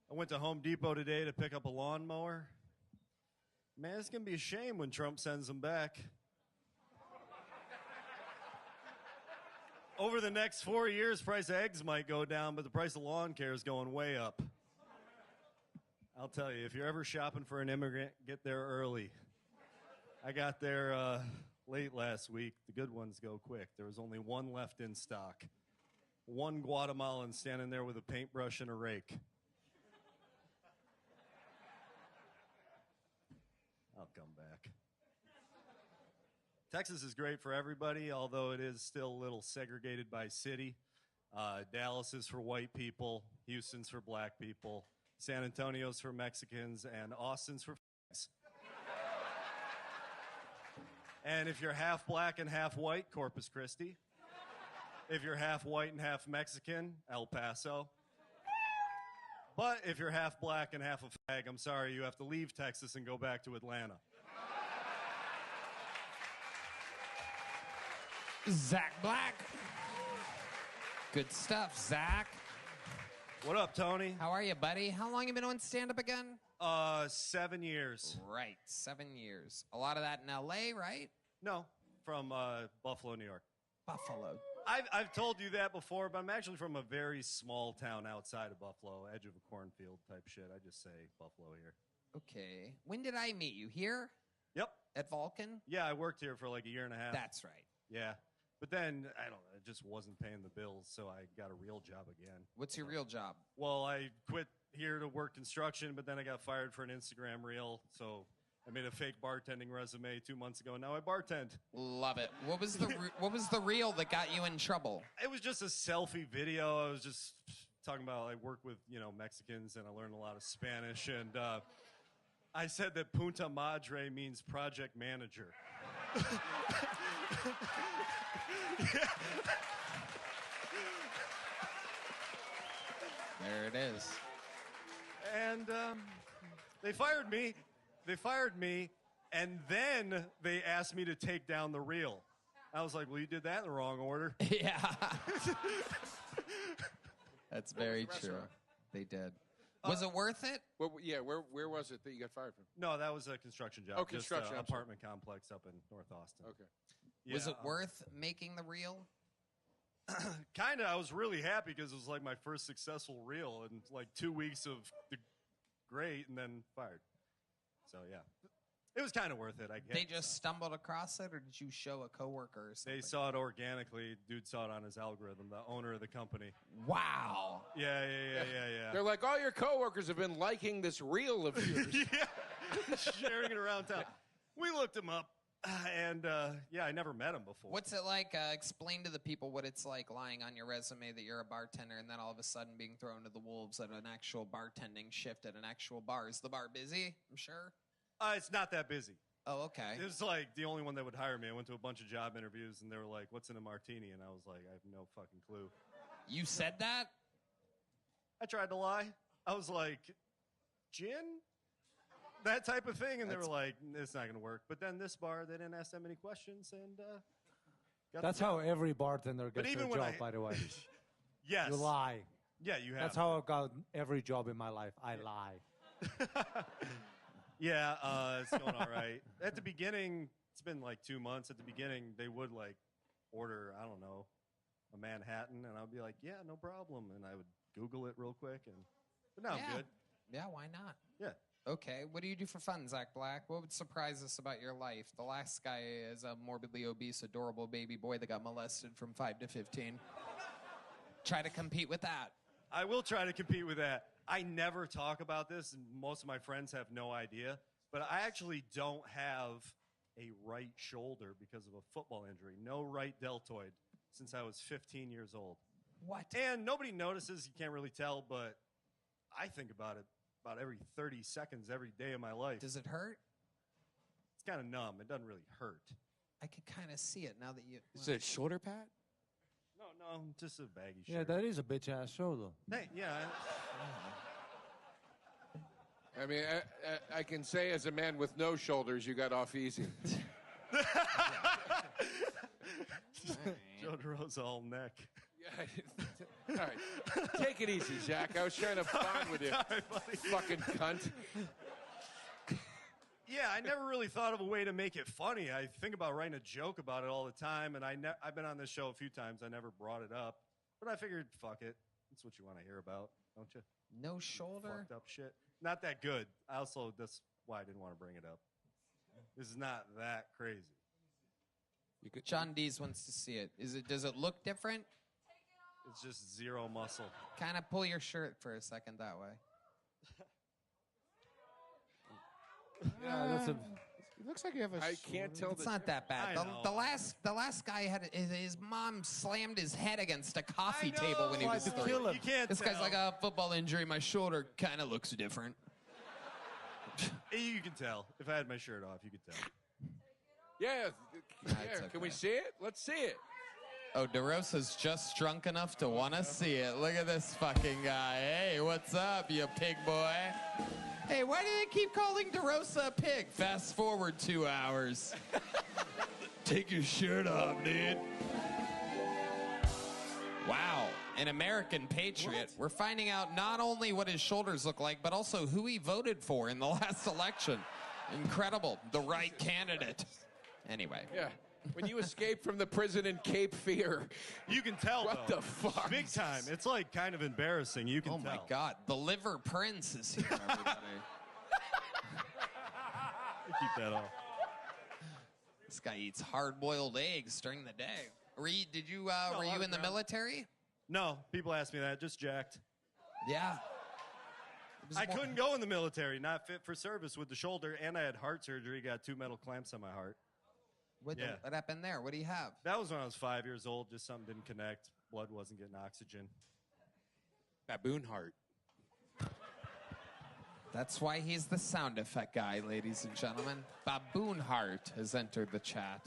I went to Home Depot today to pick up a lawnmower. Man, it's going to be a shame when Trump sends them back. Over the next 4 years, price of eggs might go down, but the price of lawn care is going way up. I'll tell you, if you're ever shopping for an immigrant, get there early. I got there late last week. The good ones go quick. There was only one left in stock. One Guatemalan standing there with a paintbrush and a rake. I'll come back. Texas is great for everybody, although it is still a little segregated by city. Dallas is for white people, Houston's for black people, San Antonio's for Mexicans, and Austin's for f***s. And if you're half black and half white, Corpus Christi. If you're half white and half Mexican, El Paso. But if you're half black and half a fag, I'm sorry, you have to leave Texas and go back to Atlanta. Zach Black. Good stuff, Zach. What up, Tony? How are you, buddy? How long you been on stand-up again? 7 years. Right, 7 years. A lot of that in L.A., right? No, from Buffalo, New York. Buffalo. I've told you that before, but I'm actually from a very small town outside of Buffalo, edge of a cornfield type shit. I just say Buffalo here. Okay. When did I meet you? Here? Yep. At Vulcan? Yeah, I worked here for like a year and a half. That's right. Yeah. But then, I don't know, it just wasn't paying the bills, so I got a real job again. What's your real job? Well, I quit here to work construction, but then I got fired for an Instagram reel, so I made a fake bartending resume 2 months ago, and now I bartend. Love it. What was the reel that got you in trouble? It was just a selfie video. I was just talking about I work with, Mexicans, and I learned a lot of Spanish, and I said that Punta Madre means project manager. There it is. And they fired me. And then they asked me to take down the reel. I was like, well, you did that in the wrong order. Yeah. That's very true. They did. Was it worth it? Well, yeah, where was it that you got fired from? No, that was a construction job. Oh, construction. Just apartment complex up in North Austin. Okay. Yeah, Was it worth making the reel? Kind of. I was really happy because it was like my first successful reel and like 2 weeks of the great and then fired. So, yeah. It was kind of worth it, I guess. They just stumbled across it, or did you show a coworker or something? They saw it organically. Dude saw it on his algorithm, the owner of the company. Wow. Yeah. They're like, all your coworkers have been liking this reel of yours. Yeah. Sharing it around town. We looked him up, and I never met him before. What's it like? Explain to the people what it's like lying on your resume that you're a bartender and then all of a sudden being thrown to the wolves at an actual bartending shift at an actual bar. Is the bar busy? I'm sure. It's not that busy. Oh, okay. It was like the only one that would hire me. I went to a bunch of job interviews, and they were like, what's in a martini? And I was like, I have no fucking clue. You said that? I tried to lie. I was like, gin? That type of thing. And they were like, it's not going to work. But then this bar, they didn't ask that many questions, and That's how every bartender gets even their when job, by the way. Yes. You lie. Yeah, you have. That's how I got every job in my life. I lie. Yeah, it's going all right. At the beginning, it's been like 2 months. At the beginning, they would like order, I don't know, a Manhattan, and I'd be like, yeah, no problem. And I would Google it real quick, but now I'm good. Yeah, why not? Yeah. Okay, what do you do for fun, Zach Black? What would surprise us about your life? The last guy is a morbidly obese, adorable baby boy that got molested from 5 to 15. Try to compete with that. I will try to compete with that. I never talk about this, and most of my friends have no idea, but I actually don't have a right shoulder because of a football injury. No right deltoid since I was 15 years old. What? And nobody notices. You can't really tell, but I think about it about every 30 seconds every day of my life. Does it hurt? It's kind of numb. It doesn't really hurt. I could kind of see it now that you. Is it shoulder pad? No, just a baggy shirt. Yeah, that is a bitch ass shoulder. Hey, yeah. I mean, I can say as a man with no shoulders, you got off easy. Joe DeRosa all neck. All right. Take it easy, Zach. I was trying to bond with you. Sorry, buddy. Fucking cunt. Yeah, I never really thought of a way to make it funny. I think about writing a joke about it all the time, and I've been on this show a few times. I never brought it up, but I figured, fuck it. That's what you want to hear about, don't you? No shoulder? Fucked up shit. Not that good. That's why I didn't want to bring it up. This is not that crazy. John Dees wants to see it. Does it look different? It's just zero muscle. Kind of pull your shirt for a second that way. Yeah, that's a. It looks like you have a. I can't tell. It's not that bad. The last guy had his mom slammed his head against a coffee table when he was 3. You can't This guy's tell. like a football injury. My shoulder kind of looks different. You can tell. If I had my shirt off, you could tell. Yeah. okay. Can we see it? Let's see it. Oh, DeRosa's just drunk enough to want to see it. Look at this fucking guy. Hey, what's up, you pig boy? Hey, why do they keep calling DeRosa a pig? Fast forward 2 hours. Take your shirt off, dude. Wow, an American patriot. We're finding out not only what his shoulders look like, but also who he voted for in the last election. Incredible. The right candidate. Anyway. Yeah. When you escape from the prison in Cape Fear. You can tell, What though. the fuck? Big time. It's like kind of embarrassing. You can tell. Oh my God, the liver prince is here, everybody. Keep that off. This guy eats hard-boiled eggs during the day. Were you in the military? No, people ask me that. Just jacked. Yeah. I couldn't go in the military. Not fit for service with the shoulder, and I had heart surgery. Got 2 metal clamps on my heart. What happened there? What do you have? That was when I was 5 years old. Just something didn't connect. Blood wasn't getting oxygen. Baboon heart. That's why he's the sound effect guy, ladies and gentlemen. Baboon Heart has entered the chat.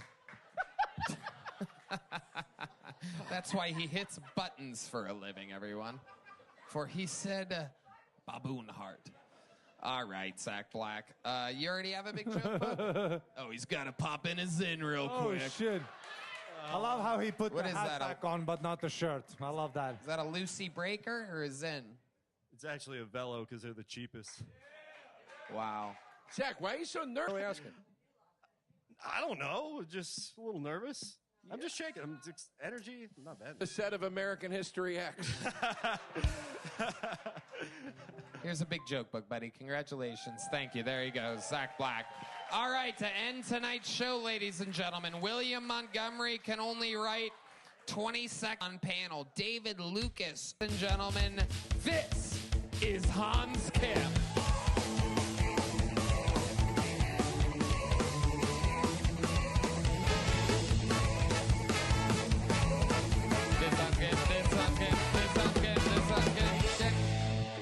That's why he hits buttons for a living, everyone. For he said Baboon Heart. All right, Zach Black. You already have a big joke, bud? Oh, he's got to pop in his in real quick. Oh, shit. I love how he put What the is hat that, back on, but not the shirt. I love that. Is that a Lucy Breaker or a Zen? It's actually a Velo because they're the cheapest. Wow. Zach, why are you so nervous? Asking. I don't know. Just a little nervous. I'm just shaking. Energy, not bad. The set of American History X. Here's a big joke book, buddy. Congratulations. Thank you. There you go, Zach Black. All right, to end tonight's show, ladies and gentlemen, William Montgomery can only write 20 seconds on panel. David Lucas, and gentlemen, this is Hans Kemp.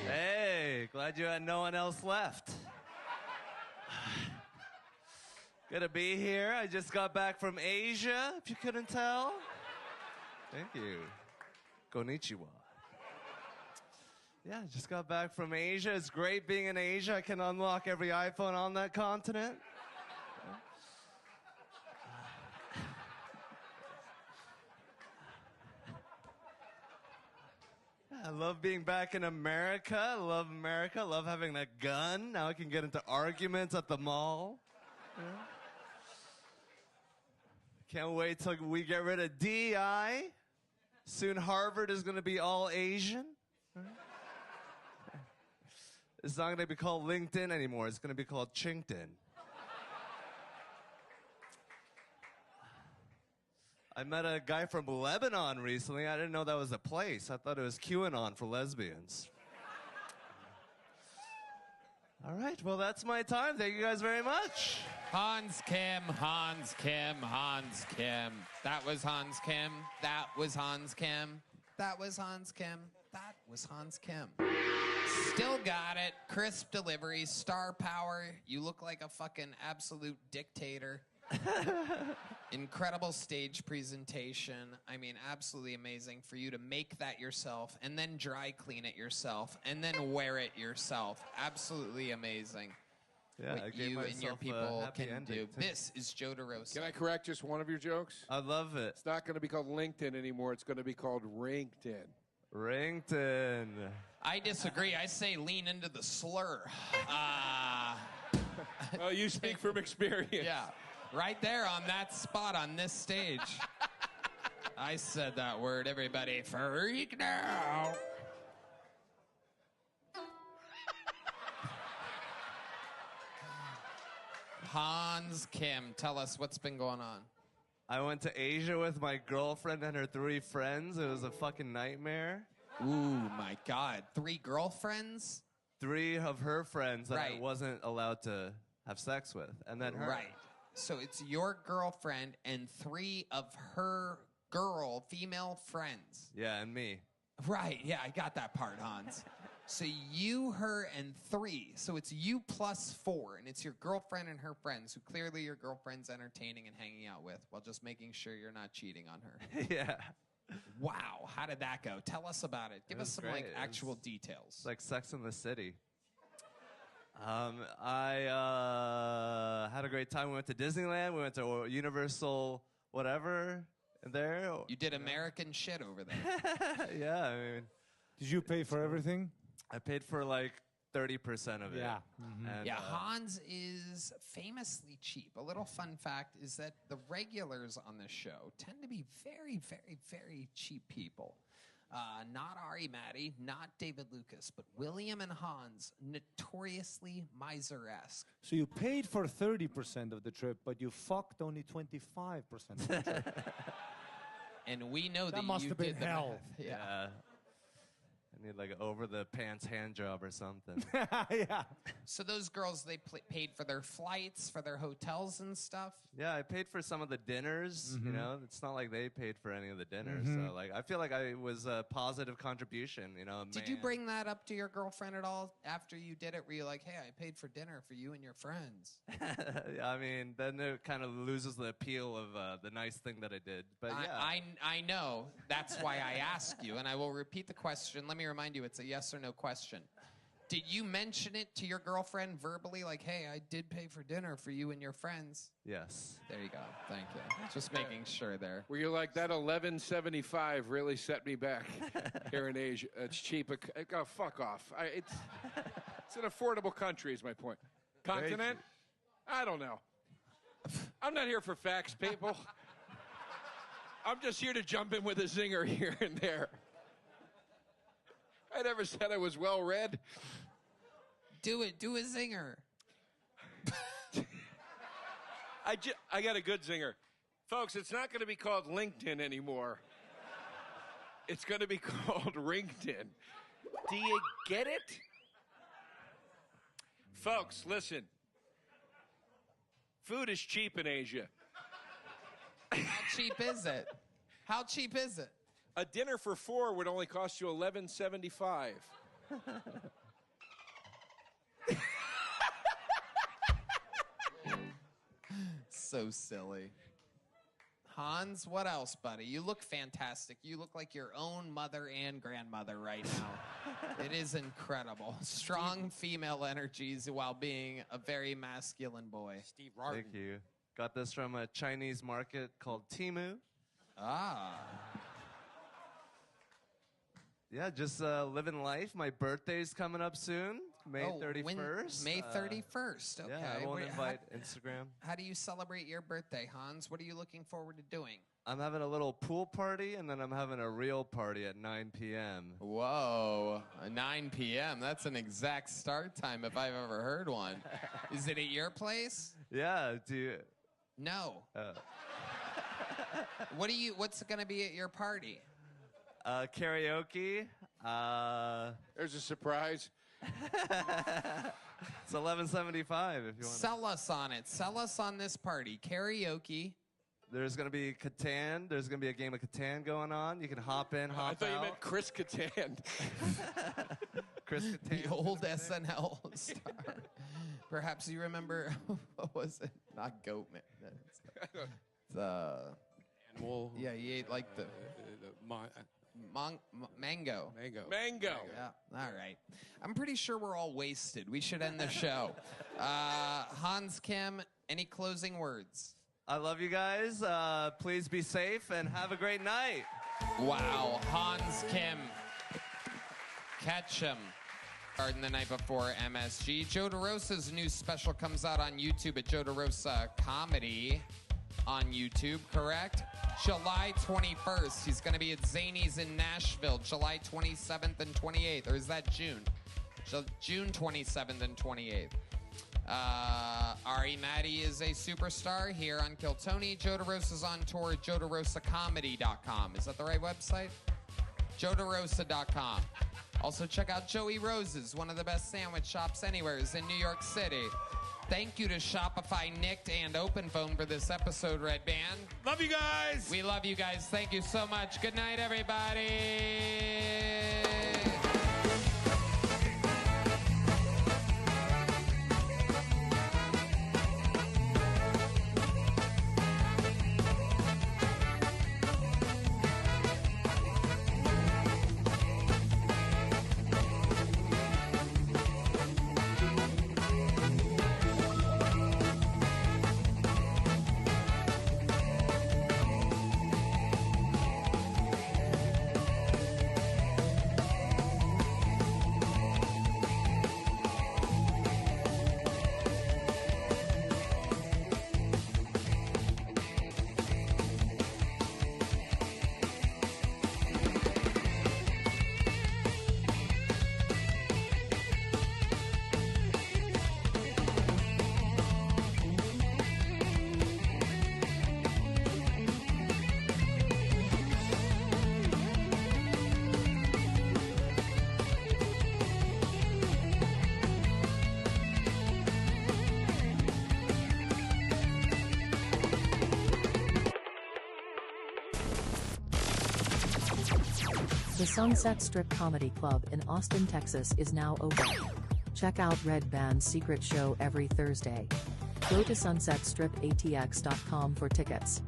Hey, glad you had no one else left. Good to be here. I just got back from Asia, if you couldn't tell. Thank you. Konnichiwa. Yeah, just got back from Asia. It's great being in Asia. I can unlock every iPhone on that continent. I love being back in America. I love America. I love having a gun. Now I can get into arguments at the mall. Yeah. Can't wait till we get rid of DEI. Soon Harvard is going to be all Asian. It's not going to be called LinkedIn anymore. It's going to be called Chinkton. I met a guy from Lebanon recently. I didn't know that was a place. I thought it was QAnon for lesbians. All right, well, that's my time. Thank you guys very much. Hans Kim, Hans Kim, Hans Kim. That was Hans Kim. That was Hans Kim. That was Hans Kim. That was Hans Kim. Still got it. Crisp delivery, star power. You look like a fucking absolute dictator. Incredible stage presentation. I mean, absolutely amazing for you to make that yourself and then dry clean it yourself and then wear it yourself. Absolutely amazing. Yeah, I what gave you and your myself a people happy can ending, do. too. This is Joe DeRosa. Can I correct just one of your jokes? I love it. It's not going to be called LinkedIn anymore. It's going to be called Rington. Rington. I disagree. I say lean into the slur. Well, you speak from experience. Yeah, right there on that spot on this stage. I said that word. Everybody freak now. Hans Kim, tell us what's been going on. I went to Asia with my girlfriend and her 3 friends. It was a fucking nightmare. Ooh, my God. 3 girlfriends? 3 of her friends that I Right. wasn't allowed to have sex with. And then her. Right. So it's your girlfriend and 3 of her female friends. Yeah, and me. Right. Yeah, I got that part, Hans. So you, her, and 3. So it's you plus 4, and it's your girlfriend and her friends, who clearly your girlfriend's entertaining and hanging out with, while just making sure you're not cheating on her. Yeah. Wow. How did that go? Tell us about it. Give It us was some great. like It actual was- details. It's like Sex in the City. I had a great time. We went to Disneyland. We went to Universal whatever there. You did American shit over there. Yeah, I mean. Did you pay for everything? I paid for like 30% of it. Yeah. And, Yeah, Hans is famously cheap. A little fun fact is that the regulars on this show tend to be very, very, very cheap people. Not Ari Maddie, not David Lucas, but William and Hans, notoriously miser-esque. So you paid for 30% of the trip, but you fucked only 25% of the trip. And we know that, must you have been did the hell. math. Yeah. I need like an over-the-pants hand job or something. Yeah. So those girls, they paid for their flights, for their hotels and stuff. Yeah, I paid for some of the dinners. You know, it's not like they paid for any of the dinners. Mhm. So like, I feel like I was a positive contribution. You know, Did you bring that up to your girlfriend at all after you did it? Were you like, hey, I paid for dinner for you and your friends? I mean, then it kind of loses the appeal of the nice thing that I did. But yeah, I know. That's why I asked you, and I will repeat the question. Let me remind you, it's a yes or no question. Did you mention it to your girlfriend verbally, like, hey, I did pay for dinner for you and your friends? Yes. There you go. Thank you. Just making sure there. Where you're like, that $11.75 really set me back here in Asia. It's cheap. Oh, fuck off. It's an affordable country is my point. Continent? I don't know. I'm not here for facts, people. I'm just here to jump in with a zinger here and there. I never said I was well read. Do it. Do a zinger. I got a good zinger. Folks, it's not going to be called LinkedIn anymore. It's going to be called Rington. Do you get it? Folks, listen. Food is cheap in Asia. How cheap is it? How cheap is it? A dinner for 4 would only cost you $11.75. So silly. Hans, what else, buddy? You look fantastic. You look like your own mother and grandmother right now. It is incredible. Strong female energies while being a very masculine boy. Steve Thank you. Got this from a Chinese market called Temu. Ah. Yeah, just living life. My birthday's coming up soon, May 31st. May 31st. Okay. Yeah, I won't Wait, invite Instagram. How do you celebrate your birthday, Hans? What are you looking forward to doing? I'm having a little pool party, and then I'm having a real party at 9 p.m. Whoa, 9 p.m. That's an exact start time if I've ever heard one. Is it at your place? Yeah, do you? No. What's going to be at your party? Karaoke. There's a surprise. It's $11.75 if you want. Sell us on it. Sell us on this party. Karaoke. There's going to be Catan. There's going to be a game of Catan going on. You can hop in, hop I thought out. you meant Chris Catan. Chris Catan. The old SNL star. Perhaps you remember, what was it? Not Goatman. It's Animal. Yeah, he ate like the mango. Mango. Yeah. All right. I'm pretty sure we're all wasted. We should end the show. Hans Kim, any closing words? I love you guys. Please be safe and have a great night. Wow. Hans Kim. Catch him. Garden the night before MSG. Joe DeRosa's new special comes out on YouTube at Joe DeRosa Comedy on YouTube, correct? July 21st. He's going to be at Zany's in Nashville, July 27th and 28th. Or is that June? June 27th and 28th. Ari Maddie is a superstar here on Kill Tony. Joe DeRosa's on tour at JoeDeRosaComedy.com. Is that the right website? JoeDeRosa.com. Also check out Joey Rose's, one of the best sandwich shops anywhere, is in New York City. Thank you to Shopify, Nick, and OpenPhone for this episode, Red Band. Love you guys. We love you guys. Thank you so much. Good night, everybody. The Sunset Strip Comedy Club in Austin, Texas is now open. Check out Red Band's secret show every Thursday. Go to sunsetstripatx.com for tickets.